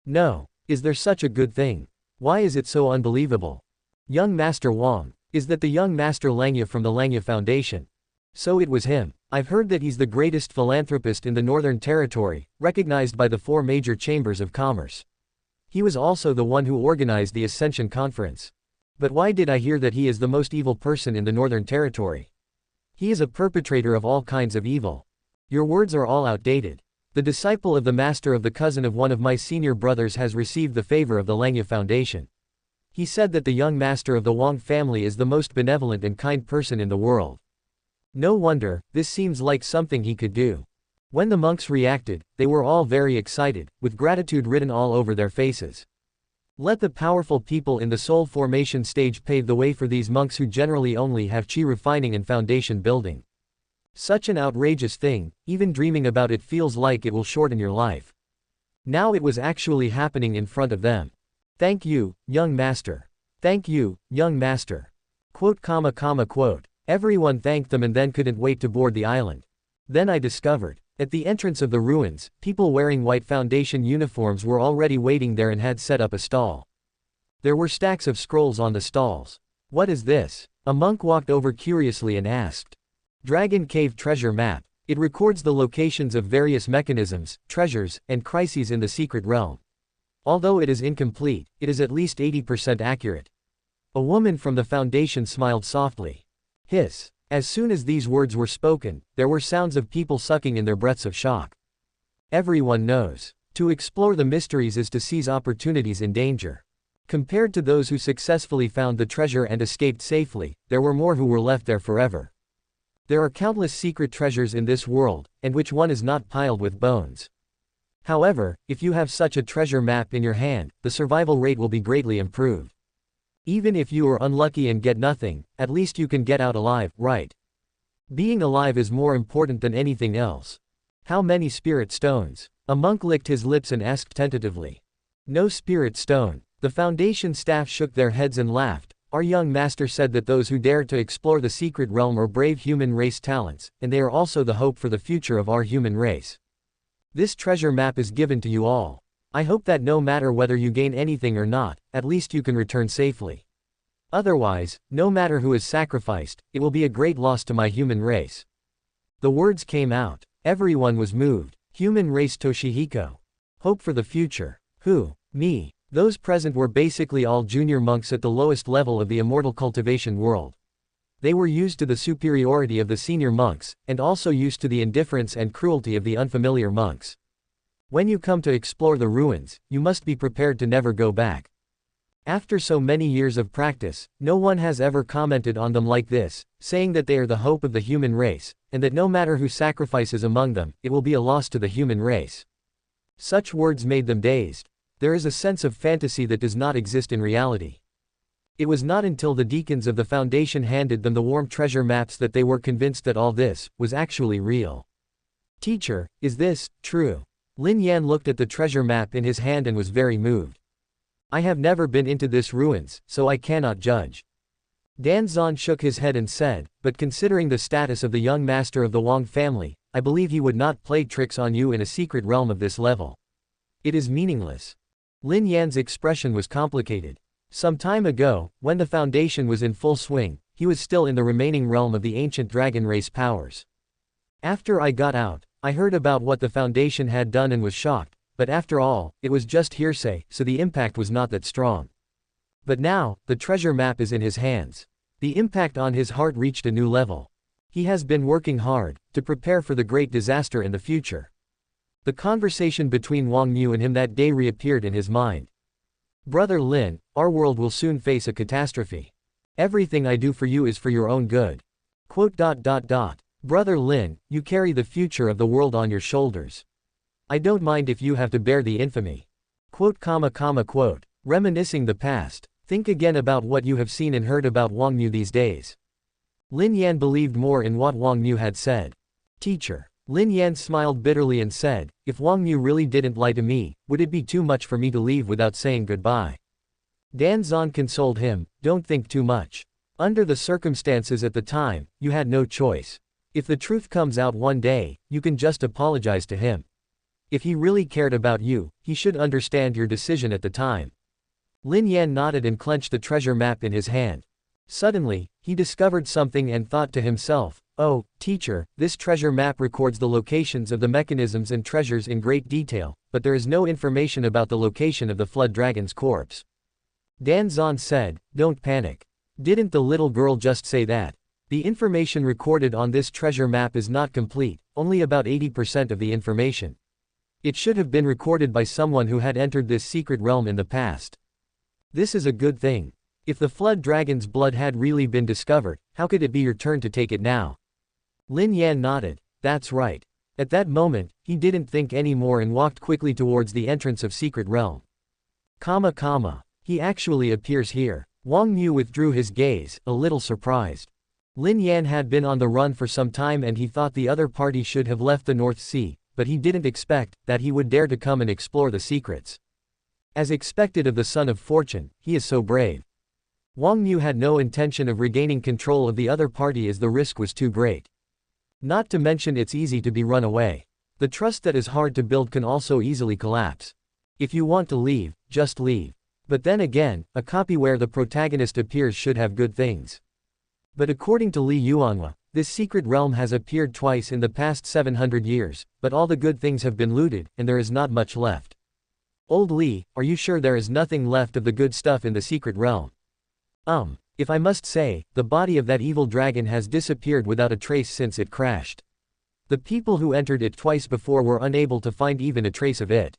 No. Is there such a good thing? Why is it so unbelievable? Young Master Wang. Is that the young Master Langya from the Langya Foundation? So it was him. I've heard that he's the greatest philanthropist in the Northern Territory, recognized by the 4 major chambers of commerce. He was also the one who organized the Ascension Conference. But why did I hear that he is the most evil person in the Northern Territory? He is a perpetrator of all kinds of evil. Your words are all outdated. The disciple of the master of the cousin of one of my senior brothers has received the favor of the Langya Foundation. He said that the young master of the Wang family is the most benevolent and kind person in the world. No wonder, this seems like something he could do. When the monks reacted, they were all very excited, with gratitude written all over their faces. Let the powerful people in the soul formation stage pave the way for these monks who generally only have chi refining and foundation building. Such an outrageous thing, even dreaming about it feels like it will shorten your life. Now it was actually happening in front of them. Thank you, young master. Thank you, young master. Quote. Everyone thanked them and then couldn't wait to board the island. Then I discovered, at the entrance of the ruins, people wearing white foundation uniforms were already waiting there and had set up a stall. There were stacks of scrolls on the stalls. What is this? A monk walked over curiously and asked. Dragon Cave Treasure Map. It records the locations of various mechanisms, treasures, and crises in the secret realm. Although it is incomplete, it is at least 80% accurate. A woman from the Foundation smiled softly. Hiss. As soon as these words were spoken, there were sounds of people sucking in their breaths of shock. Everyone knows. To explore the mysteries is to seize opportunities in danger. Compared to those who successfully found the treasure and escaped safely, there were more who were left there forever. There are countless secret treasures in this world, and which one is not piled with bones? However, if you have such a treasure map in your hand, the survival rate will be greatly improved. Even if you are unlucky and get nothing, at least you can get out alive, right? Being alive is more important than anything else. How many spirit stones? A monk licked his lips and asked tentatively. No spirit stone. The Foundation staff shook their heads and laughed. Our young master said that those who dare to explore the secret realm are brave human race talents, and they are also the hope for the future of our human race. This treasure map is given to you all. I hope that no matter whether you gain anything or not, at least you can return safely. Otherwise, no matter who is sacrificed, it will be a great loss to my human race. The words came out. Everyone was moved. Human race Toshihiko. Hope for the future. Who? Me. Those present were basically all junior monks at the lowest level of the immortal cultivation world. They were used to the superiority of the senior monks, and also used to the indifference and cruelty of the unfamiliar monks. When you come to explore the ruins, you must be prepared to never go back. After so many years of practice, no one has ever commented on them like this, saying that they are the hope of the human race, and that no matter who sacrifices among them, it will be a loss to the human race. Such words made them dazed. There is a sense of fantasy that does not exist in reality. It was not until the deacons of the Foundation handed them the warm treasure maps that they were convinced that all this was actually real. Teacher, is this true? Lin Yan looked at the treasure map in his hand and was very moved. I have never been into this ruins, so I cannot judge. Dan Zhan shook his head and said, but considering the status of the young master of the Wang family, I believe he would not play tricks on you in a secret realm of this level. It is meaningless. Lin Yan's expression was complicated. Some time ago, when the Foundation was in full swing, he was still in the remaining realm of the ancient dragon race powers. After I got out, I heard about what the Foundation had done and was shocked, but after all, it was just hearsay, so the impact was not that strong. But now, the treasure map is in his hands. The impact on his heart reached a new level. He has been working hard to prepare for the great disaster in the future. The conversation between Wang Xiu and him that day reappeared in his mind. Brother Lin, our world will soon face a catastrophe. Everything I do for you is for your own good. Brother Lin, you carry the future of the world on your shoulders. I don't mind if you have to bear the infamy. Reminiscing the past, think again about what you have seen and heard about Wang Xiu these days. Lin Yan believed more in what Wang Xiu had said. Teacher. Lin Yan smiled bitterly and said, if Wang Xiu really didn't lie to me, would it be too much for me to leave without saying goodbye? Dan Zhan consoled him, don't think too much. Under the circumstances at the time, you had no choice. If the truth comes out one day, you can just apologize to him. If he really cared about you, he should understand your decision at the time. Lin Yan nodded and clenched the treasure map in his hand. Suddenly, he discovered something and thought to himself, oh, teacher, this treasure map records the locations of the mechanisms and treasures in great detail, but there is no information about the location of the flood dragon's corpse. Dan Zhan said, don't panic. Didn't the little girl just say that? The information recorded on this treasure map is not complete, only about 80% of the information. It should have been recorded by someone who had entered this secret realm in the past. This is a good thing. If the flood dragon's blood had really been discovered, how could it be your turn to take it now? Lin Yan nodded. That's right. At that moment, he didn't think anymore and walked quickly towards the entrance of secret realm. He actually appears here. Wang Xiu withdrew his gaze, a little surprised. Lin Yan had been on the run for some time and he thought the other party should have left the North Sea, but he didn't expect that he would dare to come and explore the secrets. As expected of the Son of Fortune, he is so brave. Wang Xiu had no intention of regaining control of the other party as the risk was too great. Not to mention it's easy to be run away. The trust that is hard to build can also easily collapse. If you want to leave, just leave. But then again, a copy where the protagonist appears should have good things. But according to Li Yuanhua, this secret realm has appeared twice in the past 700 years, but all the good things have been looted, and there is not much left. Old Li, are you sure there is nothing left of the good stuff in the secret realm? If I must say, the body of that evil dragon has disappeared without a trace since it crashed. The people who entered it twice before were unable to find even a trace of it.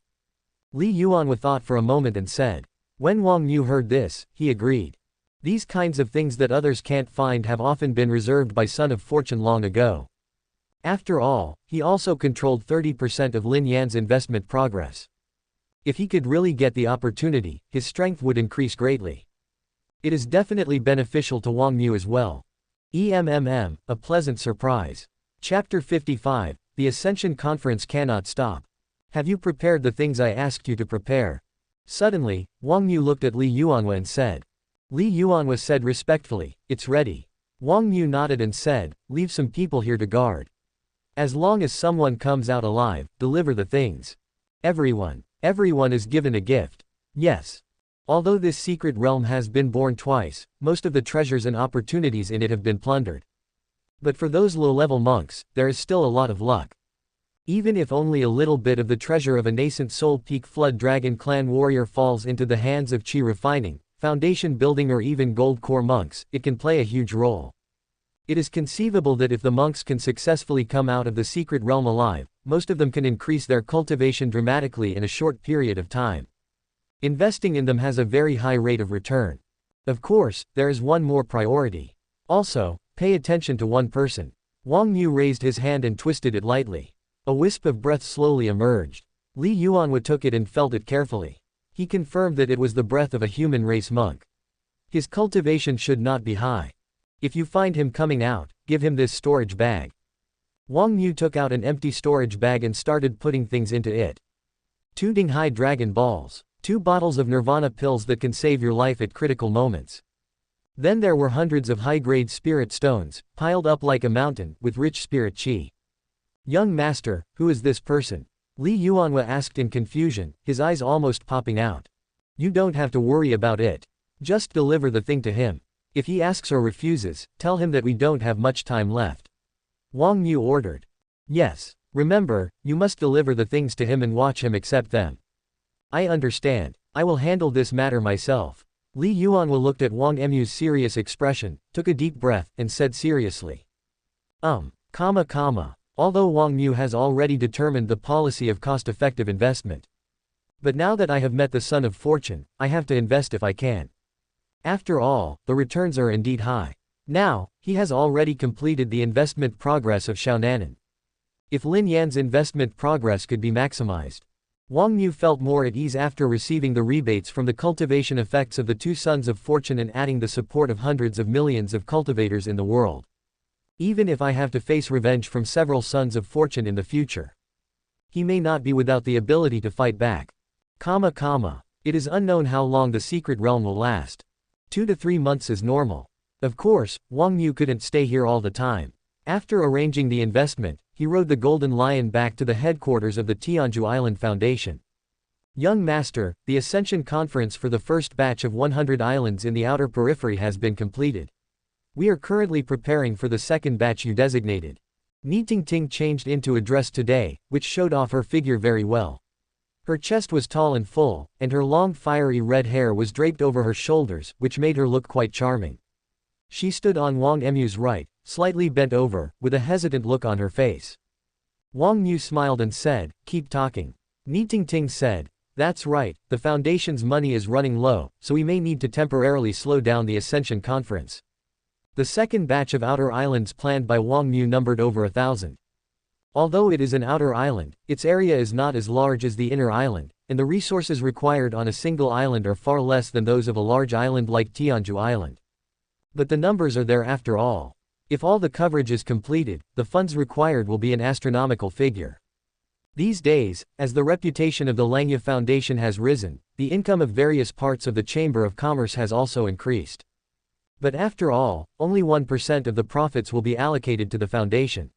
Li Yuanhua thought for a moment and said. When Wang Xiu heard this, he agreed. These kinds of things that others can't find have often been reserved by Son of Fortune long ago. After all, he also controlled 30% of Lin Yan's investment progress. If he could really get the opportunity, his strength would increase greatly. It is definitely beneficial to Wang Xiu as well. A pleasant surprise. Chapter 55, The Ascension Conference Cannot Stop. Have you prepared the things I asked you to prepare? Suddenly, Wang Xiu looked at Li Yuanhua and said. Li Yuanhua said respectfully, "It's ready." Wang Xiu nodded and said, "Leave some people here to guard. As long as someone comes out alive, deliver the things. Everyone is given a gift. Yes. Although this secret realm has been born twice, most of the treasures and opportunities in it have been plundered. But for those low-level monks, there is still a lot of luck. Even if only a little bit of the treasure of a nascent Soul Peak Flood Dragon Clan warrior falls into the hands of Qi refining, foundation building or even gold core monks, it can play a huge role. It is conceivable that if the monks can successfully come out of the secret realm alive, most of them can increase their cultivation dramatically in a short period of time. Investing in them has a very high rate of return. Of course, there is one more priority. Also, pay attention to one person. Wang Xiu raised his hand and twisted it lightly. A wisp of breath slowly emerged. Li Yuanhua took it and felt it carefully. He confirmed that it was the breath of a human race monk. His cultivation should not be high. If you find him coming out, give him this storage bag. Wang Xiu took out an empty storage bag and started putting things into it. 2 Dinghai Dragon Balls. 2 bottles of Nirvana pills that can save your life at critical moments. Then there were hundreds of high-grade spirit stones, piled up like a mountain, with rich spirit qi. Young master, who is this person? Li Yuanhua asked in confusion, his eyes almost popping out. You don't have to worry about it. Just deliver the thing to him. If he asks or refuses, tell him that we don't have much time left. Wang Xiu ordered. Yes. Remember, you must deliver the things to him and watch him accept them. I understand. I will handle this matter myself. Li Yuanhua looked at Wang Xiu's serious expression, took a deep breath, and said seriously. Although Wang Xiu has already determined the policy of cost-effective investment. But now that I have met the Son of Fortune, I have to invest if I can. After all, the returns are indeed high. Now, he has already completed the investment progress of Xiaonanan. If Lin Yan's investment progress could be maximized. Wang Xiu felt more at ease after receiving the rebates from the cultivation effects of the 2 Sons of Fortune and adding the support of hundreds of millions of cultivators in the world. Even if I have to face revenge from several Sons of Fortune in the future. He may not be without the ability to fight back. It is unknown how long the secret realm will last. 2 to 3 months is normal. Of course, Wang Xiu couldn't stay here all the time. After arranging the investment, he rode the Golden Lion back to the headquarters of the Tianhuang Island Foundation. Young Master, the Ascension Conference for the first batch of 100 islands in the outer periphery has been completed. We are currently preparing for the second batch you designated. Ni Tingting changed into a dress today, which showed off her figure very well. Her chest was tall and full, and her long fiery red hair was draped over her shoulders, which made her look quite charming. She stood on Wang Xiu's right, slightly bent over, with a hesitant look on her face. Wang Xiu smiled and said, "Keep talking." Ni Tingting said, "That's right, the Foundation's money is running low, so we may need to temporarily slow down the Ascension Conference." The second batch of outer islands planned by Wang Xiu numbered over 1,000. Although it is an outer island, its area is not as large as the inner island, and the resources required on a single island are far less than those of a large island like Tianhuang Island. But the numbers are there after all. If all the coverage is completed, the funds required will be an astronomical figure. These days, as the reputation of the Langya Foundation has risen, the income of various parts of the Chamber of Commerce has also increased. But after all, only 1% of the profits will be allocated to the foundation.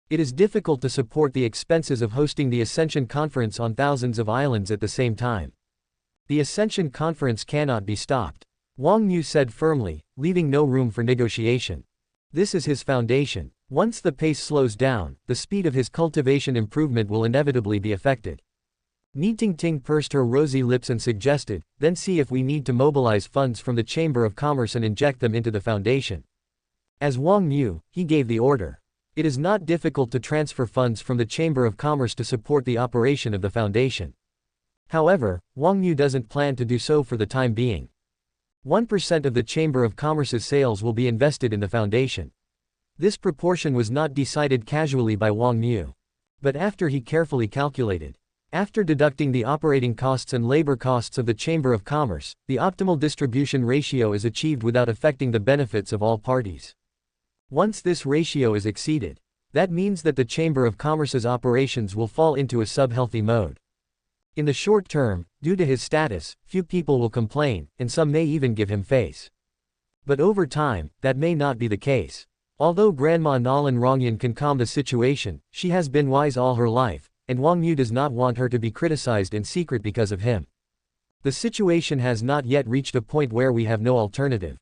It is difficult to support the expenses of hosting the Ascension Conference on thousands of islands at the same time. The Ascension Conference cannot be stopped. Wang Xiu said firmly, leaving no room for negotiation. This is his foundation. Once the pace slows down, the speed of his cultivation improvement will inevitably be affected. Ni Tingting pursed her rosy lips and suggested, then see if we need to mobilize funds from the Chamber of Commerce and inject them into the foundation. As Wang Xiu, he gave the order. It is not difficult to transfer funds from the Chamber of Commerce to support the operation of the foundation. However, Wang Xiu doesn't plan to do so for the time being. 1% of the Chamber of Commerce's sales will be invested in the foundation. This proportion was not decided casually by Wang Xiu. But after he carefully calculated. After deducting the operating costs and labor costs of the Chamber of Commerce, the optimal distribution ratio is achieved without affecting the benefits of all parties. Once this ratio is exceeded, that means that the Chamber of Commerce's operations will fall into a sub-healthy mode. In the short term, due to his status, few people will complain, and some may even give him face. But over time, that may not be the case. Although Grandma Nalan Rongyan can calm the situation, she has been wise all her life, and Wang Xiu does not want her to be criticized in secret because of him. The situation has not yet reached a point where we have no alternative.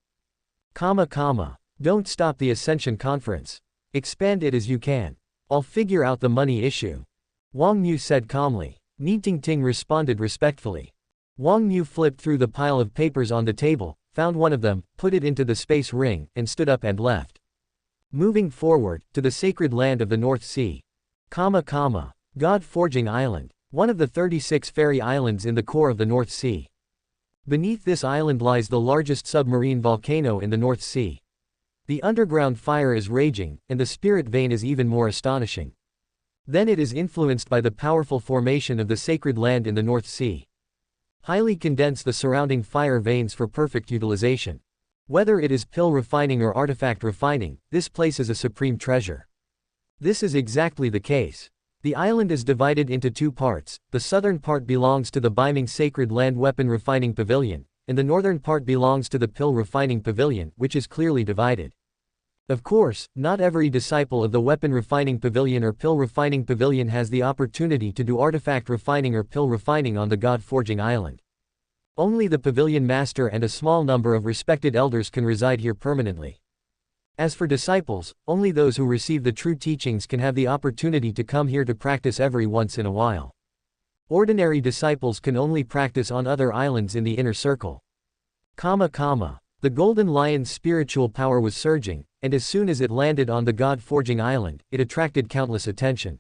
Don't stop the Ascension Conference. Expand it as you can. I'll figure out the money issue. Wang Xiu said calmly. Ni Tingting responded respectfully. Wang Xiu flipped through the pile of papers on the table, found one of them, put it into the space ring, and stood up and left. Moving forward, to the sacred land of the North Sea. God Forging Island. One of the 36 fairy islands in the core of the North Sea. Beneath this island lies the largest submarine volcano in the North Sea. The underground fire is raging, and the spirit vein is even more astonishing. Then it is influenced by the powerful formation of the sacred land in the North Sea. Highly condense the surrounding fire veins for perfect utilization. Whether it is pill refining or artifact refining, this place is a supreme treasure. This is exactly the case. The island is divided into two parts. The southern part belongs to the Biming Sacred Land Weapon Refining Pavilion, and the northern part belongs to the Pill Refining Pavilion, which is clearly divided. Of course, not every disciple of the Weapon Refining Pavilion or Pill Refining Pavilion has the opportunity to do artifact refining or pill refining on the God Forging Island. Only the Pavilion Master and a small number of respected elders can reside here permanently. As for disciples, only those who receive the true teachings can have the opportunity to come here to practice every once in a while. Ordinary disciples can only practice on other islands in the inner circle. The Golden Lion's spiritual power was surging, and as soon as it landed on the God Forging Island, it attracted countless attention.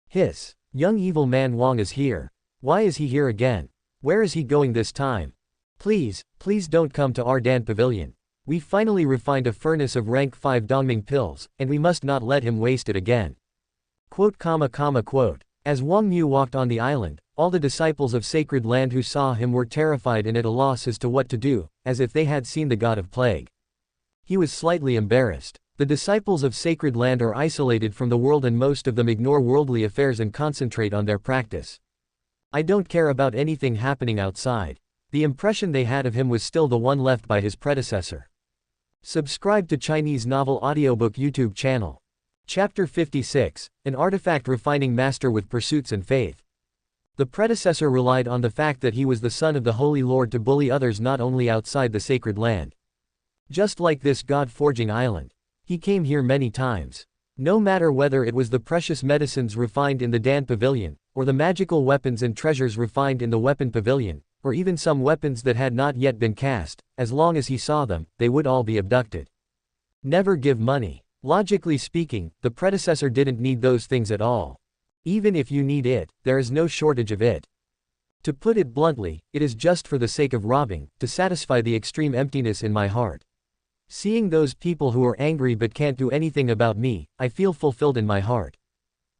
Hiss! Young evil man Wang is here. Why is he here again? Where is he going this time? Please don't come to our Dan Pavilion. We finally refined a furnace of rank 5 Dongming pills, and we must not let him waste it again. As Wang Xiu walked on the island, all the disciples of Sacred Land who saw him were terrified and at a loss as to what to do, as if they had seen the god of plague. He was slightly embarrassed. The disciples of Sacred Land are isolated from the world and most of them ignore worldly affairs and concentrate on their practice. I don't care about anything happening outside. The impression they had of him was still the one left by his predecessor. Subscribe to Chinese Novel Audiobook YouTube channel. Chapter 56, An Artifact Refining Master with Pursuits and Faith. The predecessor relied on the fact that he was the son of the Holy Lord to bully others not only outside the sacred land. Just like this God Forging Island. He came here many times. No matter whether it was the precious medicines refined in the Dan Pavilion, or the magical weapons and treasures refined in the Weapon Pavilion, or even some weapons that had not yet been cast, as long as he saw them, they would all be abducted. Never give money. Logically speaking, the predecessor didn't need those things at all. Even if you need it, there is no shortage of it. To put it bluntly, it is just for the sake of robbing, to satisfy the extreme emptiness in my heart. Seeing those people who are angry but can't do anything about me, I feel fulfilled in my heart.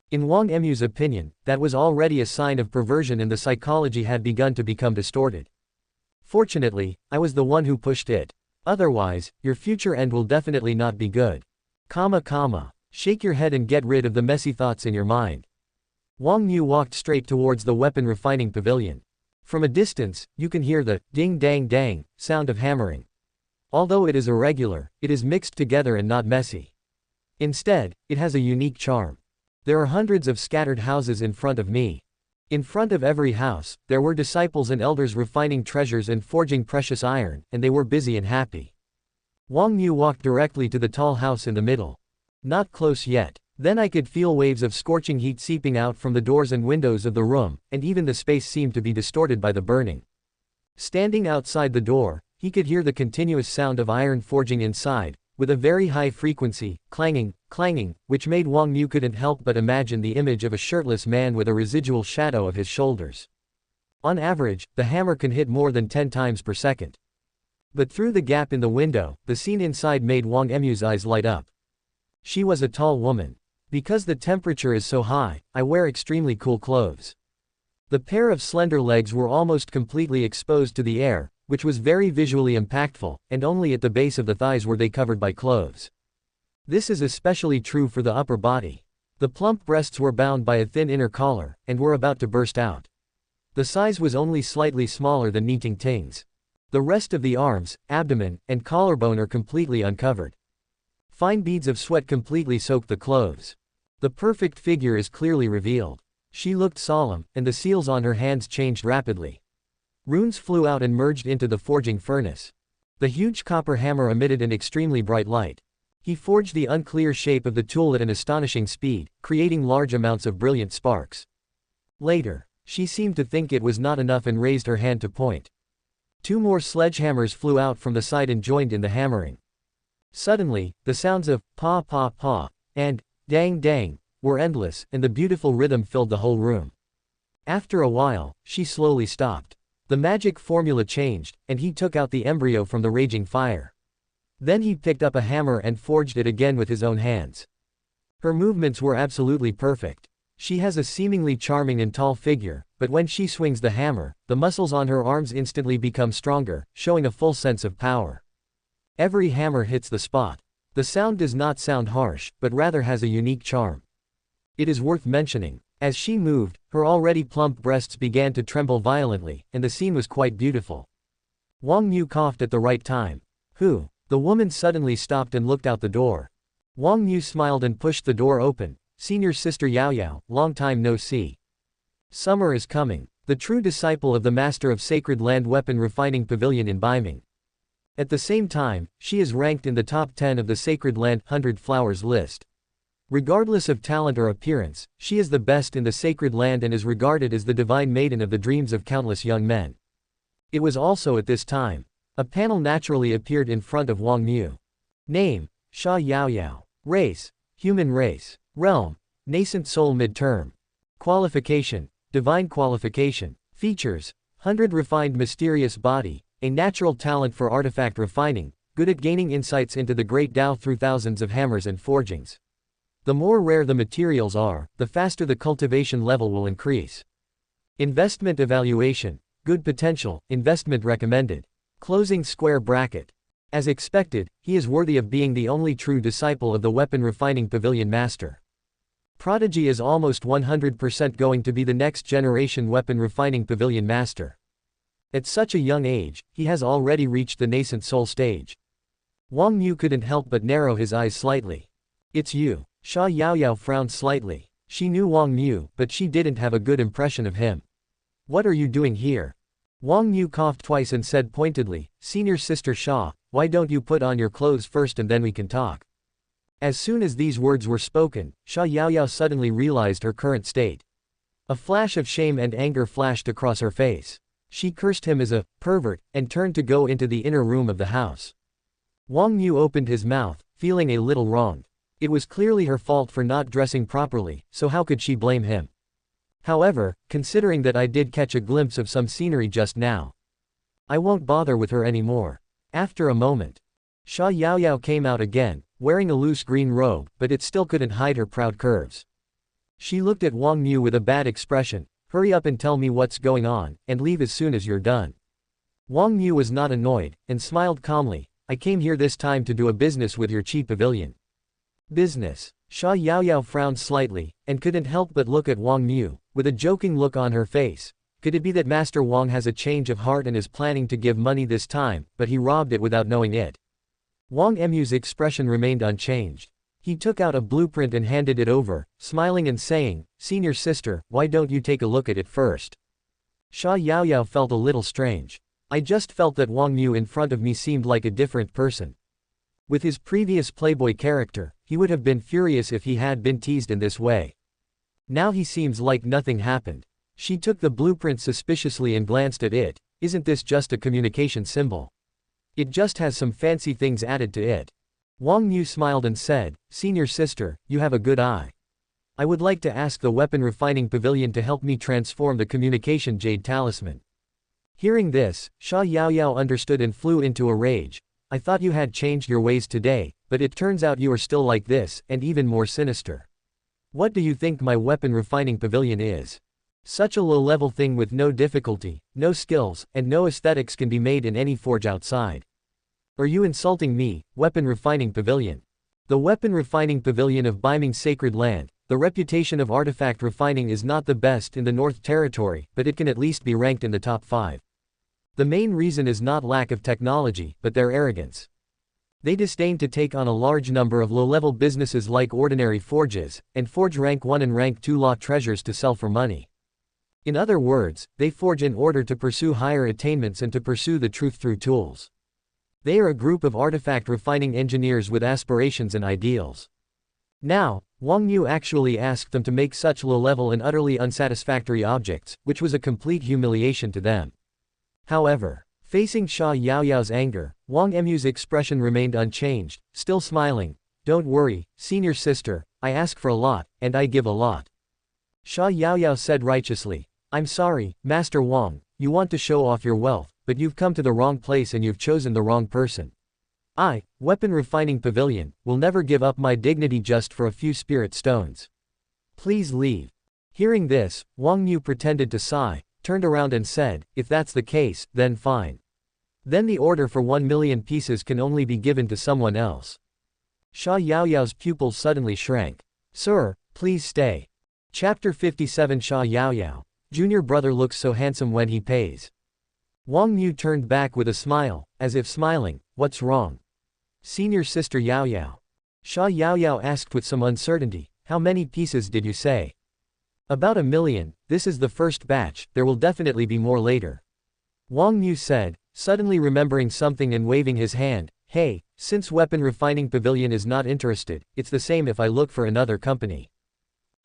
In Wang Emu's opinion, that was already a sign of perversion and the psychology had begun to become distorted. Fortunately, I was the one who pushed it. Otherwise, your future end will definitely not be good. Shake your head and get rid of the messy thoughts in your mind. Wang Xiu walked straight towards the weapon refining pavilion. From a distance, you can hear the ding-dang-dang sound of hammering. Although it is irregular, it is mixed together and not messy. Instead, it has a unique charm. There are hundreds of scattered houses in front of me. In front of every house, there were disciples and elders refining treasures and forging precious iron, and they were busy and happy. Wang Xiu walked directly to the tall house in the middle. Not close yet. Then I could feel waves of scorching heat seeping out from the doors and windows of the room, and even the space seemed to be distorted by the burning. Standing outside the door, he could hear the continuous sound of iron forging inside, with a very high frequency, clanging, which made Wang Xiu couldn't help but imagine the image of a shirtless man with a residual shadow of his shoulders. On average, the hammer can hit more than 10 times per second. But through the gap in the window, the scene inside made Wang Emu's eyes light up. She was a tall woman. Because the temperature is so high, I wear extremely cool clothes. The pair of slender legs were almost completely exposed to the air, which was very visually impactful, and only at the base of the thighs were they covered by clothes. This is especially true for the upper body. The plump breasts were bound by a thin inner collar, and were about to burst out. The size was only slightly smaller than Ni Tingting's. The rest of the arms, abdomen, and collarbone are completely uncovered. Fine beads of sweat completely soaked the clothes. The perfect figure is clearly revealed. She looked solemn, and the seals on her hands changed rapidly. Runes flew out and merged into the forging furnace. The huge copper hammer emitted an extremely bright light. He forged the unclear shape of the tool at an astonishing speed, creating large amounts of brilliant sparks. Later, she seemed to think it was not enough and raised her hand to point. 2 more sledgehammers flew out from the side and joined in the hammering. Suddenly, the sounds of pa pa pa and dang dang were endless, and the beautiful rhythm filled the whole room. After a while, she slowly stopped. The magic formula changed, and he took out the embryo from the raging fire. Then he picked up a hammer and forged it again with his own hands. Her movements were absolutely perfect. She has a seemingly charming and tall figure, but when she swings the hammer, the muscles on her arms instantly become stronger, showing a full sense of power. Every hammer hits the spot. The sound does not sound harsh, but rather has a unique charm. It is worth mentioning. As she moved, her already plump breasts began to tremble violently, and the scene was quite beautiful. Wang Xiu coughed at the right time. Who? The woman suddenly stopped and looked out the door. Wang Xiu smiled and pushed the door open. Senior sister Yao Yao, long time no see. Summer is coming. The true disciple of the master of Sacred Land Weapon Refining Pavilion in Beiming. At the same time, she is ranked in the top 10 of the Sacred Land 100 Flowers list. Regardless of talent or appearance, she is the best in the Sacred Land and is regarded as the divine maiden of the dreams of countless young men. It was also at this time. A panel naturally appeared in front of Wang Xiu. Name: Sha Yao Yao. Race: human race. Realm: nascent soul midterm. Qualification: divine qualification. Features: 100 refined mysterious body, a natural talent for artifact refining, good at gaining insights into the great Tao through thousands of hammers and forgings. The more rare the materials are, the faster the cultivation level will increase. Investment evaluation: good potential, investment recommended. Closing square bracket. As expected, he is worthy of being the only true disciple of the Weapon Refining Pavilion Master. Prodigy is almost 100% going to be the next generation Weapon Refining Pavilion Master. At such a young age, he has already reached the nascent soul stage. Wang Xiu couldn't help but narrow his eyes slightly. It's you. Sha Yao Yao frowned slightly. She knew Wang Xiu, but she didn't have a good impression of him. What are you doing here? Wang Xiu coughed twice and said pointedly, Senior sister Sha, why don't you put on your clothes first and then we can talk? As soon as these words were spoken, Sha Yao Yao suddenly realized her current state. A flash of shame and anger flashed across her face. She cursed him as a pervert, and turned to go into the inner room of the house. Wang Xiu opened his mouth, feeling a little wronged. It was clearly her fault for not dressing properly, so how could she blame him? However, considering that I did catch a glimpse of some scenery just now, I won't bother with her anymore. After a moment, Sha Yao Yao came out again, wearing a loose green robe, but it still couldn't hide her proud curves. She looked at Wang Xiu with a bad expression. Hurry up and tell me what's going on, and leave as soon as you're done. Wang Xiu was not annoyed, and smiled calmly. I came here this time to do a business with your cheap pavilion. Business? Sha Yao Yao frowned slightly, and couldn't help but look at Wang Xiu, with a joking look on her face. Could it be that Master Wang has a change of heart and is planning to give money this time, but he robbed it without knowing it? Wang Emu's expression remained unchanged. He took out a blueprint and handed it over, smiling and saying, Senior sister, why don't you take a look at it first? Sha Yao Yao felt a little strange. I just felt that Wang Xiu in front of me seemed like a different person. With his previous playboy character, he would have been furious if he had been teased in this way. Now he seems like nothing happened. She took the blueprint suspiciously and glanced at it. Isn't this just a communication symbol? It just has some fancy things added to it. Wang Xiu smiled and said, Senior sister, you have a good eye. I would like to ask the Weapon Refining Pavilion to help me transform the communication jade talisman. Hearing this, Sha Yaoyao understood and flew into a rage. I thought you had changed your ways today, but it turns out you are still like this, and even more sinister. What do you think my weapon refining pavilion is? Such a low-level thing with no difficulty, no skills, and no aesthetics can be made in any forge outside. Are you insulting me, weapon refining pavilion? The weapon refining pavilion of Baiming's sacred land, the reputation of artifact refining is not the best in the North Territory, but it can at least be ranked in the top 5. The main reason is not lack of technology, but their arrogance. They disdain to take on a large number of low-level businesses like ordinary forges, and forge rank 1 and rank 2 law treasures to sell for money. In other words, they forge in order to pursue higher attainments and to pursue the truth through tools. They are a group of artifact refining engineers with aspirations and ideals. Now, Wang Xiu actually asked them to make such low-level and utterly unsatisfactory objects, which was a complete humiliation to them. However, facing Sha Yaoyao's anger, Wang Emu's expression remained unchanged, still smiling. Don't worry, senior sister, I ask for a lot, and I give a lot. Sha Yaoyao said righteously, I'm sorry, Master Wang, you want to show off your wealth, but you've come to the wrong place and you've chosen the wrong person. I, weapon refining pavilion, will never give up my dignity just for a few spirit stones. Please leave. Hearing this, Wang Xiu pretended to sigh, turned around and said, if that's the case, then fine. Then the order for 1 million pieces can only be given to someone else. Sha Yaoyao's pupils suddenly shrank. Sir, please stay. Chapter 57 Sha Yaoyao. Junior brother looks so handsome when he pays. Wang Xiu turned back with a smile, as if smiling, what's wrong? Senior sister Yaoyao. Sha Yaoyao asked with some uncertainty, how many pieces did you say? About 1 million, this is the first batch, there will definitely be more later. Wang Xiu said, suddenly remembering something and waving his hand, hey, since weapon refining pavilion is not interested, it's the same if I look for another company.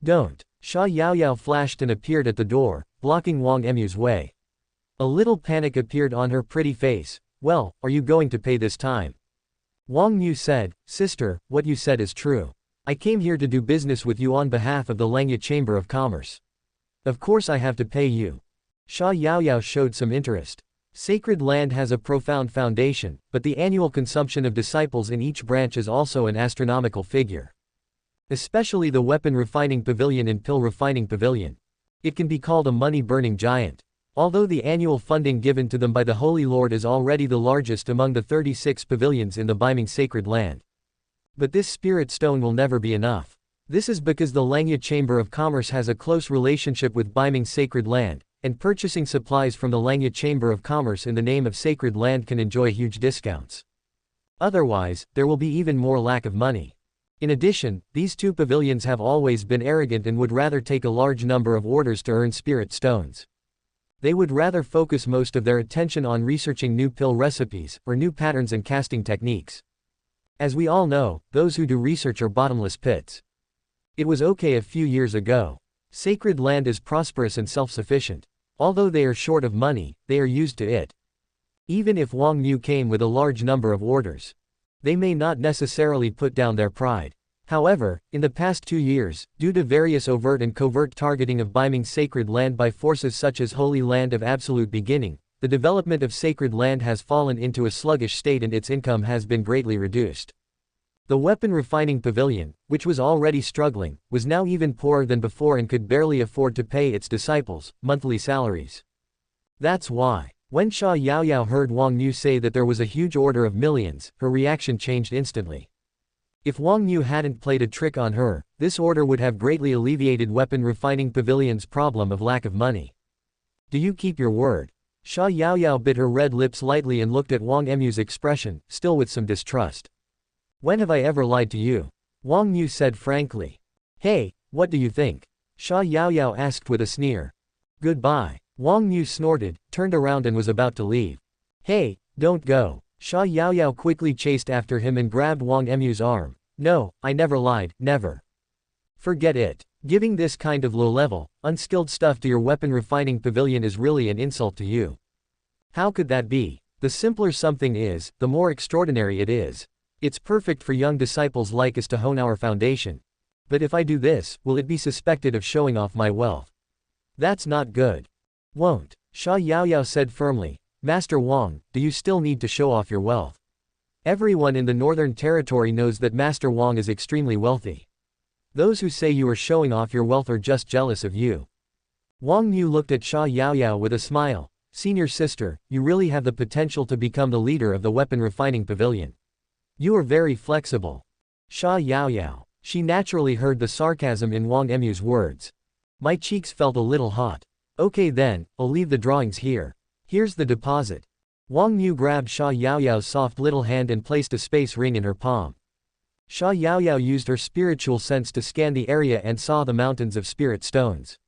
Don't. Sha Yaoyao flashed and appeared at the door, blocking Wang Emu's way. A little panic appeared on her pretty face. Well, are you going to pay this time? Wang Xiu said, sister, what you said is true. I came here to do business with you on behalf of the Langya Chamber of Commerce. Of course I have to pay you. Sha Yaoyao showed some interest. Sacred land has a profound foundation, but the annual consumption of disciples in each branch is also an astronomical figure. Especially the weapon refining pavilion and pill refining pavilion. It can be called a money-burning giant. Although the annual funding given to them by the Holy Lord is already the largest among the 36 pavilions in the Baiming sacred land. But this spirit stone will never be enough. This is because the Langya Chamber of Commerce has a close relationship with Baiming sacred land, and purchasing supplies from the Langya Chamber of Commerce in the name of sacred land can enjoy huge discounts. Otherwise, there will be even more lack of money. In addition, these two pavilions have always been arrogant and would rather take a large number of orders to earn spirit stones. They would rather focus most of their attention on researching new pill recipes, or new patterns and casting techniques. As we all know, those who do research are bottomless pits. It was okay a few years ago. Sacred land is prosperous and self-sufficient. Although they are short of money, they are used to it. Even if Wang Xiu came with a large number of orders, they may not necessarily put down their pride. However, in the past 2 years, due to various overt and covert targeting of Baiming's sacred land by forces such as Holy Land of Absolute Beginning, the development of sacred land has fallen into a sluggish state and its income has been greatly reduced. The weapon refining pavilion, which was already struggling, was now even poorer than before and could barely afford to pay its disciples monthly salaries. That's why, when Sha Yaoyao heard Wang Xiu say that there was a huge order of millions, her reaction changed instantly. If Wang Xiu hadn't played a trick on her, this order would have greatly alleviated weapon refining pavilion's problem of lack of money. Do you keep your word? Sha Yaoyao bit her red lips lightly and looked at Wang Emu's expression, still with some distrust. When have I ever lied to you? Wang Xiu said frankly. Hey, what do you think? Sha Yaoyao asked with a sneer. Goodbye. Wang Xiu snorted, turned around and was about to leave. Hey, don't go. Sha Yaoyao quickly chased after him and grabbed Wang Emu's arm. No, I never lied, never. Forget it. Giving this kind of low-level, unskilled stuff to your weapon refining pavilion is really an insult to you. How could that be? The simpler something is, the more extraordinary it is. It's perfect for young disciples like us to hone our foundation. But if I do this, will it be suspected of showing off my wealth? That's not good. Won't. Sha Yaoyao said firmly, Master Wang, do you still need to show off your wealth? Everyone in the Northern Territory knows that Master Wang is extremely wealthy. Those who say you are showing off your wealth are just jealous of you. Wang Xiu looked at Sha Yaoyao with a smile. Senior sister, you really have the potential to become the leader of the weapon refining pavilion. You are very flexible. Sha Yaoyao. She naturally heard the sarcasm in Wang Emu's words. My cheeks felt a little hot. Okay then, I'll leave the drawings here. Here's the deposit. Wang Xiu grabbed Sha Yaoyao's soft little hand and placed a space ring in her palm. Sha Yaoyao used her spiritual sense to scan the area and saw the mountains of spirit stones.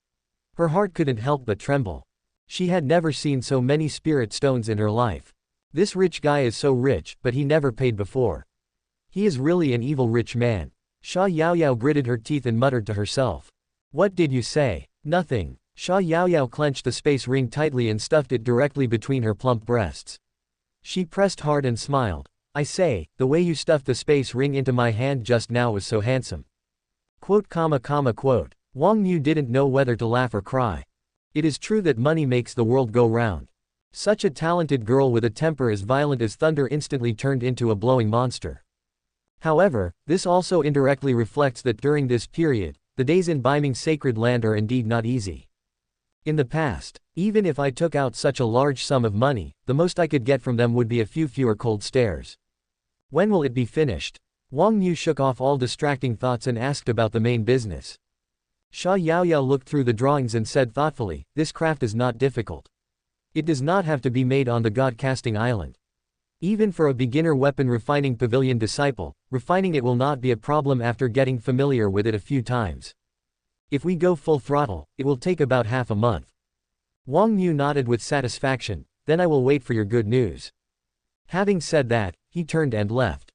Her heart couldn't help but tremble. She had never seen so many spirit stones in her life. This rich guy is so rich, but he never paid before. He is really an evil rich man. Sha Yaoyao gritted her teeth and muttered to herself. What did you say? Nothing. Sha Yaoyao clenched the space ring tightly and stuffed it directly between her plump breasts. She pressed hard and smiled. I say, the way you stuffed the space ring into my hand just now was so handsome. Quote. Wang Xiu didn't know whether to laugh or cry. It is true that money makes the world go round. Such a talented girl with a temper as violent as thunder instantly turned into a blowing monster. However, this also indirectly reflects that during this period, the days in Biming's sacred land are indeed not easy. In the past, even if I took out such a large sum of money, the most I could get from them would be a few fewer cold stares. When will it be finished? Wang Xiu shook off all distracting thoughts and asked about the main business. Sha Yaoyao looked through the drawings and said thoughtfully, this craft is not difficult. It does not have to be made on the God-casting island. Even for a beginner weapon refining pavilion disciple, refining it will not be a problem after getting familiar with it a few times. If we go full throttle, it will take about half a month. Wang Xiu nodded with satisfaction, then I will wait for your good news. Having said that, he turned and left.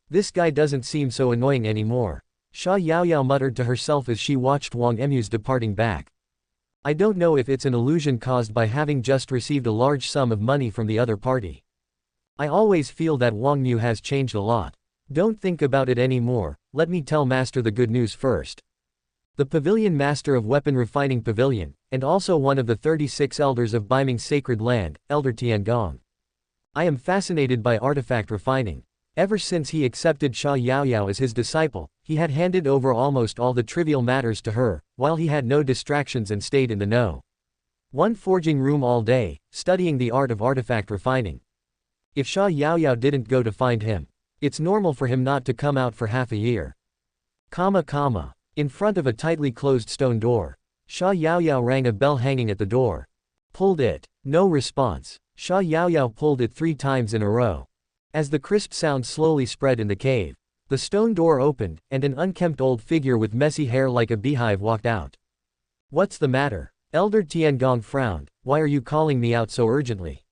This guy doesn't seem so annoying anymore. Sha Yaoyao muttered to herself as she watched Wang Emu's departing back. I don't know if it's an illusion caused by having just received a large sum of money from the other party. I always feel that Wang Xiu has changed a lot. Don't think about it anymore, let me tell Master the good news first. The Pavilion Master of Weapon Refining Pavilion, and also one of the 36 elders of Biming's sacred land, Elder Tianhuang. I am fascinated by artifact refining. Ever since he accepted Sha Yaoyao as his disciple, he had handed over almost all the trivial matters to her, while he had no distractions and stayed in the know. One forging room all day, studying the art of artifact refining. If Sha Yaoyao didn't go to find him, it's normal for him not to come out for half a year. In front of a tightly closed stone door. Sha Yaoyao rang a bell hanging at the door. Pulled it. No response. Sha Yaoyao pulled it 3 times in a row. As the crisp sound slowly spread in the cave, the stone door opened, and an unkempt old figure with messy hair like a beehive walked out. What's the matter? Elder Tianhuang frowned. Why are you calling me out so urgently?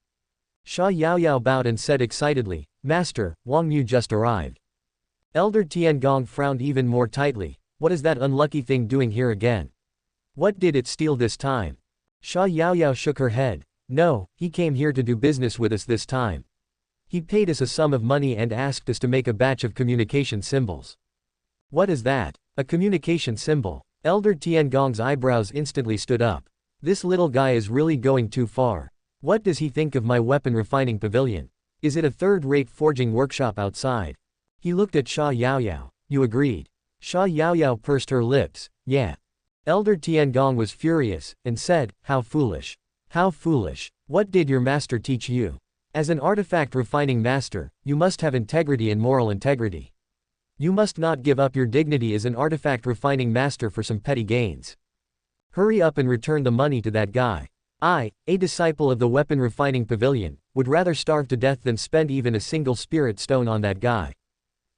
Sha Yaoyao bowed and said excitedly, Master, Wang Xiu just arrived. Elder Tianhuang frowned even more tightly. What is that unlucky thing doing here again? What did it steal this time? Sha Yaoyao shook her head. No, he came here to do business with us this time. He paid us a sum of money and asked us to make a batch of communication symbols. What is that? A communication symbol? Elder Tianhuang's eyebrows instantly stood up. This little guy is really going too far. What does he think of my weapon refining pavilion? Is it a third-rate forging workshop outside? He looked at Sha Yaoyao. You agreed? Sha Yaoyao pursed her lips. Yeah. Elder Tianhuang was furious, and said, How foolish. How foolish. What did your master teach you? As an artifact refining master, you must have integrity and moral integrity. You must not give up your dignity as an artifact refining master for some petty gains. Hurry up and return the money to that guy. I, a disciple of the weapon refining pavilion, would rather starve to death than spend even a single spirit stone on that guy.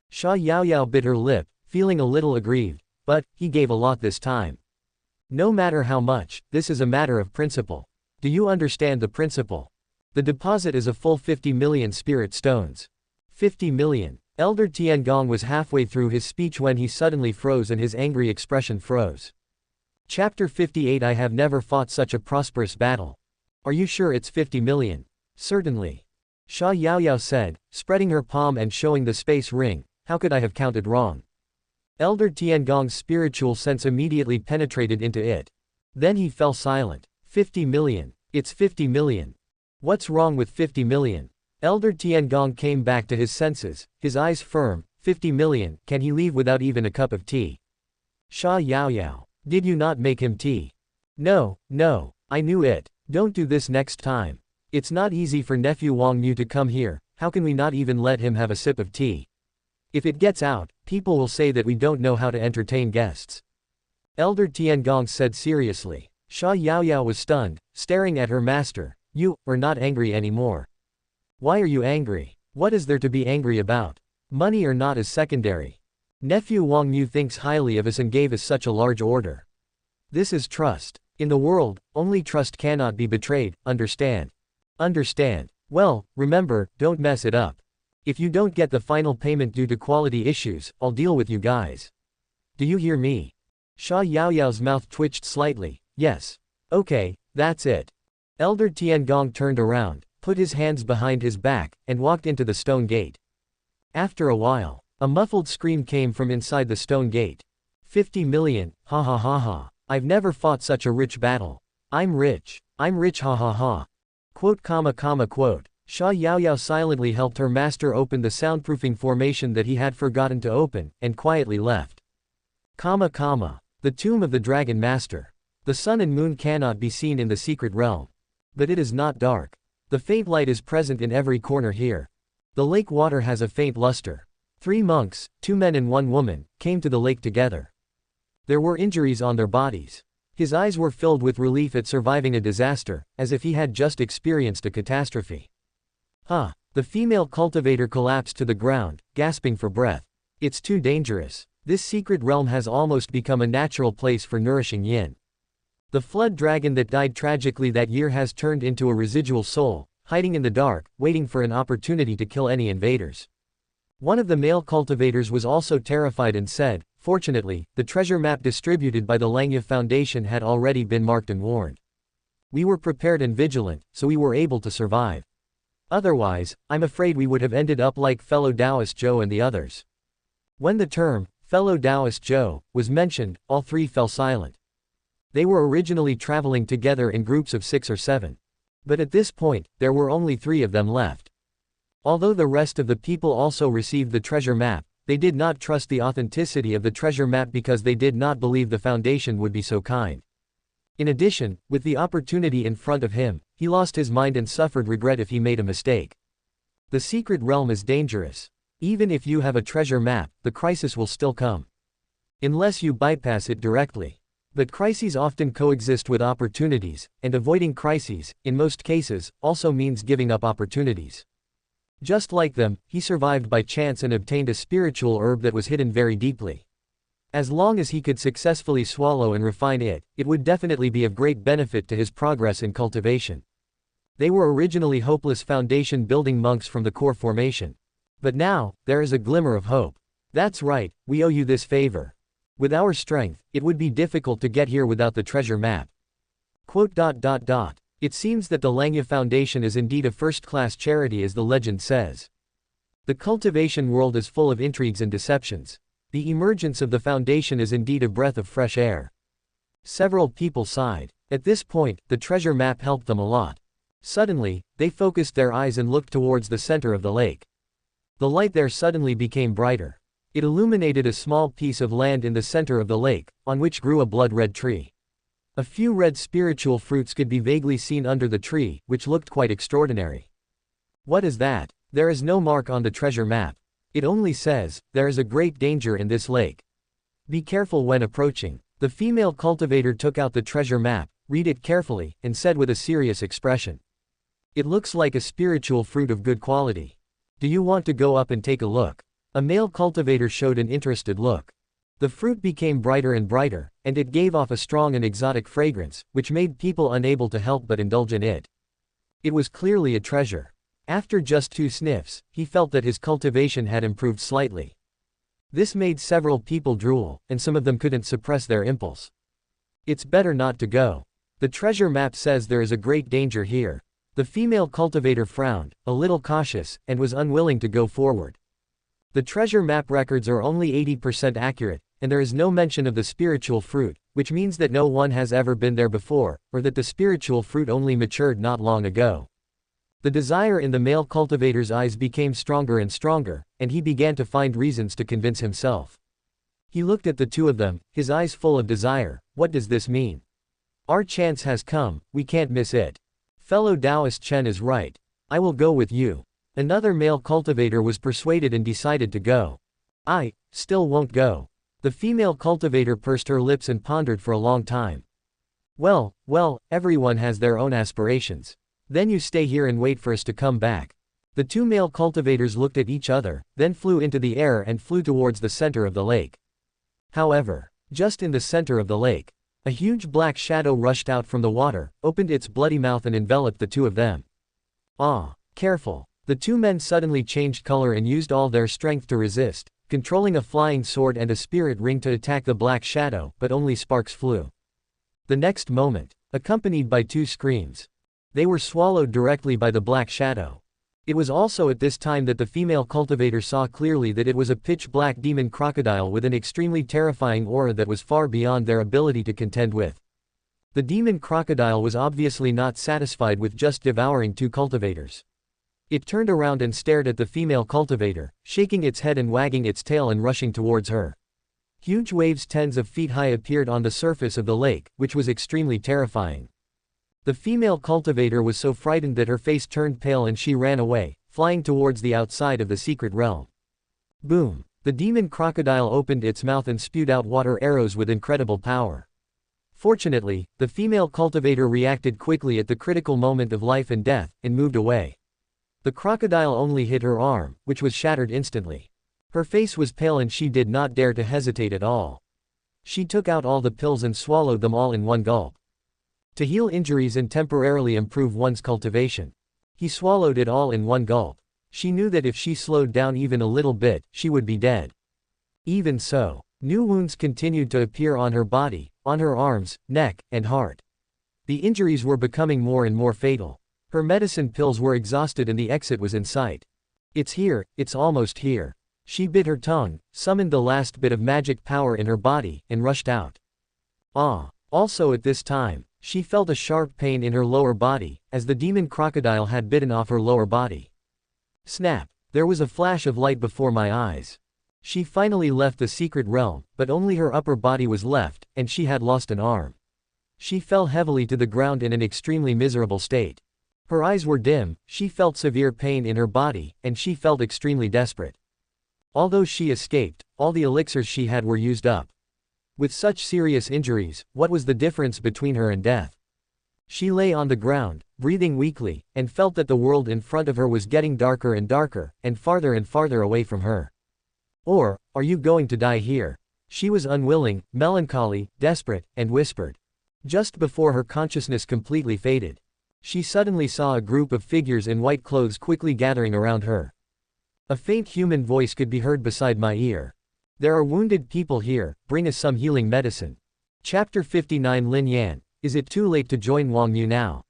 Sha Yaoyao bit her lip, feeling a little aggrieved, but he gave a lot this time. No matter how much, this is a matter of principle. Do you understand the principle? The deposit is a full 50 million spirit stones. 50 million. Elder Tianhuang was halfway through his speech when he suddenly froze and his angry expression froze. Chapter 58 I have never fought such a prosperous battle. Are you sure it's 50 million? Certainly. Sha Yaoyao said, spreading her palm and showing the space ring. How could I have counted wrong? Elder Tianhuang's spiritual sense immediately penetrated into it. Then he fell silent. 50 million. It's 50 million. What's wrong with 50 million? Elder Tianhuang came back to his senses, his eyes firm. 50 million, can he leave without even a cup of tea? Sha Yaoyao. Did you not make him tea? No, no, I knew it. Don't do this next time. It's not easy for nephew Wang Xiu to come here, how can we not even let him have a sip of tea? If it gets out, people will say that we don't know how to entertain guests. Elder Tianhuang said seriously. Sha Yaoyao was stunned, staring at her master. You are not angry anymore. Why are you angry? What is there to be angry about? Money or not is secondary. Nephew Wang Xiu thinks highly of us and gave us such a large order. This is trust. In the world, only trust cannot be betrayed, understand? Understand. Well, remember, don't mess it up. If you don't get the final payment due to quality issues, I'll deal with you guys. Do you hear me? Sha Yaoyao's mouth twitched slightly. Yes. Okay, that's it. Elder Tianhuang turned around, put his hands behind his back, and walked into the stone gate. After a while, a muffled scream came from inside the stone gate. 50 million, ha ha ha ha. I've never fought such a rich battle. I'm rich ha ha ha. Quote. Sha Yaoyao silently helped her master open the soundproofing formation that he had forgotten to open, and quietly left. The tomb of the Dragon Master. The sun and moon cannot be seen in the secret realm. But it is not dark. The faint light is present in every corner here. The lake water has a faint luster. 3 monks, 2 men and 1 woman, came to the lake together. There were injuries on their bodies. His eyes were filled with relief at surviving a disaster, as if he had just experienced a catastrophe. The female cultivator collapsed to the ground, gasping for breath. It's too dangerous. This secret realm has almost become a natural place for nourishing yin. The flood dragon that died tragically that year has turned into a residual soul, hiding in the dark, waiting for an opportunity to kill any invaders. One of the male cultivators was also terrified and said, fortunately, the treasure map distributed by the Langya Foundation had already been marked and warned. We were prepared and vigilant, so we were able to survive. Otherwise, I'm afraid we would have ended up like fellow Taoist Joe and the others. When the term, fellow Taoist Joe, was mentioned, all 3 fell silent. They were originally traveling together in groups of 6 or 7. But at this point, there were only 3 of them left. Although the rest of the people also received the treasure map, they did not trust the authenticity of the treasure map because they did not believe the Foundation would be so kind. In addition, with the opportunity in front of him, he lost his mind and suffered regret if he made a mistake. The secret realm is dangerous. Even if you have a treasure map, the crisis will still come. Unless you bypass it directly. But crises often coexist with opportunities, and avoiding crises, in most cases, also means giving up opportunities. Just like them, he survived by chance and obtained a spiritual herb that was hidden very deeply. As long as he could successfully swallow and refine it, it would definitely be of great benefit to his progress in cultivation. They were originally hopeless foundation building monks from the core formation. But now, there is a glimmer of hope. That's right, we owe you this favor. With our strength, it would be difficult to get here without the treasure map. It seems that the Langya Foundation is indeed a first-class charity as the legend says. The cultivation world is full of intrigues and deceptions. The emergence of the Foundation is indeed a breath of fresh air. Several people sighed. At this point, the treasure map helped them a lot. Suddenly, they focused their eyes and looked towards the center of the lake. The light there suddenly became brighter. It illuminated a small piece of land in the center of the lake, on which grew a blood-red tree. A few red spiritual fruits could be vaguely seen under the tree, which looked quite extraordinary. What is that? There is no mark on the treasure map. It only says, there is a great danger in this lake. Be careful when approaching. The female cultivator took out the treasure map, read it carefully, and said with a serious expression. It looks like a spiritual fruit of good quality. Do you want to go up and take a look? A male cultivator showed an interested look. The fruit became brighter and brighter, and it gave off a strong and exotic fragrance, which made people unable to help but indulge in it. It was clearly a treasure. After just 2 sniffs, he felt that his cultivation had improved slightly. This made several people drool, and some of them couldn't suppress their impulse. It's better not to go. The treasure map says there is a great danger here. The female cultivator frowned, a little cautious, and was unwilling to go forward. The treasure map records are only 80% accurate, and there is no mention of the spiritual fruit, which means that no one has ever been there before, or that the spiritual fruit only matured not long ago. The desire in the male cultivator's eyes became stronger and stronger, and he began to find reasons to convince himself. He looked at the two of them, his eyes full of desire. What does this mean? Our chance has come, we can't miss it. Fellow Taoist Chen is right. I will go with you. Another male cultivator was persuaded and decided to go. I still won't go. The female cultivator pursed her lips and pondered for a long time. Well, everyone has their own aspirations. Then you stay here and wait for us to come back. The two male cultivators looked at each other, then flew into the air and flew towards the center of the lake. However, just in the center of the lake, a huge black shadow rushed out from the water, opened its bloody mouth and enveloped the two of them. Ah, careful. The two men suddenly changed color and used all their strength to resist, controlling a flying sword and a spirit ring to attack the black shadow, but only sparks flew. The next moment, accompanied by two screams, they were swallowed directly by the black shadow. It was also at this time that the female cultivator saw clearly that it was a pitch-black demon crocodile with an extremely terrifying aura that was far beyond their ability to contend with. The demon crocodile was obviously not satisfied with just devouring two cultivators. It turned around and stared at the female cultivator, shaking its head and wagging its tail and rushing towards her. Huge waves tens of feet high appeared on the surface of the lake, which was extremely terrifying. The female cultivator was so frightened that her face turned pale and she ran away, flying towards the outside of the secret realm. Boom! The demon crocodile opened its mouth and spewed out water arrows with incredible power. Fortunately, the female cultivator reacted quickly at the critical moment of life and death, and moved away. The crocodile only hit her arm, which was shattered instantly. Her face was pale and she did not dare to hesitate at all. She took out all the pills and swallowed them all in one gulp. To heal injuries and temporarily improve one's cultivation. He swallowed it all in one gulp. She knew that if she slowed down even a little bit, she would be dead. Even so, new wounds continued to appear on her body, on her arms, neck, and heart. The injuries were becoming more and more fatal. Her medicine pills were exhausted and the exit was in sight. It's here, it's almost here. She bit her tongue, summoned the last bit of magic power in her body, and rushed out. Also at this time, she felt a sharp pain in her lower body, as the demon crocodile had bitten off her lower body. Snap! There was a flash of light before my eyes. She finally left the secret realm, but only her upper body was left, and she had lost an arm. She fell heavily to the ground in an extremely miserable state. Her eyes were dim, she felt severe pain in her body, and she felt extremely desperate. Although she escaped, all the elixirs she had were used up. With such serious injuries, what was the difference between her and death? She lay on the ground, breathing weakly, and felt that the world in front of her was getting darker and farther away from her. Or, are you going to die here? She was unwilling, melancholy, desperate, and whispered. Just before her consciousness completely faded, she suddenly saw a group of figures in white clothes quickly gathering around her. A faint human voice could be heard beside my ear. There are wounded people here, bring us some healing medicine. Chapter 59 Lin Yan, is it too late to join Wang Yu now?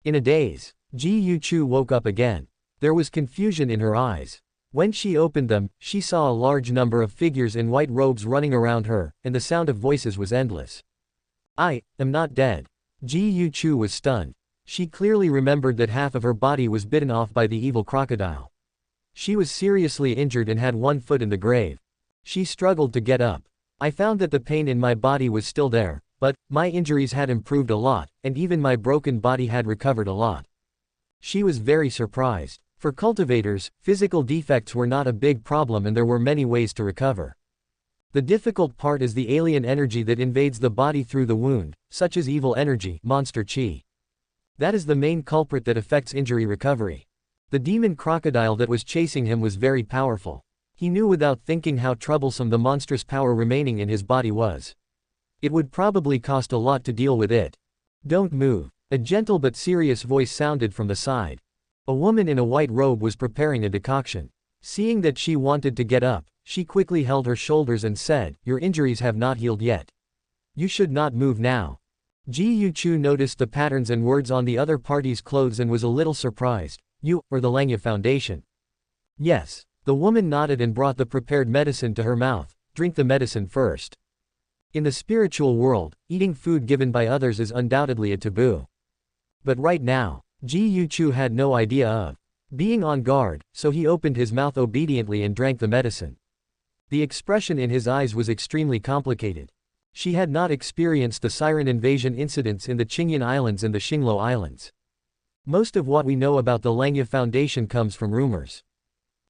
In a daze, Ji Yuchu woke up again. There was confusion in her eyes. When she opened them, she saw a large number of figures in white robes running around her, and the sound of voices was endless. I am not dead. Ji Yuchu was stunned. She clearly remembered that half of her body was bitten off by the evil crocodile. She was seriously injured and had one foot in the grave. She struggled to get up. I found that the pain in my body was still there, but my injuries had improved a lot, and even my broken body had recovered a lot. She was very surprised. For cultivators, physical defects were not a big problem and there were many ways to recover. The difficult part is the alien energy that invades the body through the wound, such as evil energy, monster chi. That is the main culprit that affects injury recovery. The demon crocodile that was chasing him was very powerful. He knew without thinking how troublesome the monstrous power remaining in his body was. It would probably cost a lot to deal with it. Don't move. A gentle but serious voice sounded from the side. A woman in a white robe was preparing a decoction. Seeing that she wanted to get up, she quickly held her shoulders and said, "Your injuries have not healed yet. You should not move now." Ji Yuchu noticed the patterns and words on the other party's clothes and was a little surprised. "You, or the Langya Foundation?" "Yes." The woman nodded and brought the prepared medicine to her mouth. drink the medicine first. In the spiritual world, eating food given by others is undoubtedly a taboo. But right now, Ji Yuchu had no idea of being on guard, so he opened his mouth obediently and drank the medicine. The expression in his eyes was extremely complicated. She had not experienced the siren invasion incidents in the Qingyan Islands and the Xinglo Islands. Most of what we know about the Langya Foundation comes from rumors.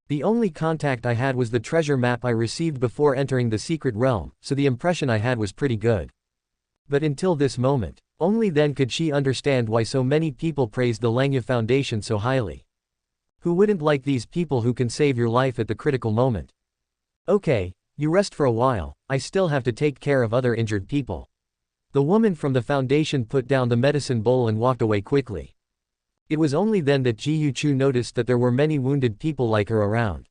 The only contact I had was the treasure map I received before entering the secret realm, so the impression I had was pretty good. But until this moment, only then could she understand why so many people praised the Langya Foundation so highly. Who wouldn't like these people who can save your life at the critical moment? Okay, you rest for a while, I still have to take care of other injured people. The woman from the foundation put down the medicine bowl and walked away quickly. It was only then that Ji Yuchu noticed that there were many wounded people like her around.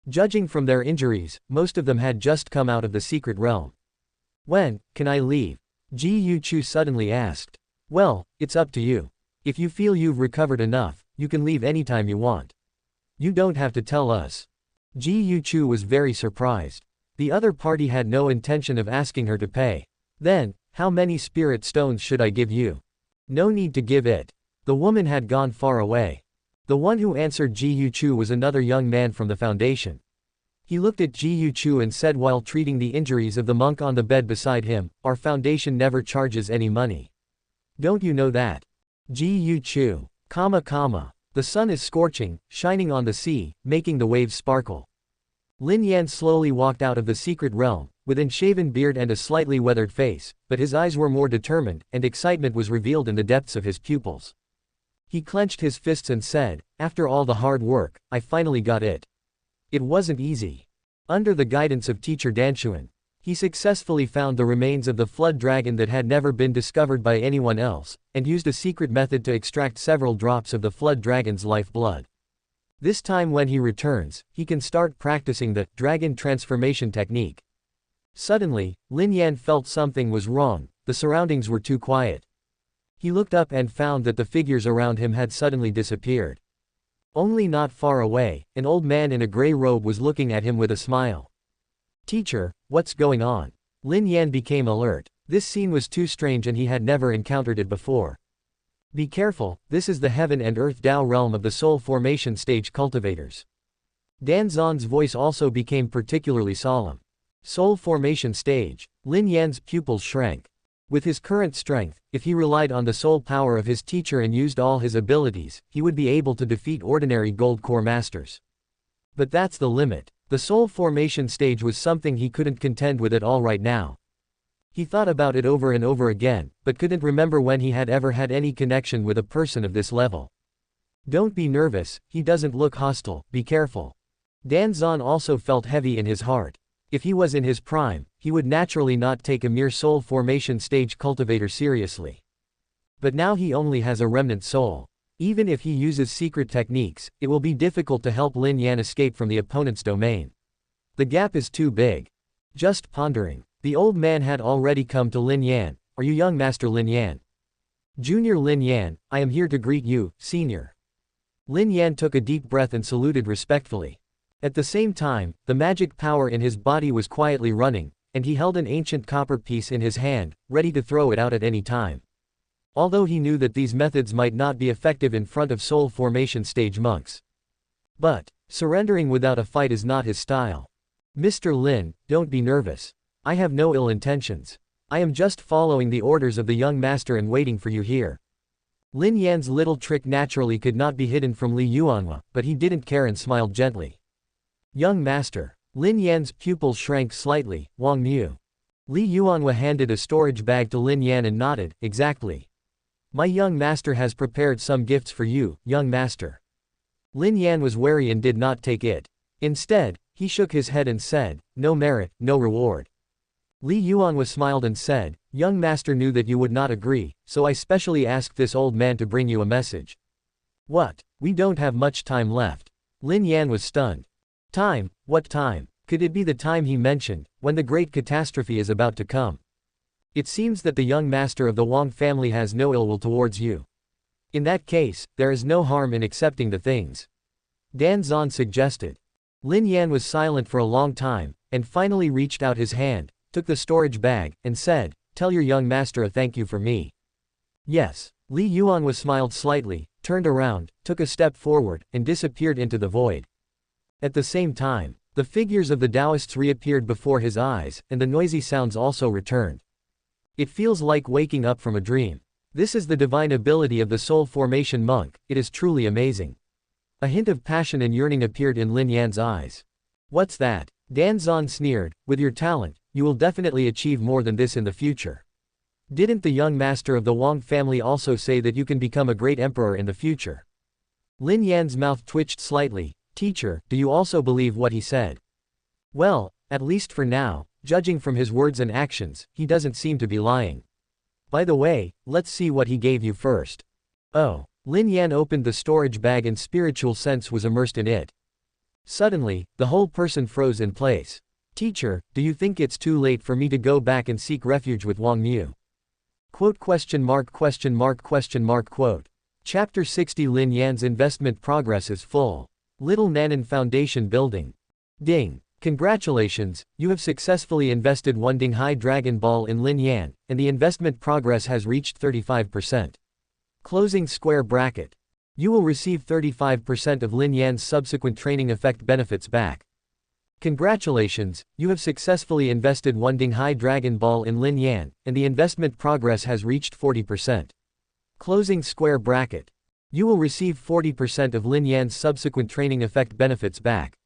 Judging from their injuries, most of them had just come out of the secret realm. When can I leave? Ji Yuchu suddenly asked. Well, it's up to you. If you feel you've recovered enough, you can leave anytime you want. You don't have to tell us. Ji Yuchu was very surprised. The other party had no intention of asking her to pay. Then, how many spirit stones should I give you? No need to give it. The woman had gone far away. The one who answered Ji Yuchu was another young man from the foundation. He looked at Ji Yuchu and said while treating the injuries of the monk on the bed beside him, our foundation never charges any money. Don't you know that? Ji Yuchu, the sun is scorching, shining on the sea, making the waves sparkle. Lin Yan slowly walked out of the secret realm, with unshaven beard and a slightly weathered face, but his eyes were more determined, and excitement was revealed in the depths of his pupils. He clenched his fists and said, after all the hard work, I finally got it. It wasn't easy. Under the guidance of teacher Danshuan, he successfully found the remains of the flood dragon that had never been discovered by anyone else, and used a secret method to extract several drops of the flood dragon's lifeblood. This time when he returns, he can start practicing the dragon transformation technique. Suddenly, Lin Yan felt something was wrong, the surroundings were too quiet. He looked up and found that the figures around him had suddenly disappeared. Only not far away, an old man in a gray robe was looking at him with a smile. Teacher, what's going on? Lin Yan became alert. This scene was too strange and he had never encountered it before. Be careful, this is the heaven and earth Dao realm of the soul formation stage cultivators. Dan Zan's voice also became particularly solemn. Soul formation stage. Lin Yan's pupils shrank. With his current strength, if he relied on the soul power of his teacher and used all his abilities, he would be able to defeat ordinary gold core masters. But that's the limit. The soul formation stage was something he couldn't contend with at all right now. He thought about it over and over again, but couldn't remember when he had ever had any connection with a person of this level. Don't be nervous, he doesn't look hostile, be careful. Dan Zan also felt heavy in his heart. If he was in his prime, he would naturally not take a mere soul formation stage cultivator seriously. But now he only has a remnant soul. Even if he uses secret techniques, it will be difficult to help Lin Yan escape from the opponent's domain. The gap is too big. Just pondering. The old man had already come to Lin Yan. Are you young Master Lin Yan? Junior Lin Yan, I am here to greet you, senior. Lin Yan took a deep breath and saluted respectfully. At the same time, the magic power in his body was quietly running, and he held an ancient copper piece in his hand, ready to throw it out at any time. Although he knew that these methods might not be effective in front of soul formation stage monks. But, surrendering without a fight is not his style. Mr. Lin, don't be nervous. I have no ill intentions. I am just following the orders of the young master and waiting for you here. Lin Yan's little trick naturally could not be hidden from Li Yuanhua, but he didn't care and smiled gently. Young master. Lin Yan's pupils shrank slightly. Wang Xiu. Li Yuanhua handed a storage bag to Lin Yan and nodded, exactly. My young master has prepared some gifts for you, young master. Lin Yan was wary and did not take it. Instead, he shook his head and said, no merit, no reward. Li Yuanhua smiled and said, young master knew that you would not agree, so I specially asked this old man to bring you a message. What? We don't have much time left. Lin Yan was stunned. Time? What time? Could it be the time he mentioned, when the great catastrophe is about to come? It seems that the young master of the Wang family has no ill will towards you. In that case, there is no harm in accepting the things Dan Zan suggested. Lin Yan was silent for a long time, and finally reached out his hand, took the storage bag, and said, "Tell your young master a thank you for me." "Yes." Li Yuan was smiled slightly, turned around, took a step forward, and disappeared into the void. At the same time, the figures of the Taoists reappeared before his eyes, and the noisy sounds also returned. It feels like waking up from a dream. This is the divine ability of the soul formation monk, it is truly amazing. A hint of passion and yearning appeared in Lin Yan's eyes. "What's that?" Dan Zan sneered, "With your talent, you will definitely achieve more than this in the future. Didn't the young master of the Wang family also say that you can become a great emperor in the future?" Lin Yan's mouth twitched slightly. "Teacher, do you also believe what he said?" "Well, at least for now, judging from his words and actions, he doesn't seem to be lying. By the way, let's see what he gave you first." "Oh." Lin Yan opened the storage bag and spiritual sense was immersed in it. Suddenly, the whole person froze in place. "Teacher, do you think it's too late for me to go back and seek refuge with Wang Xiu?" Chapter 60 Lin Yan's investment progress is full. Little Nanan Foundation Building. Ding. Congratulations, you have successfully invested one Dinghai Dragon Ball in Lin Yan, and the investment progress has reached 35%. Closing square bracket. You will receive 35% of Lin Yan's subsequent training effect benefits back. Congratulations, you have successfully invested one Dinghai Dragon Ball in Lin Yan, and the investment progress has reached 40%. Closing square bracket. You will receive 40% of Lin Yan's subsequent training effect benefits back.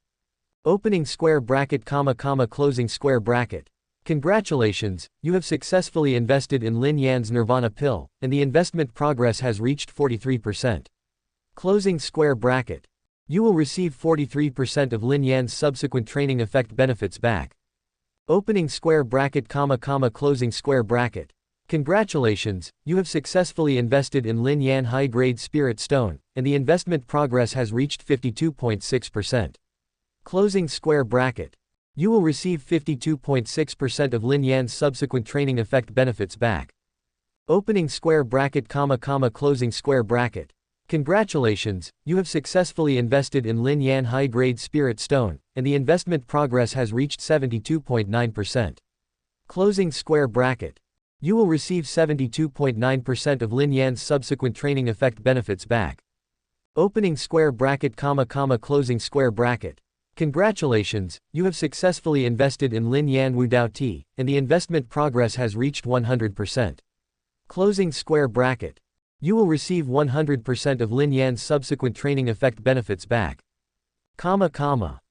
Opening square bracket, closing square bracket. Congratulations, you have successfully invested in Lin Yan's Nirvana pill, and the investment progress has reached 43%. Closing square bracket. You will receive 43% of Lin Yan's subsequent training effect benefits back. Opening square bracket, closing square bracket. Congratulations, you have successfully invested in Lin Yan high-grade spirit stone, and the investment progress has reached 52.6%. Closing square bracket. You will receive 52.6% of Lin Yan's subsequent training effect benefits back. Opening square bracket, closing square bracket. Congratulations, you have successfully invested in Lin Yan high-grade spirit stone, and the investment progress has reached 72.9%. Closing square bracket. You will receive 72.9% of Lin Yan's subsequent training effect benefits back. Opening square bracket, closing square bracket. Congratulations, you have successfully invested in Lin Yan Wu Dao Ti, and the investment progress has reached 100%. Closing square bracket. You will receive 100% of Lin Yan's subsequent training effect benefits back.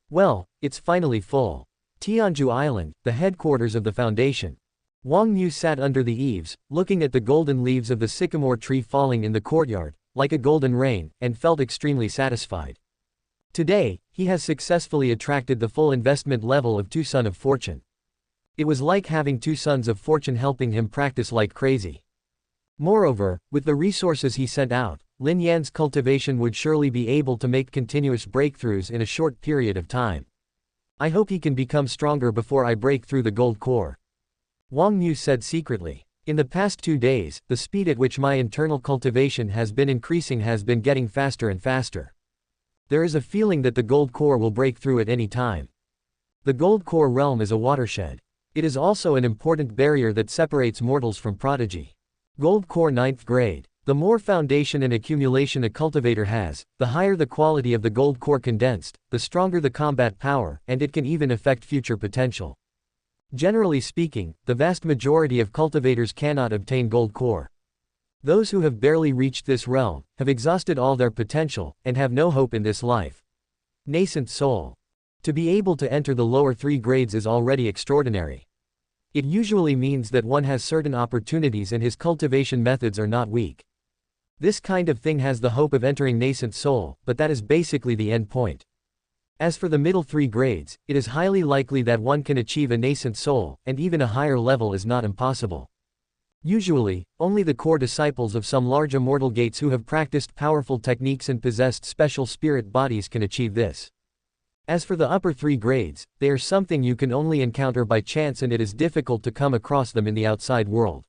Well, it's finally full. Tianhuang Island, the headquarters of the foundation. Wang Xiu sat under the eaves, looking at the golden leaves of the sycamore tree falling in the courtyard, like a golden rain, and felt extremely satisfied. Today, he has successfully attracted the full investment level of 2 Son of Fortune. It was like having 2 Sons of Fortune helping him practice like crazy. Moreover, with the resources he sent out, Lin Yan's cultivation would surely be able to make continuous breakthroughs in a short period of time. I hope he can become stronger before I break through the gold core. Wang Xiu said secretly. In the past 2 days, the speed at which my internal cultivation has been increasing has been getting faster and faster. There is a feeling that the gold core will break through at any time. The gold core realm is a watershed. It is also an important barrier that separates mortals from prodigy. Gold core 9th grade. The more foundation and accumulation a cultivator has, the higher the quality of the gold core condensed, the stronger the combat power, and it can even affect future potential. Generally speaking, the vast majority of cultivators cannot obtain gold core. Those who have barely reached this realm, have exhausted all their potential, and have no hope in this life. Nascent soul. To be able to enter the lower 3 grades is already extraordinary. It usually means that one has certain opportunities and his cultivation methods are not weak. This kind of thing has the hope of entering nascent soul, but that is basically the end point. As for the middle 3 grades, it is highly likely that one can achieve a nascent soul, and even a higher level is not impossible. Usually, only the core disciples of some large immortal gates who have practiced powerful techniques and possessed special spirit bodies can achieve this. As for the upper 3 grades, they are something you can only encounter by chance and it is difficult to come across them in the outside world.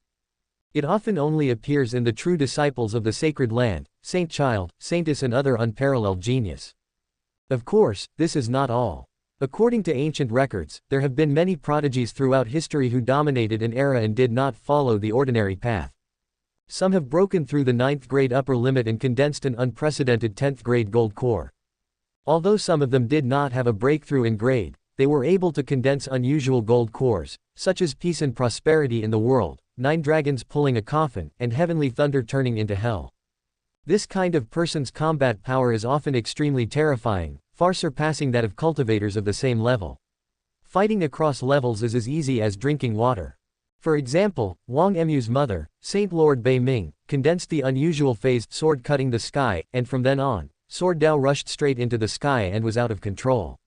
It often only appears in the true disciples of the sacred land, saint child, saintess and other unparalleled genius. Of course, this is not all. According to ancient records, there have been many prodigies throughout history who dominated an era and did not follow the ordinary path. Some have broken through the 9th grade upper limit and condensed an unprecedented 10th grade gold core. Although some of them did not have a breakthrough in grade, they were able to condense unusual gold cores, such as peace and prosperity in the world, 9 dragons pulling a coffin, and heavenly thunder turning into hell. This kind of person's combat power is often extremely terrifying, far surpassing that of cultivators of the same level. Fighting across levels is as easy as drinking water. For example, Wang Emu's mother, Saint Lord Bei Ming, condensed the unusual phase sword cutting the sky, and from then on, Sword Dao rushed straight into the sky and was out of control.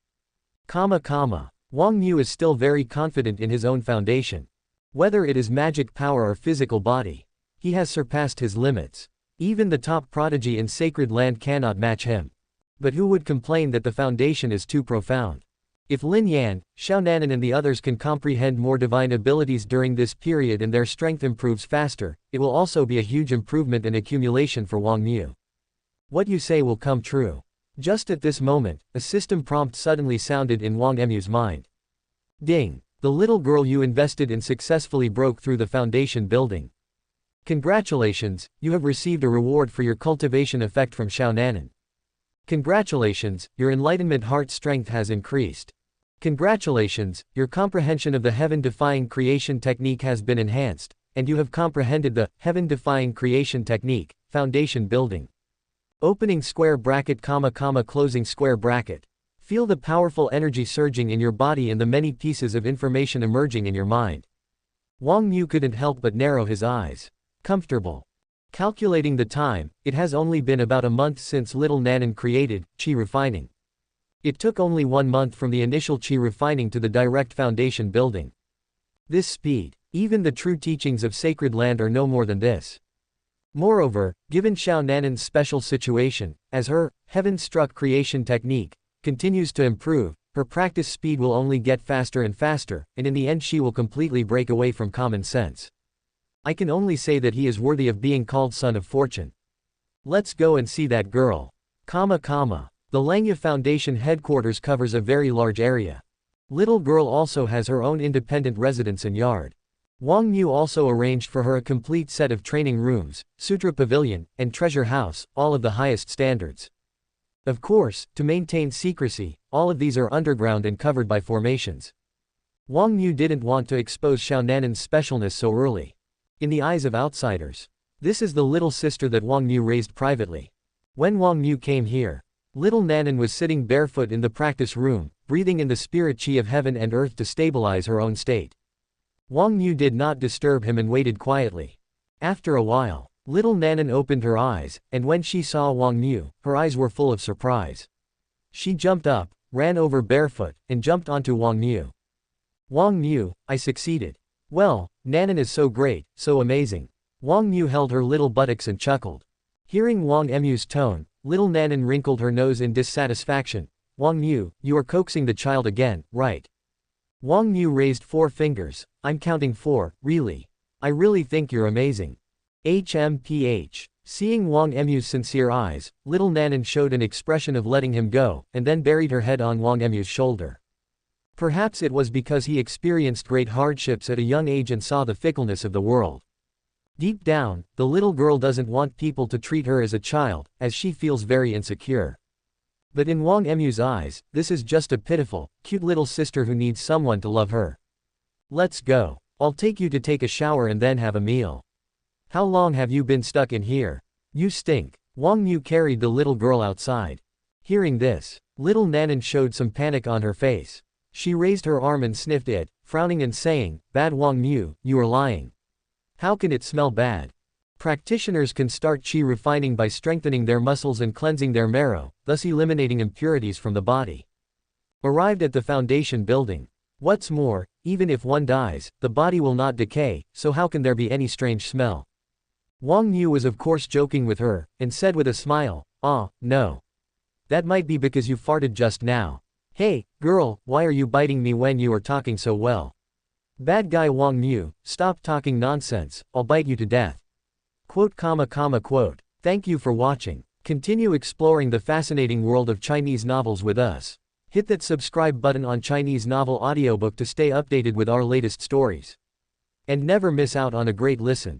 Wang Xiu is still very confident in his own foundation. Whether it is magic power or physical body, he has surpassed his limits. Even the top prodigy in sacred land cannot match him. But who would complain that the foundation is too profound? If Lin Yan, Xiao Nanan and the others can comprehend more divine abilities during this period and their strength improves faster, it will also be a huge improvement and accumulation for Wang Xiu. What you say will come true. Just at this moment, a system prompt suddenly sounded in Wang Emu's mind. Ding! The little girl you invested in successfully broke through the foundation building. Congratulations, you have received a reward for your cultivation effect from Xiao Nanan. Congratulations, your enlightenment heart strength has increased. Congratulations, your comprehension of the heaven-defying creation technique has been enhanced, and you have comprehended the heaven-defying creation technique, foundation building. Opening square bracket, closing square bracket. Feel the powerful energy surging in your body and the many pieces of information emerging in your mind. Wang Xiu couldn't help but narrow his eyes. Comfortable. Calculating the time, it has only been about a month since little Nanan created qi refining. It took only 1 month from the initial qi refining to the direct foundation building. This speed, even the true teachings of sacred land are no more than this. Moreover, given Xiao Nanan's special situation, as her heaven-struck creation technique continues to improve, her practice speed will only get faster and faster, and in the end she will completely break away from common sense. I can only say that he is worthy of being called son of fortune. Let's go and see that girl. The Langya Foundation headquarters covers a very large area. Little girl also has her own independent residence and yard. Wang Xiu also arranged for her a complete set of training rooms, sutra pavilion, and treasure house, all of the highest standards. Of course, to maintain secrecy, all of these are underground and covered by formations. Wang Xiu didn't want to expose Xiao Nanan's specialness so early. In the eyes of outsiders, this is the little sister that Wang Xiu raised privately. When Wang Xiu came here, little Nanan was sitting barefoot in the practice room, breathing in the spirit qi of heaven and earth to stabilize her own state. Wang Xiu did not disturb him and waited quietly. After a while, little Nanan opened her eyes, and when she saw Wang Xiu, her eyes were full of surprise. She jumped up, ran over barefoot, and jumped onto Wang Xiu. Wang Xiu, I succeeded. Well, Nanan is so great, so amazing. Wang Xiu held her little buttocks and chuckled. Hearing Wang Emu's tone, little Nanan wrinkled her nose in dissatisfaction. Wang Xiu, you are coaxing the child again, right? Wang Xiu raised 4 fingers. I'm counting 4, really. I really think you're amazing. HMPH. Seeing Wang Emu's sincere eyes, little Nanan showed an expression of letting him go, and then buried her head on Wang Emu's shoulder. Perhaps it was because he experienced great hardships at a young age and saw the fickleness of the world. Deep down, the little girl doesn't want people to treat her as a child, as she feels very insecure. But in Wang Emu's eyes, this is just a pitiful, cute little sister who needs someone to love her. Let's go. I'll take you to take a shower and then have a meal. How long have you been stuck in here? You stink. Wang Xiu carried the little girl outside. Hearing this, little Nanan showed some panic on her face. She raised her arm and sniffed it, frowning and saying, Bad Wang Xiu, you are lying. How can it smell bad? Practitioners can start qi refining by strengthening their muscles and cleansing their marrow, thus eliminating impurities from the body. Arrived at the foundation building. What's more, even if one dies, the body will not decay, so how can there be any strange smell? Wang Xiu was of course joking with her, and said with a smile, no. That might be because you farted just now. Hey, girl, why are you biting me when you are talking so well? Bad guy Wang Xiu, stop talking nonsense, I'll bite you to death. Quote. Thank you for watching. Continue exploring the fascinating world of Chinese novels with us. Hit that subscribe button on Chinese Novel Audiobook to stay updated with our latest stories. And never miss out on a great listen.